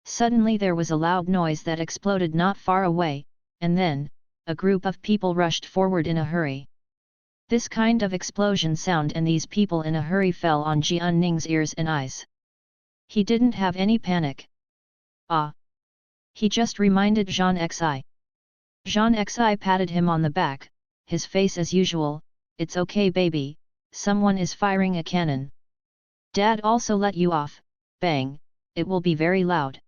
Suddenly there was a loud noise that exploded not far away, and then, a group of people rushed forward in a hurry. This kind of explosion sound and these people in a hurry fell on Jian Ning's ears and eyes. He didn't have any panic. Ah! He just reminded Jean Xi. Jean Xi patted him on the back, his face as usual. It's okay baby, someone is firing a cannon. Dad also let you off, bang, it will be very loud.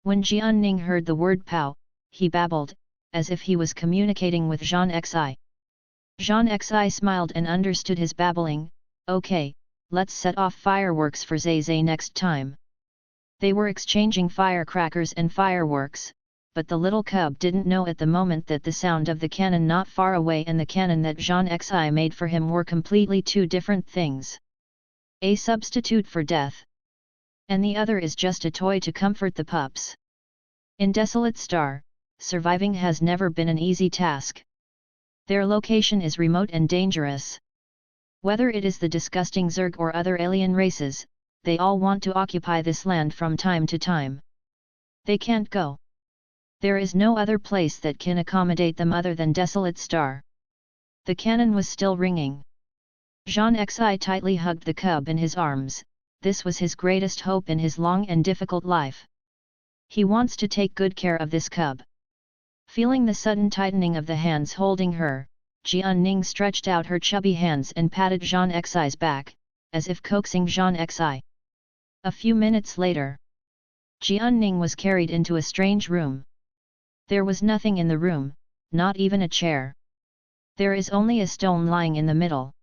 When Jian Ning heard the word pow, he babbled, as if he was communicating with Jean Xi. Jean Xi smiled and understood his babbling. Okay, let's set off fireworks for Zay Zay next time. They were exchanging firecrackers and fireworks, but the little cub didn't know at the moment that the sound of the cannon not far away and the cannon that Jean Xi made for him were completely two different things. A substitute for death. And the other is just a toy to comfort the pups. In Desolate Star, surviving has never been an easy task. Their location is remote and dangerous. Whether it is the disgusting Zerg or other alien races, they all want to occupy this land from time to time. They can't go. There is no other place that can accommodate them other than Desolate Star. The cannon was still ringing. Jean Xi tightly hugged the cub in his arms. This was his greatest hope in his long and difficult life. He wants to take good care of this cub. Feeling the sudden tightening of the hands holding her, Jianning stretched out her chubby hands and patted Jean Xi's back, as if coaxing Jean Xi. A few minutes later, Jianning was carried into a strange room. There was nothing in the room, not even a chair. There is only a stone lying in the middle.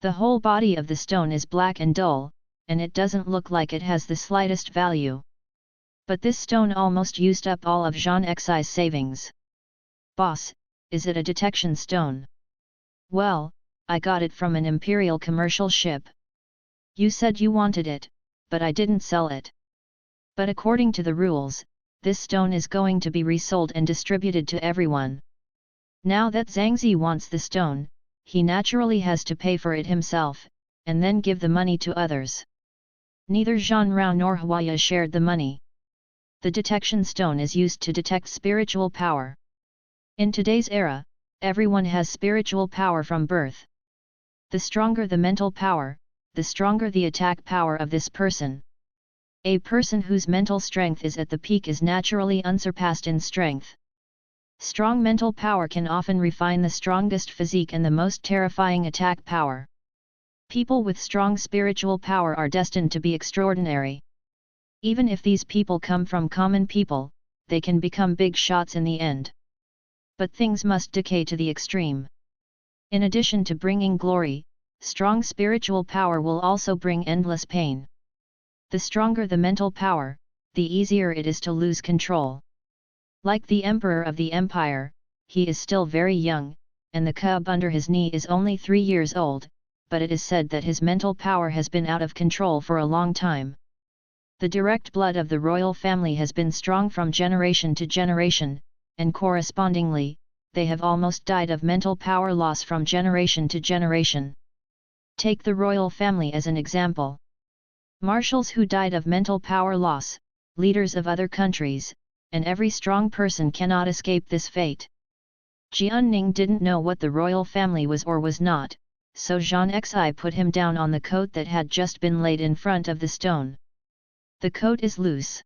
The whole body of the stone is black and dull, and it doesn't look like it has the slightest value. But this stone almost used up all of Jean Xi's savings. Boss, is it a detection stone? Well, I got it from an Imperial commercial ship. You said you wanted it, but I didn't sell it. But according to the rules, this stone is going to be resold and distributed to everyone. Now that Zhangzi wants the stone, he naturally has to pay for it himself, and then give the money to others. Neither Jean Rao nor Huaya shared the money. The detection stone is used to detect spiritual power. In today's era, everyone has spiritual power from birth. The stronger the mental power, the stronger the attack power of this person. A person whose mental strength is at the peak is naturally unsurpassed in strength. Strong mental power can often refine the strongest physique and the most terrifying attack power. People with strong spiritual power are destined to be extraordinary. Even if these people come from common people, they can become big shots in the end. But things must decay to the extreme. In addition to bringing glory, strong spiritual power will also bring endless pain. The stronger the mental power, the easier it is to lose control. Like the Emperor of the Empire, he is still very young, and the cub under his knee is only 3 years old, but it is said that his mental power has been out of control for a long time. The direct blood of the royal family has been strong from generation to generation, and correspondingly, they have almost died of mental power loss from generation to generation. Take the royal family as an example. Marshals who died of mental power loss, leaders of other countries, and every strong person cannot escape this fate. Jianning didn't know what the royal family was or was not, so Jean Xi put him down on the coat that had just been laid in front of the stone. The coat is loose.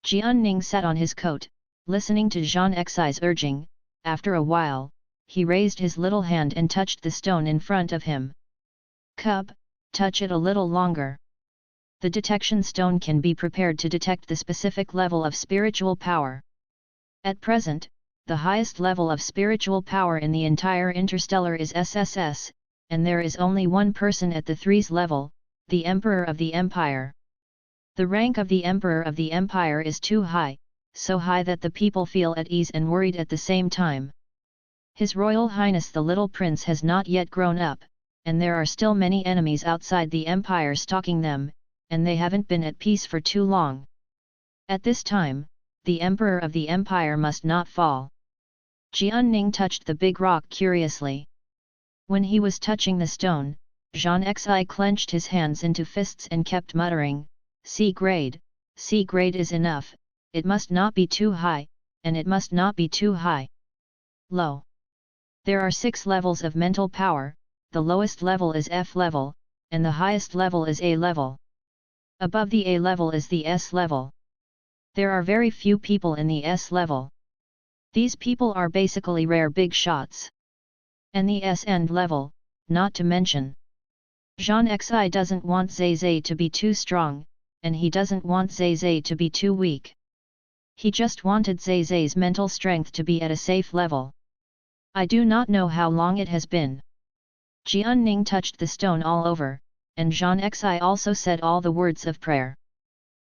Jianning sat on his coat, listening to Jean Xi's urging. After a while, he raised his little hand and touched the stone in front of him. Cub, touch it a little longer. The detection stone can be prepared to detect the specific level of spiritual power. At present, the highest level of spiritual power in the entire interstellar is SSS, and there is only one person at the 3's level, the Emperor of the Empire. The rank of the Emperor of the Empire is too high, so high that the people feel at ease and worried at the same time. His Royal Highness the Little Prince has not yet grown up, and there are still many enemies outside the Empire stalking them, and they haven't been at peace for too long. At this time, the Emperor of the Empire must not fall. Jianning touched the big rock curiously. When he was touching the stone, Jean Xi clenched his hands into fists and kept muttering, C grade is enough, it must not be too high, and it must not be too high. Low. There are 6 levels of mental power, the lowest level is F level, and the highest level is A level. Above the A level is the S level. There are very few people in the S level. These people are basically rare big shots. And the S end level, not to mention. Jean Xi doesn't want Zay Zay to be too strong, and he doesn't want Zay Zay to be too weak. He just wanted Zay Zay's mental strength to be at a safe level. I do not know how long it has been. Jianning touched the stone all over, and Jean Xi also said all the words of prayer.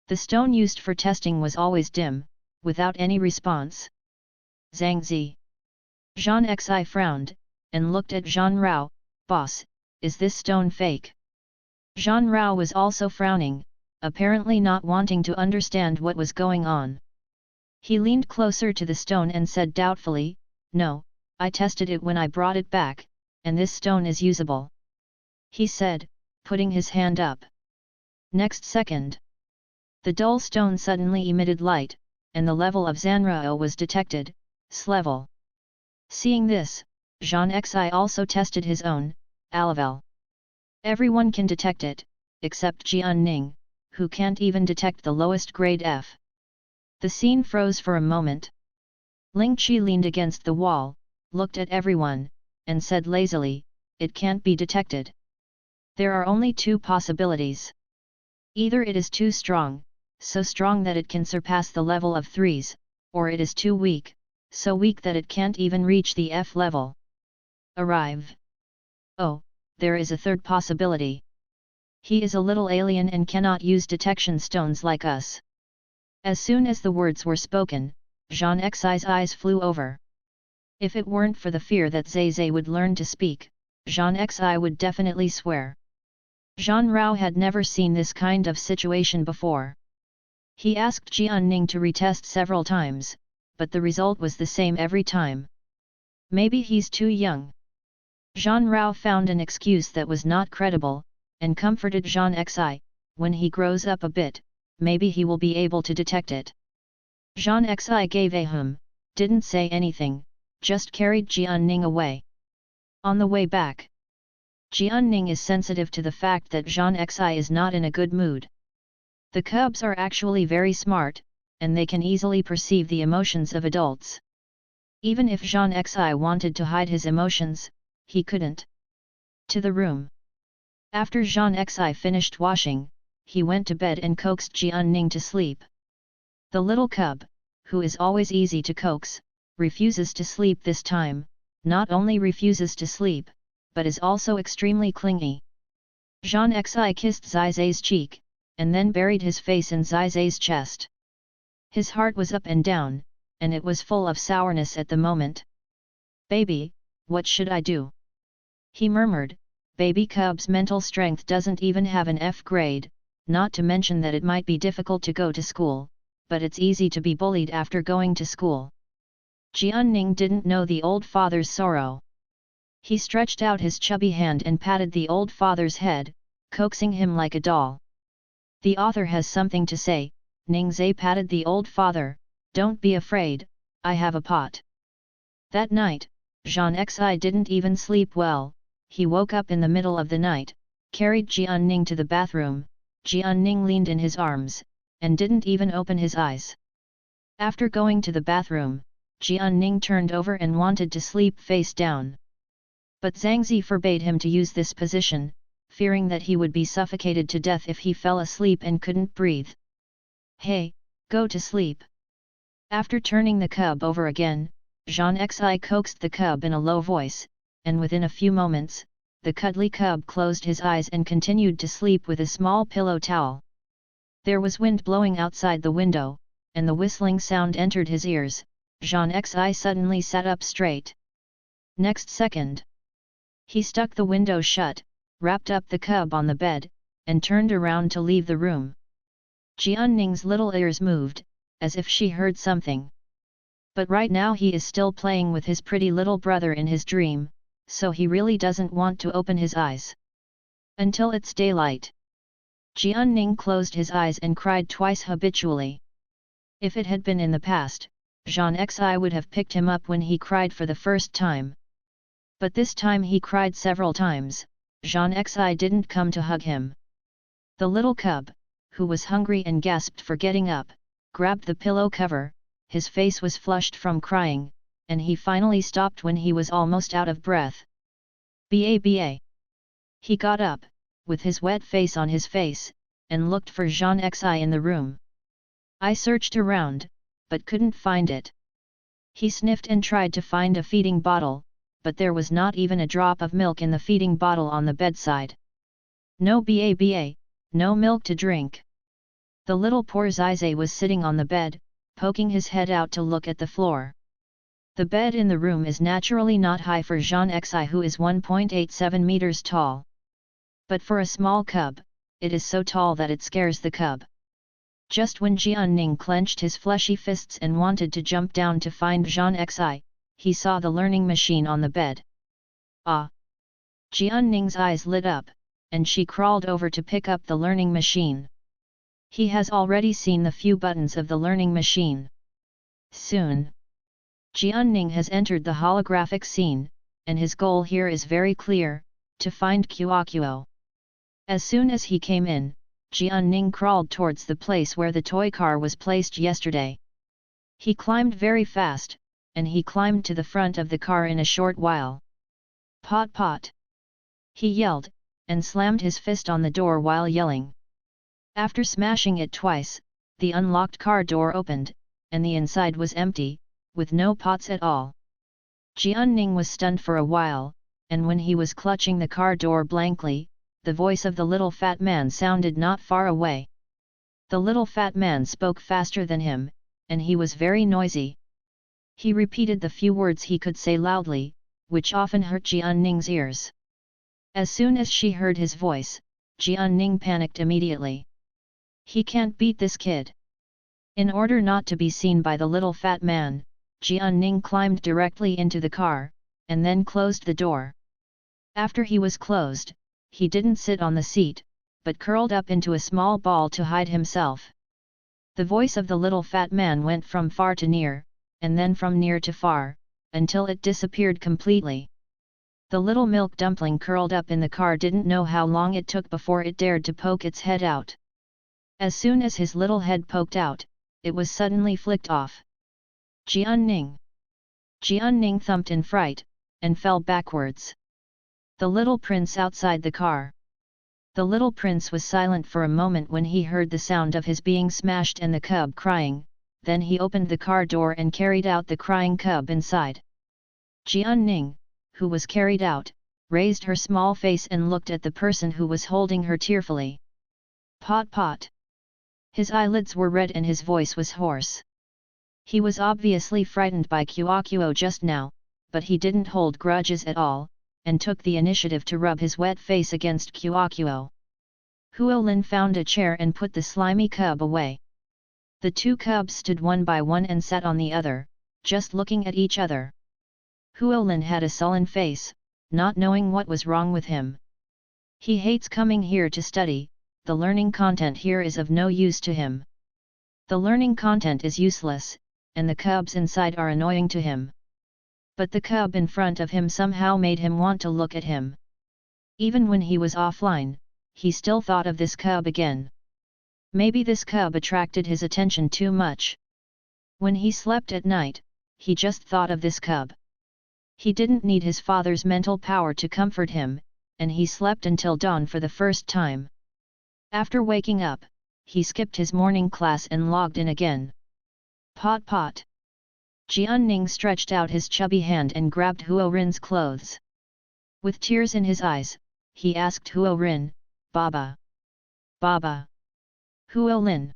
The stone used for testing was always dim, without any response. Zhang Zi. Jean Xi frowned, and looked at Jean Rao. Boss, is this stone fake? Jean Rao was also frowning, apparently not wanting to understand what was going on. He leaned closer to the stone and said doubtfully, "No, I tested it when I brought it back, and this stone is usable," he said, putting his hand up. Next second, the dull stone suddenly emitted light, and the level of Zanrao was detected, S-level. Seeing this, Jean Xi also tested his own, A-level. Everyone can detect it, except Jian Ning, who can't even detect the lowest grade F. The scene froze for a moment. Ling Qi leaned against the wall, looked at everyone, and said lazily, "It can't be detected. There are only two possibilities. Either it is too strong, so strong that it can surpass the level of threes, or it is too weak, so weak that it can't even reach the F level. Arrive. Oh, there is a third possibility. He is a little alien and cannot use detection stones like us." As soon as the words were spoken, Jean Xi's eyes flew over. If it weren't for the fear that Zai would learn to speak, Jean Xi would definitely swear. Jean Rao had never seen this kind of situation before. He asked Jian Ning to retest several times, but the result was the same every time. Maybe he's too young. Jean Rao found an excuse that was not credible, and comforted Jean Xi, "When he grows up a bit, maybe he will be able to detect it." Jean Xi gave a hum, didn't say anything, just carried Jian Ning away. On the way back, Jian Ning is sensitive to the fact that Jean Xi is not in a good mood. The cubs are actually very smart, and they can easily perceive the emotions of adults. Even if Jean Xi wanted to hide his emotions, he couldn't. To the room. After Jean Xi finished washing, he went to bed and coaxed Jian Ning to sleep. The little cub, who is always easy to coax, refuses to sleep this time. Not only refuses to sleep, but is also extremely clingy. Jean Xi kissed Zai's cheek, and then buried his face in Zai's chest. His heart was up and down, and it was full of sourness at the moment. "Baby, what should I do?" he murmured. Baby cub's mental strength doesn't even have an F grade, not to mention that it might be difficult to go to school, but it's easy to be bullied after going to school. Jian Ning didn't know the old father's sorrow. He stretched out his chubby hand and patted the old father's head, coaxing him like a doll. "The author has something to say." Ning Zai patted the old father, "Don't be afraid, I have a pot." That night, Jean Xi didn't even sleep well. He woke up in the middle of the night, carried Jian Ning to the bathroom. Jian Ning leaned in his arms, and didn't even open his eyes. After going to the bathroom, Jian Ning turned over and wanted to sleep face down. But Zhang Zi forbade him to use this position, fearing that he would be suffocated to death if he fell asleep and couldn't breathe. "Hey, go to sleep." After turning the cub over again, Jean Xi coaxed the cub in a low voice, and within a few moments, the cuddly cub closed his eyes and continued to sleep with a small pillow towel. There was wind blowing outside the window, and the whistling sound entered his ears. Jean Xi suddenly sat up straight. Next second, he stuck the window shut, wrapped up the cub on the bed, and turned around to leave the room. Jian Ning's little ears moved, as if she heard something. But right now he is still playing with his pretty little brother in his dream, so he really doesn't want to open his eyes. Until it's daylight. Jian Ning closed his eyes and cried twice habitually. If it had been in the past, Jean Xi would have picked him up when he cried for the first time. But this time he cried several times. Jean Xi didn't come to hug him. The little cub, who was hungry and gasped for getting up, grabbed the pillow cover. His face was flushed from crying, and he finally stopped when he was almost out of breath. Ba. He got up, with his wet face on his face, and looked for Jean Xi in the room. "I searched around, but couldn't find it." He sniffed and tried to find a feeding bottle, but there was not even a drop of milk in the feeding bottle on the bedside. No baba, no milk to drink. The little poor Zizé was sitting on the bed, poking his head out to look at the floor. The bed in the room is naturally not high for Jean Xi, who is 1.87 meters tall. But for a small cub, it is so tall that it scares the cub. Just when Jianning clenched his fleshy fists and wanted to jump down to find Jean Xi, he saw the learning machine on the bed. Ah! Jianning's eyes lit up, and she crawled over to pick up the learning machine. He has already seen the few buttons of the learning machine. Soon, Jianning has entered the holographic scene, and his goal here is very clear, to find Kuokuo. As soon as he came in, Jianning crawled towards the place where the toy car was placed yesterday. He climbed very fast, and he climbed to the front of the car in a short while. Pot pot! He yelled, and slammed his fist on the door while yelling. After smashing it twice, the unlocked car door opened, and the inside was empty, with no pots at all. Jianning was stunned for a while, and when he was clutching the car door blankly, the voice of the little fat man sounded not far away. The little fat man spoke faster than him, and he was very noisy. He repeated the few words he could say loudly, which often hurt Jianning's ears. As soon as she heard his voice, Jianning panicked immediately. He can't beat this kid. In order not to be seen by the little fat man, Jianning climbed directly into the car, and then closed the door. After he was closed, he didn't sit on the seat, but curled up into a small ball to hide himself. The voice of the little fat man went from far to near, and then from near to far, until it disappeared completely. The little milk dumpling curled up in the car didn't know how long it took before it dared to poke its head out. As soon as his little head poked out, it was suddenly flicked off. Jianning! Jianning thumped in fright, and fell backwards. The little prince outside the car. The little prince was silent for a moment when he heard the sound of his being smashed and the cub crying, then he opened the car door and carried out the crying cub inside. Jianning, who was carried out, raised her small face and looked at the person who was holding her tearfully. Pot pot! His eyelids were red and his voice was hoarse. He was obviously frightened by Kuokuo just now, but he didn't hold grudges at all, and took the initiative to rub his wet face against Kuokuo. Huolin found a chair and put the slimy cub away. The two cubs stood one by one and sat on the other, just looking at each other. Huolin had a sullen face, not knowing what was wrong with him. He hates coming here to study, the learning content here is of no use to him. The learning content is useless, and the cubs inside are annoying to him. But the cub in front of him somehow made him want to look at him. Even when he was offline, he still thought of this cub again. Maybe this cub attracted his attention too much. When he slept at night, he just thought of this cub. He didn't need his father's mental power to comfort him, and he slept until dawn for the first time. After waking up, he skipped his morning class and logged in again. Pot pot! Jianning stretched out his chubby hand and grabbed Huorin's clothes. With tears in his eyes, he asked Huorin, Baba! Baba! Huolin!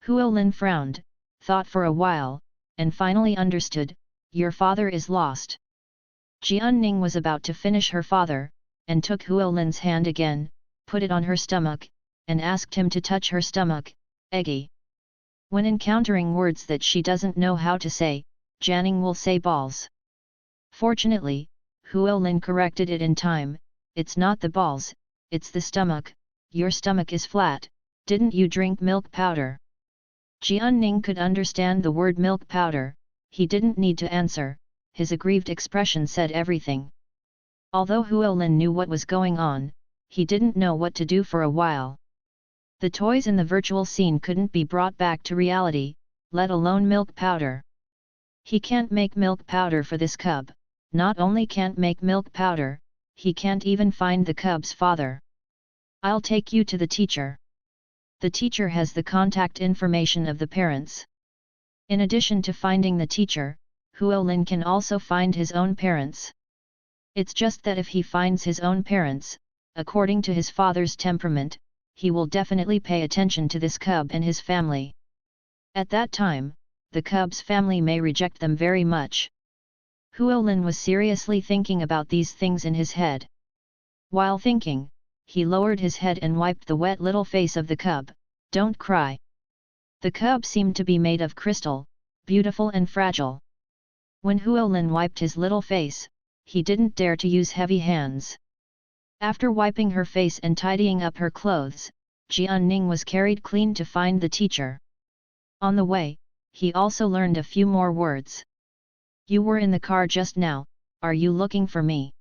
Huolin frowned, thought for a while, and finally understood, your father is lost. Jianning was about to finish her father, and took Huolin's hand again, put it on her stomach, and asked him to touch her stomach, eggy. When encountering words that she doesn't know how to say, Jianning will say balls. Fortunately, Huolin corrected it in time, it's not the balls, it's the stomach, your stomach is flat, didn't you drink milk powder? Jianning could understand the word milk powder, he didn't need to answer, his aggrieved expression said everything. Although Huolin knew what was going on, he didn't know what to do for a while. The toys in the virtual scene couldn't be brought back to reality, let alone milk powder. He can't make milk powder for this cub, not only can't make milk powder, he can't even find the cub's father. I'll take you to the teacher. The teacher has the contact information of the parents. In addition to finding the teacher, Huolin can also find his own parents. It's just that if he finds his own parents, according to his father's temperament, he will definitely pay attention to this cub and his family. At that time, the cub's family may reject them very much. Huolin was seriously thinking about these things in his head. While thinking, he lowered his head and wiped the wet little face of the cub. "Don't cry." The cub seemed to be made of crystal, beautiful and fragile. When Huolin wiped his little face, he didn't dare to use heavy hands. After wiping her face and tidying up her clothes, Jianning was carried clean to find the teacher. On the way, he also learned a few more words. "You were in the car just now, are you looking for me?"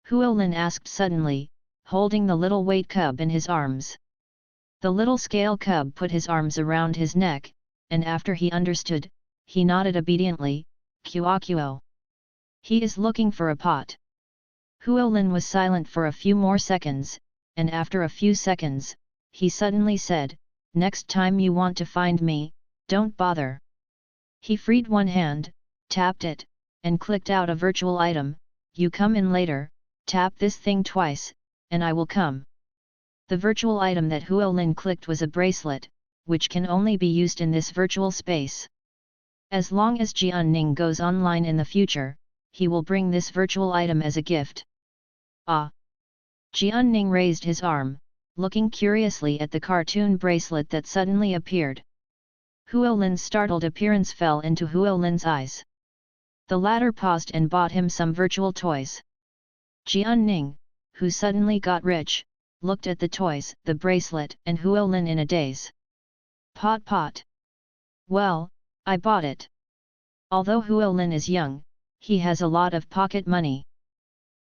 Huolin asked suddenly, holding the little white cub in his arms. The little scale cub put his arms around his neck, and after he understood, he nodded obediently, "Kuo. He is looking for a pot." Huolin was silent for a few more seconds, and after a few seconds, he suddenly said, "Next time you want to find me, don't bother." He freed one hand, tapped it, and clicked out a virtual item. "You come in later, tap this thing twice, and I will come." The virtual item that Huolin clicked was a bracelet, which can only be used in this virtual space. As long as Jianning goes online in the future, he will bring this virtual item as a gift. Ah! Jianning raised his arm, looking curiously at the cartoon bracelet that suddenly appeared. Huolin's startled appearance fell into Huolin's eyes. The latter paused and bought him some virtual toys. Jianning, who suddenly got rich, looked at the toys, the bracelet and Huolin in a daze. Pot. Well, I bought it. Although Huolin is young, he has a lot of pocket money.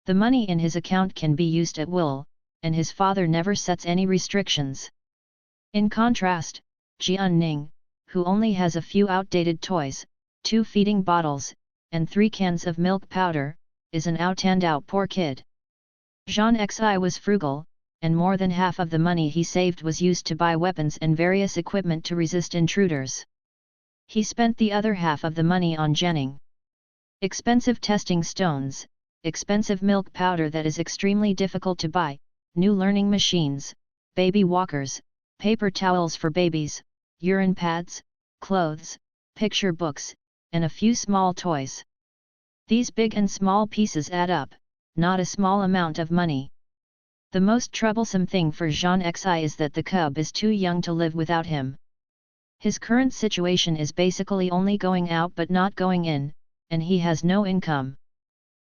The money in his account can be used at will, and his father never sets any restrictions. In contrast, Jianning, who only has a few outdated toys, 2 feeding bottles, and 3 cans of milk powder, is an out-and-out poor kid. Jean Xi was frugal, and more than half of the money he saved was used to buy weapons and various equipment to resist intruders. He spent the other half of the money on Janning. Expensive testing stones, expensive milk powder that is extremely difficult to buy, new learning machines, baby walkers, paper towels for babies, urine pads, clothes, picture books, and a few small toys. These big and small pieces add up, not a small amount of money. The most troublesome thing for Jean Xi is that the cub is too young to live without him. His current situation is basically only going out but not going in, and he has no income.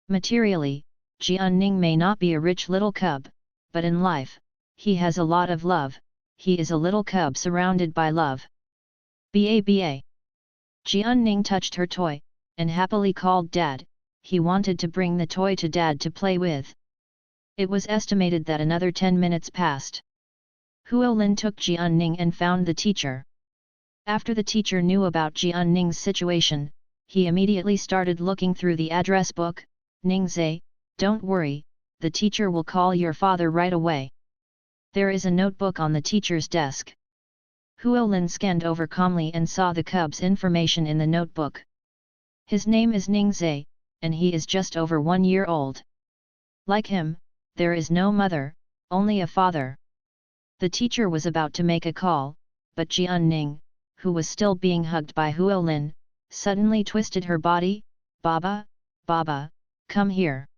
Materially, Jianning may not be a rich little cub, but in life, he has a lot of love. He is a little cub surrounded by love. Ba. Jianning touched her toy, and happily called Dad. He wanted to bring the toy to Dad to play with. It was estimated that another 10 minutes passed. Huolin took Jianning and found the teacher. After the teacher knew about Jianning's situation, he immediately started looking through the address book. "Ningzhe, don't worry, the teacher will call your father right away." There is a notebook on the teacher's desk. Huolin scanned over calmly and saw the cub's information in the notebook. His name is Ningzhe, and he is just over 1 year old. Like him, there is no mother, only a father. The teacher was about to make a call, but Jianning, who was still being hugged by Huolin, suddenly twisted her body. "Baba, Baba, come here."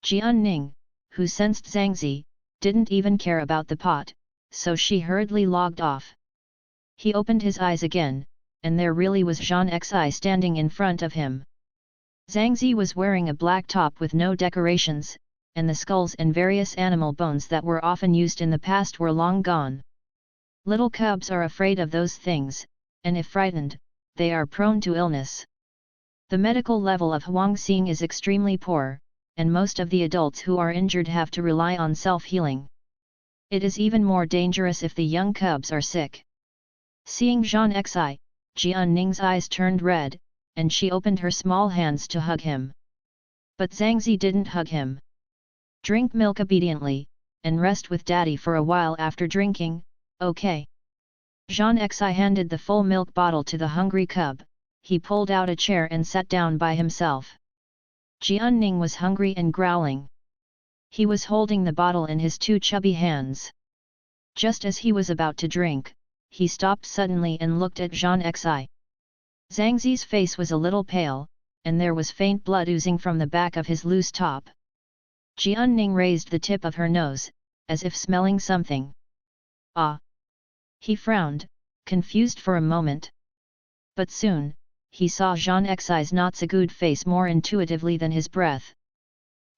Jianning, who sensed Zhangzi, didn't even care about the pot, so she hurriedly logged off. He opened his eyes again, and there really was Jean Xi standing in front of him. Zhangzi was wearing a black top with no decorations, and the skulls and various animal bones that were often used in the past were long gone. Little cubs are afraid of those things, and if frightened, they are prone to illness. The medical level of Huangxing is extremely poor, and most of the adults who are injured have to rely on self-healing. It is even more dangerous if the young cubs are sick. Seeing Jean Xi, Jianning's eyes turned red, and she opened her small hands to hug him. But Zhangzi didn't hug him. "Drink milk obediently, and rest with daddy for a while after drinking, okay?" Jean Xi handed the full milk bottle to the hungry cub. He pulled out a chair and sat down by himself. Jianning was hungry and growling. He was holding the bottle in his two chubby hands. Just as he was about to drink, he stopped suddenly and looked at Zhang Xi. Zhang Zi's face was a little pale, and there was faint blood oozing from the back of his loose top. Jian Ning raised the tip of her nose, as if smelling something. Ah! He frowned, confused for a moment. But soon, he saw Zhang Xi's not so good face more intuitively than his breath.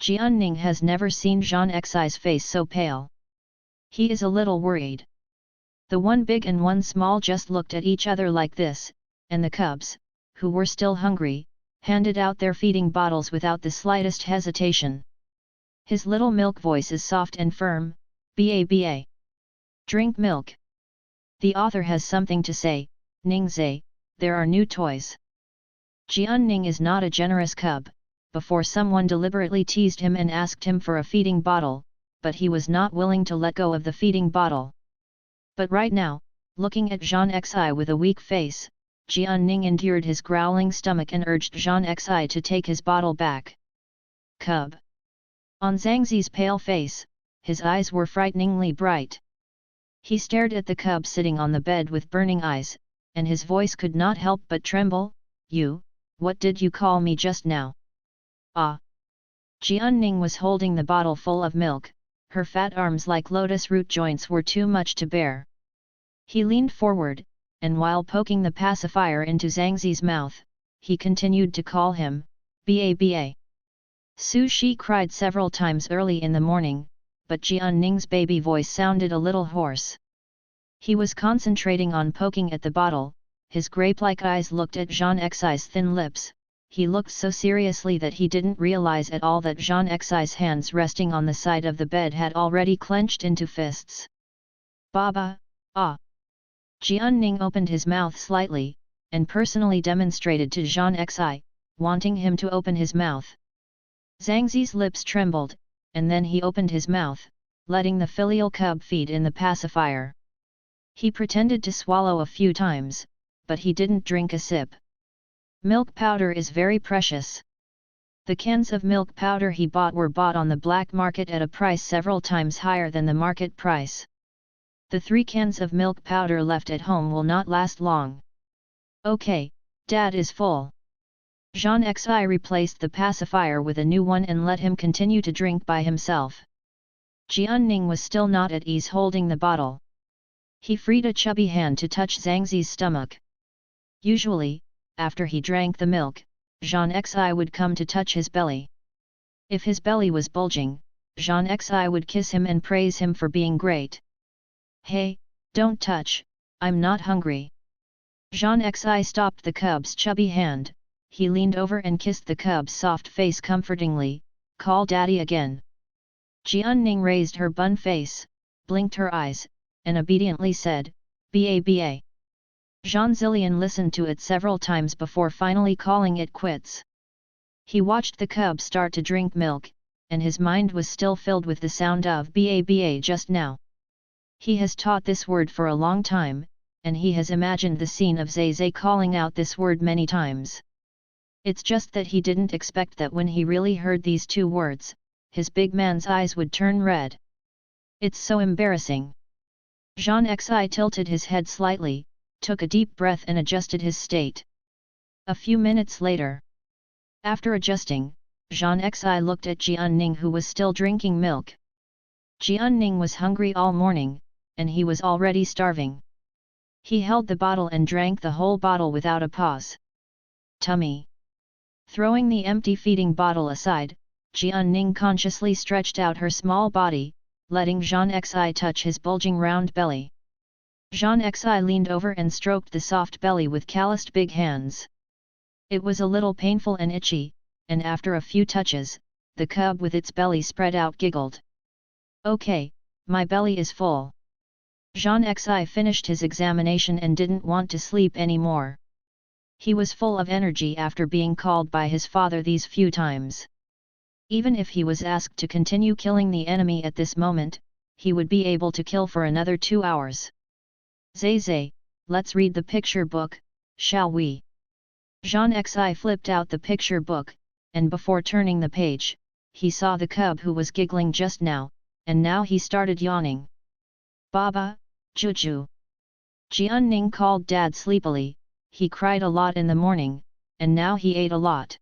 Jian Ning has never seen Zhang Xi's face so pale. He is a little worried. The one big and one small just looked at each other like this, and the cubs, who were still hungry, handed out their feeding bottles without the slightest hesitation. His little milk voice is soft and firm, "Ba. Drink milk." The author has something to say, Ningzai, there are new toys. Jian Ning is not a generous cub. Before someone deliberately teased him and asked him for a feeding bottle, but he was not willing to let go of the feeding bottle. But right now, looking at Zhang Xi with a weak face, Jian Ning endured his growling stomach and urged Zhang Xi to take his bottle back. Cub. On Zhang Zi's pale face, his eyes were frighteningly bright. He stared at the cub sitting on the bed with burning eyes, and his voice could not help but tremble. "You, what did you call me just now?" "Ah!" Jian Ning was holding the bottle full of milk, her fat arms like lotus root joints were too much to bear. He leaned forward, and while poking the pacifier into Zhang Zi's mouth, he continued to call him, "Ba." Su Shi cried several times early in the morning, but Jian Ning's baby voice sounded a little hoarse. He was concentrating on poking at the bottle, his grape-like eyes looked at Zhang Xi's thin lips. He looked so seriously that he didn't realize at all that Zhang Xi's hands resting on the side of the bed had already clenched into fists. "Baba, ah!" Jian Ning opened his mouth slightly, and personally demonstrated to Zhang Xi, wanting him to open his mouth. Zhang Zi's lips trembled, and then he opened his mouth, letting the filial cub feed in the pacifier. He pretended to swallow a few times, but he didn't drink a sip. Milk powder is very precious. The cans of milk powder he bought were bought on the black market at a price several times higher than the market price. The 3 cans of milk powder left at home will not last long. "Okay, Dad is full." Zhang Xi replaced the pacifier with a new one and let him continue to drink by himself. Jian Ning was still not at ease holding the bottle. He freed a chubby hand to touch Zhang Zi's stomach. Usually, after he drank the milk, Zhang Xi would come to touch his belly. If his belly was bulging, Zhang Xi would kiss him and praise him for being great. "Hey, don't touch, I'm not hungry." Zhang Xi stopped the cub's chubby hand, he leaned over and kissed the cub's soft face comfortingly, "Call Daddy again." Jian Ning raised her bun face, blinked her eyes, and obediently said, "Ba." Zhang Zilian listened to it several times before finally calling it quits. He watched the cub start to drink milk, and his mind was still filled with the sound of "Ba" just now. He has taught this word for a long time, and he has imagined the scene of Zai Zai calling out this word many times. It's just that he didn't expect that when he really heard these 2 words, his big man's eyes would turn red. It's so embarrassing. Zhang Xi tilted his head slightly, took a deep breath and adjusted his state. A few minutes later, after adjusting, Zhang Xi looked at Jian Ning who was still drinking milk. Jian Ning was hungry all morning, and he was already starving. He held the bottle and drank the whole bottle without a pause. Tummy. Throwing the empty feeding bottle aside, Jian Ning consciously stretched out her small body, letting Zhang Xi touch his bulging round belly. Zhang Xi leaned over and stroked the soft belly with calloused big hands. It was a little painful and itchy, and after a few touches, the cub with its belly spread out giggled. "Okay, my belly is full." Zhang Xi finished his examination and didn't want to sleep anymore. He was full of energy after being called by his father these few times. Even if he was asked to continue killing the enemy at this moment, he would be able to kill for another 2 hours. "Zai Zai, let's read the picture book, shall we?" Zhang Xi flipped out the picture book, and before turning the page, he saw the cub who was giggling just now, and now he started yawning. Baba, Juju. Jianning called Dad sleepily. He cried a lot in the morning, and now he ate a lot.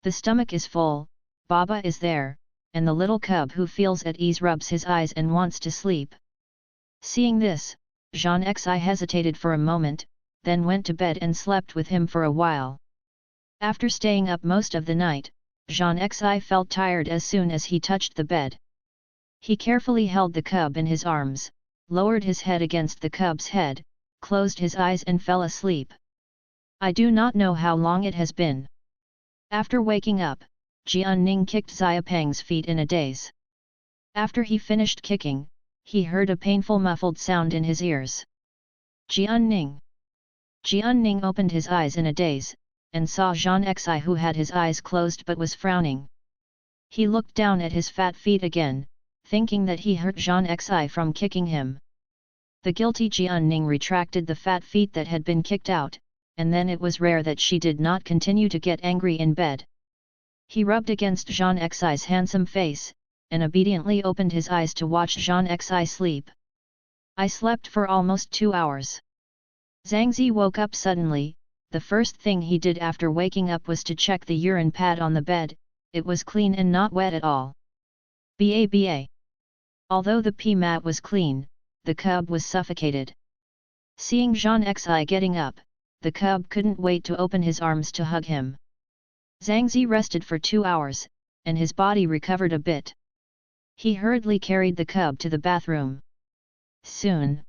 The stomach is full, Baba is there, and the little cub who feels at ease rubs his eyes and wants to sleep. Seeing this, Jean Xi hesitated for a moment, then went to bed and slept with him for a while. After staying up most of the night, Jean Xi felt tired as soon as he touched the bed. He carefully held the cub in his arms, lowered his head against the cub's head, closed his eyes and fell asleep. I do not know how long it has been. After waking up, Jianning kicked Xiapeng's feet in a daze. After he finished kicking, he heard a painful muffled sound in his ears. Jianning! Jianning opened his eyes in a daze, and saw Jean Xi who had his eyes closed but was frowning. He looked down at his fat feet again, thinking that he hurt Jean Xi from kicking him. The guilty Jianning retracted the fat feet that had been kicked out, and then it was rare that she did not continue to get angry in bed. He rubbed against Jean Xi's handsome face, and obediently opened his eyes to watch Jean Xi sleep. I slept for almost 2 hours. Zhang Zi woke up suddenly. The first thing he did after waking up was to check the urine pad on the bed. It was clean and not wet at all. Ba. Although the pee mat was clean, the cub was suffocated. Seeing Jean Xi getting up, the cub couldn't wait to open his arms to hug him. Zhang Zi rested for 2 hours, and his body recovered a bit. He hurriedly carried the cub to the bathroom. Soon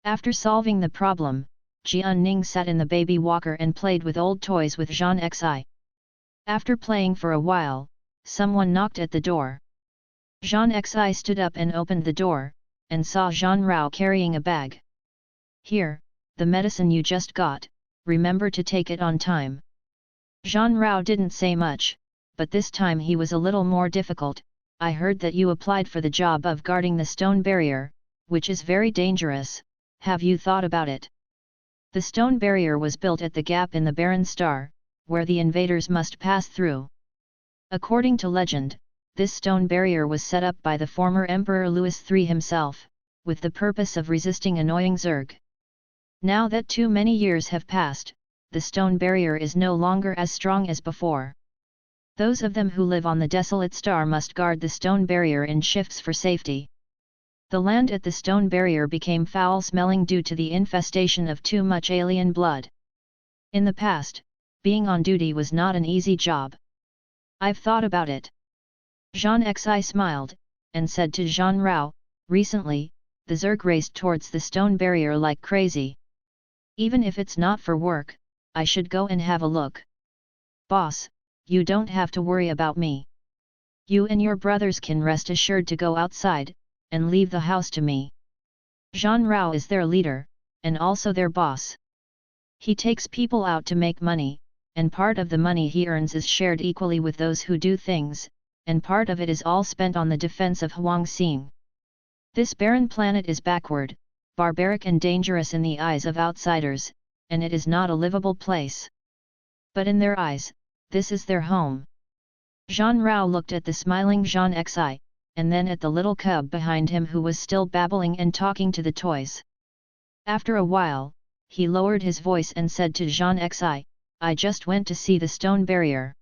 after solving the problem, Jianning sat in the baby walker and played with old toys with Jean Xi. After playing for a while, someone knocked at the door. Jean Xi stood up and opened the door, and saw Jean Rao carrying a bag. Here, the medicine you just got, remember to take it on time. Jean Rao didn't say much, but this time he was a little more difficult. I heard that you applied for the job of guarding the stone barrier, which is very dangerous. Have you thought about it? The stone barrier was built at the gap in the barren star, where the invaders must pass through. According to legend, this stone barrier was set up by the former Emperor Louis III himself, with the purpose of resisting annoying Zerg. Now that too many years have passed, the stone barrier is no longer as strong as before. Those of them who live on the desolate star must guard the stone barrier in shifts for safety. The land at the stone barrier became foul-smelling due to the infestation of too much alien blood. In the past, being on duty was not an easy job. I've thought about it. Jean Xi smiled, and said to Jean Rao, recently, the Zerg raced towards the stone barrier like crazy. Even if it's not for work, I should go and have a look. Boss, you don't have to worry about me. You and your brothers can rest assured to go outside, and leave the house to me. Jean Rao is their leader, and also their boss. He takes people out to make money, and part of the money he earns is shared equally with those who do things, and part of it is all spent on the defense of Huangxing. This barren planet is backward, barbaric and dangerous in the eyes of outsiders, and it is not a livable place. But in their eyes, this is their home. Jean Rao looked at the smiling Jean Xi, and then at the little cub behind him who was still babbling and talking to the toys. After a while, he lowered his voice and said to Jean Xi, I just went to see the stone barrier.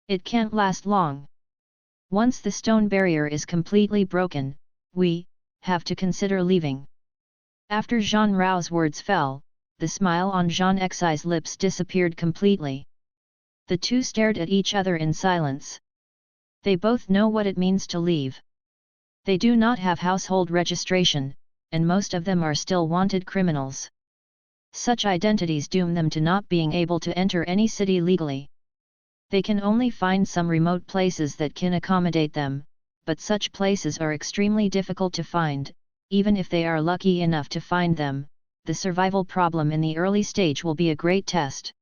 It can't last long. Once the stone barrier is completely broken, we have to consider leaving. After Jean Rao's words fell, the smile on Jean Xi's lips disappeared completely. The two stared at each other in silence. They both know what it means to leave. They do not have household registration, and most of them are still wanted criminals. Such identities doom them to not being able to enter any city legally. They can only find some remote places that can accommodate them, but such places are extremely difficult to find. Even if they are lucky enough to find them, the survival problem in the early stage will be a great test.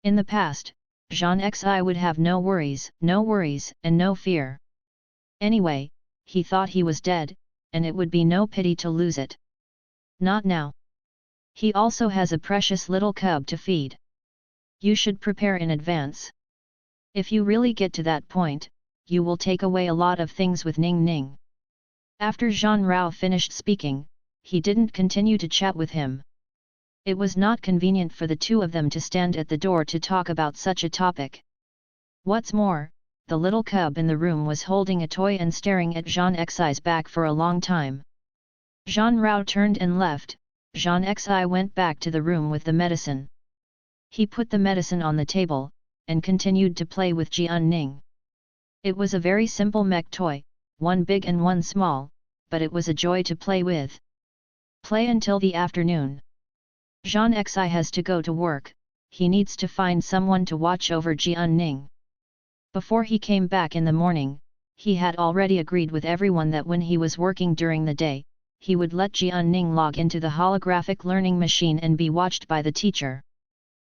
In the past, Jean Xi would have no worries, and no fear. Anyway, he thought he was dead, and it would be no pity to lose it. Not now. He also has a precious little cub to feed. You should prepare in advance. If you really get to that point, you will take away a lot of things with Ning Ning. After Zhan Rao finished speaking, he didn't continue to chat with him. It was not convenient for the two of them to stand at the door to talk about such a topic. What's more, the little cub in the room was holding a toy and staring at Zhan Xi's back for a long time. Zhan Rao turned and left. Zhan Xi went back to the room with the medicine. He put the medicine on the table, and continued to play with Jian Ning. It was a very simple mech toy, one big and one small, but it was a joy to play with. Play until the afternoon. Zhan Xi has to go to work, he needs to find someone to watch over Jian Ning. Before he came back in the morning, he had already agreed with everyone that when he was working during the day, he would let Jian Ning log into the holographic learning machine and be watched by the teacher.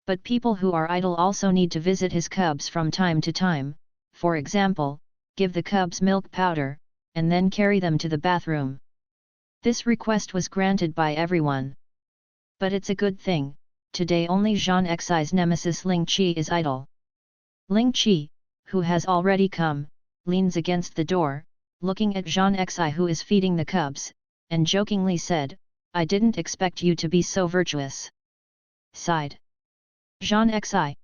But people who are idle also need to visit his cubs from time to time, for example, give the cubs milk powder, and then carry them to the bathroom. This request was granted by everyone. But it's a good thing, today only Zhan Xi's nemesis Ling Qi is idle. Ling Qi, who has already come, leans against the door, looking at Zhan Xi who is feeding the cubs, and jokingly said, "I didn't expect you to be so virtuous." Sighed Zhan Xi.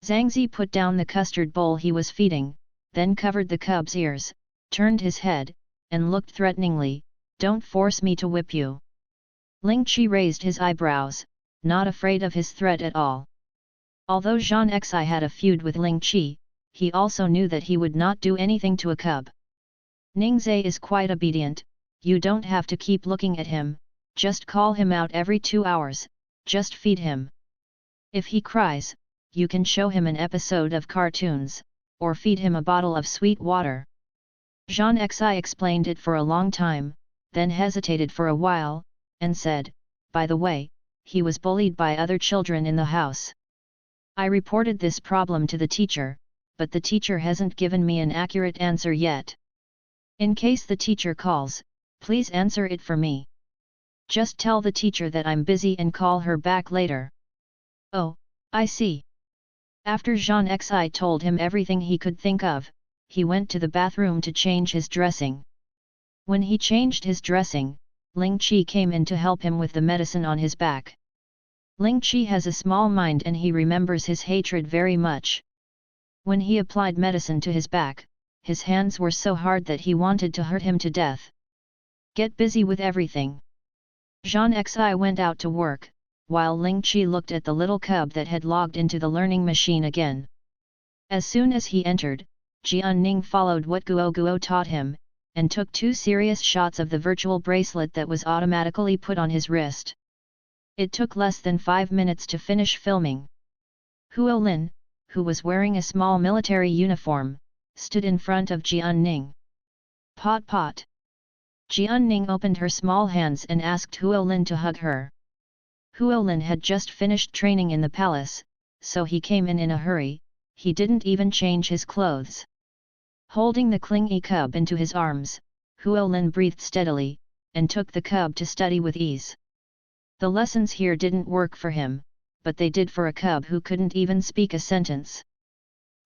Zhangzi put down the custard bowl he was feeding, then covered the cub's ears, turned his head, and looked threateningly, "Don't force me to whip you." Ling Qi raised his eyebrows, not afraid of his threat at all. Although Zhan Xi had a feud with Ling Qi, he also knew that he would not do anything to a cub. Ningzhe is quite obedient, you don't have to keep looking at him, just call him out every 2 hours, just feed him. If he cries, you can show him an episode of cartoons, or feed him a bottle of sweet water. Zhan Xi explained it for a long time, then hesitated for a while, and said, "By the way, he was bullied by other children in the house. I reported this problem to the teacher, but the teacher hasn't given me an accurate answer yet. In case the teacher calls, please answer it for me. Just tell the teacher that I'm busy and call her back later." "Oh, I see." After Zhan Xi told him everything he could think of, he went to the bathroom to change his dressing. When he changed his dressing, Ling Qi came in to help him with the medicine on his back. Ling Qi has a small mind and he remembers his hatred very much. When he applied medicine to his back, his hands were so hard that he wanted to hurt him to death. "Get busy with everything." Zhan Xi went out to work, while Ling Qi looked at the little cub that had logged into the learning machine again. As soon as he entered, Jian Ning followed what Guo Guo taught him, and took 2 serious shots of the virtual bracelet that was automatically put on his wrist. It took less than 5 minutes to finish filming. Huo Lin, who was wearing a small military uniform, stood in front of Jian Ning. "Pot pot." Jian Ning opened her small hands and asked Huo Lin to hug her. Huo Lin had just finished training in the palace, so he came in a hurry, he didn't even change his clothes. Holding the clingy cub into his arms, Huo Lin breathed steadily, and took the cub to study with ease. The lessons here didn't work for him, but they did for a cub who couldn't even speak a sentence.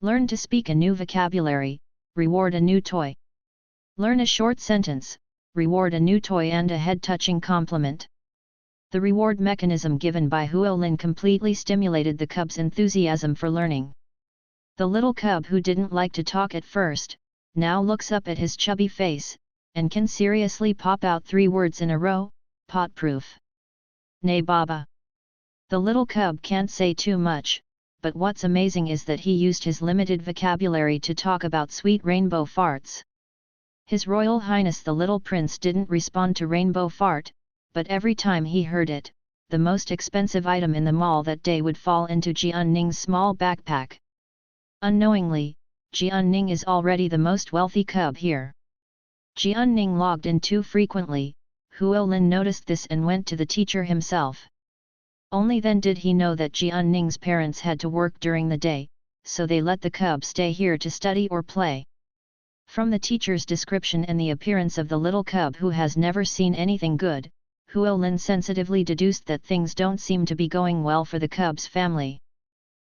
Learn to speak a new vocabulary, reward a new toy. Learn a short sentence, reward a new toy and a head-touching compliment. The reward mechanism given by Huo Lin completely stimulated the cub's enthusiasm for learning. The little cub who didn't like to talk at first, now looks up at his chubby face, and can seriously pop out 3 words in a row, pot-proof. "Nay Baba." The little cub can't say too much, but what's amazing is that he used his limited vocabulary to talk about sweet rainbow farts. His Royal Highness the little prince didn't respond to rainbow fart, but every time he heard it, the most expensive item in the mall that day would fall into Jian Ning's small backpack. Unknowingly, Jian Ning is already the most wealthy cub here. Jian Ning logged in too frequently. Huo Lin noticed this and went to the teacher himself. Only then did he know that Jian Ning's parents had to work during the day, so they let the cub stay here to study or play. From the teacher's description and the appearance of the little cub who has never seen anything good, Huo Lin sensitively deduced that things don't seem to be going well for the cub's family.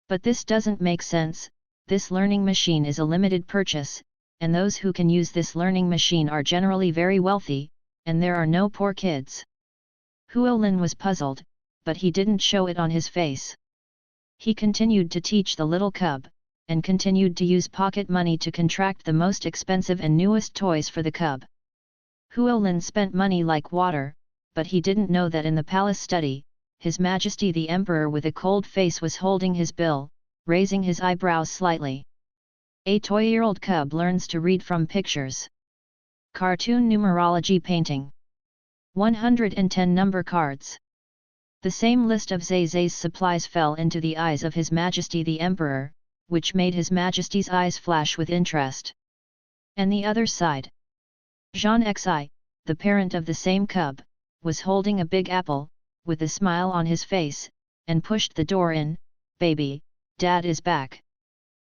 But this doesn't make sense. This learning machine is a limited purchase, and those who can use this learning machine are generally very wealthy, and there are no poor kids. Huolin was puzzled, but he didn't show it on his face. He continued to teach the little cub, and continued to use pocket money to contract the most expensive and newest toys for the cub. Huolin spent money like water, but he didn't know that in the palace study, His Majesty the Emperor with a cold face was holding his bill, raising his eyebrows slightly. A 2-year-old cub learns to read from pictures. Cartoon numerology painting. 110 number cards. The same list of Zay's supplies fell into the eyes of His Majesty the Emperor, which made His Majesty's eyes flash with interest. And the other side. Jean Xi, the parent of the same cub, was holding a big apple, with a smile on his face, and pushed the door in. "Baby, Dad is back."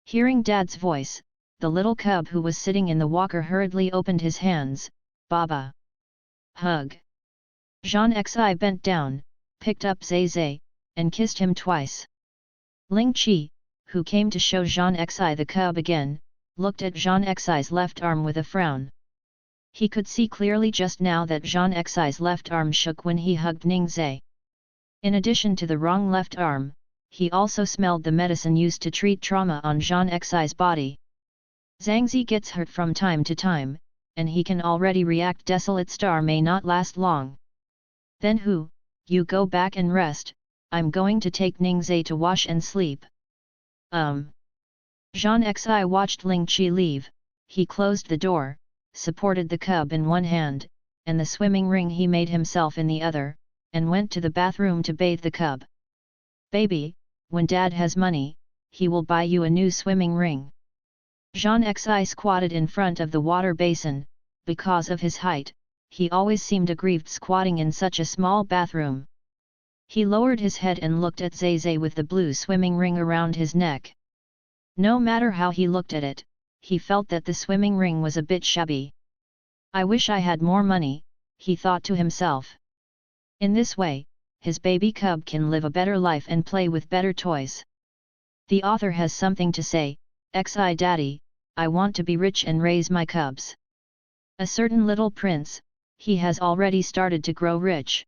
Hearing Dad's voice, the little cub who was sitting in the walker hurriedly opened his hands. "Baba." "Hug." Jean Xi bent down, picked up Zay, and kissed him twice. Ling Qi, who came to show Jean Xi the cub again, looked at Jean Xi's left arm with a frown. He could see clearly just now that Jean Xi's left arm shook when he hugged Ning Zay. In addition to the wrong left arm, he also smelled the medicine used to treat trauma on Jean Xi's body. Zhangzi gets hurt from time to time, and he can already react. Desolate star may not last long. "Then you go back and rest, I'm going to take Ning Zay to wash and sleep." Jean Xi watched Ling Qi leave. He closed the door, supported the cub in one hand, and the swimming ring he made himself in the other, and went to the bathroom to bathe the cub. "Baby, when Dad has money, he will buy you a new swimming ring." Jean Xi squatted in front of the water basin. Because of his height, he always seemed aggrieved squatting in such a small bathroom. He lowered his head and looked at Zay with the blue swimming ring around his neck. No matter how he looked at it, he felt that the swimming ring was a bit shabby. "I wish I had more money," he thought to himself. In this way, his baby cub can live a better life and play with better toys. The author has something to say. "Xi Daddy, I want to be rich and raise my cubs." A certain little prince, he has already started to grow rich.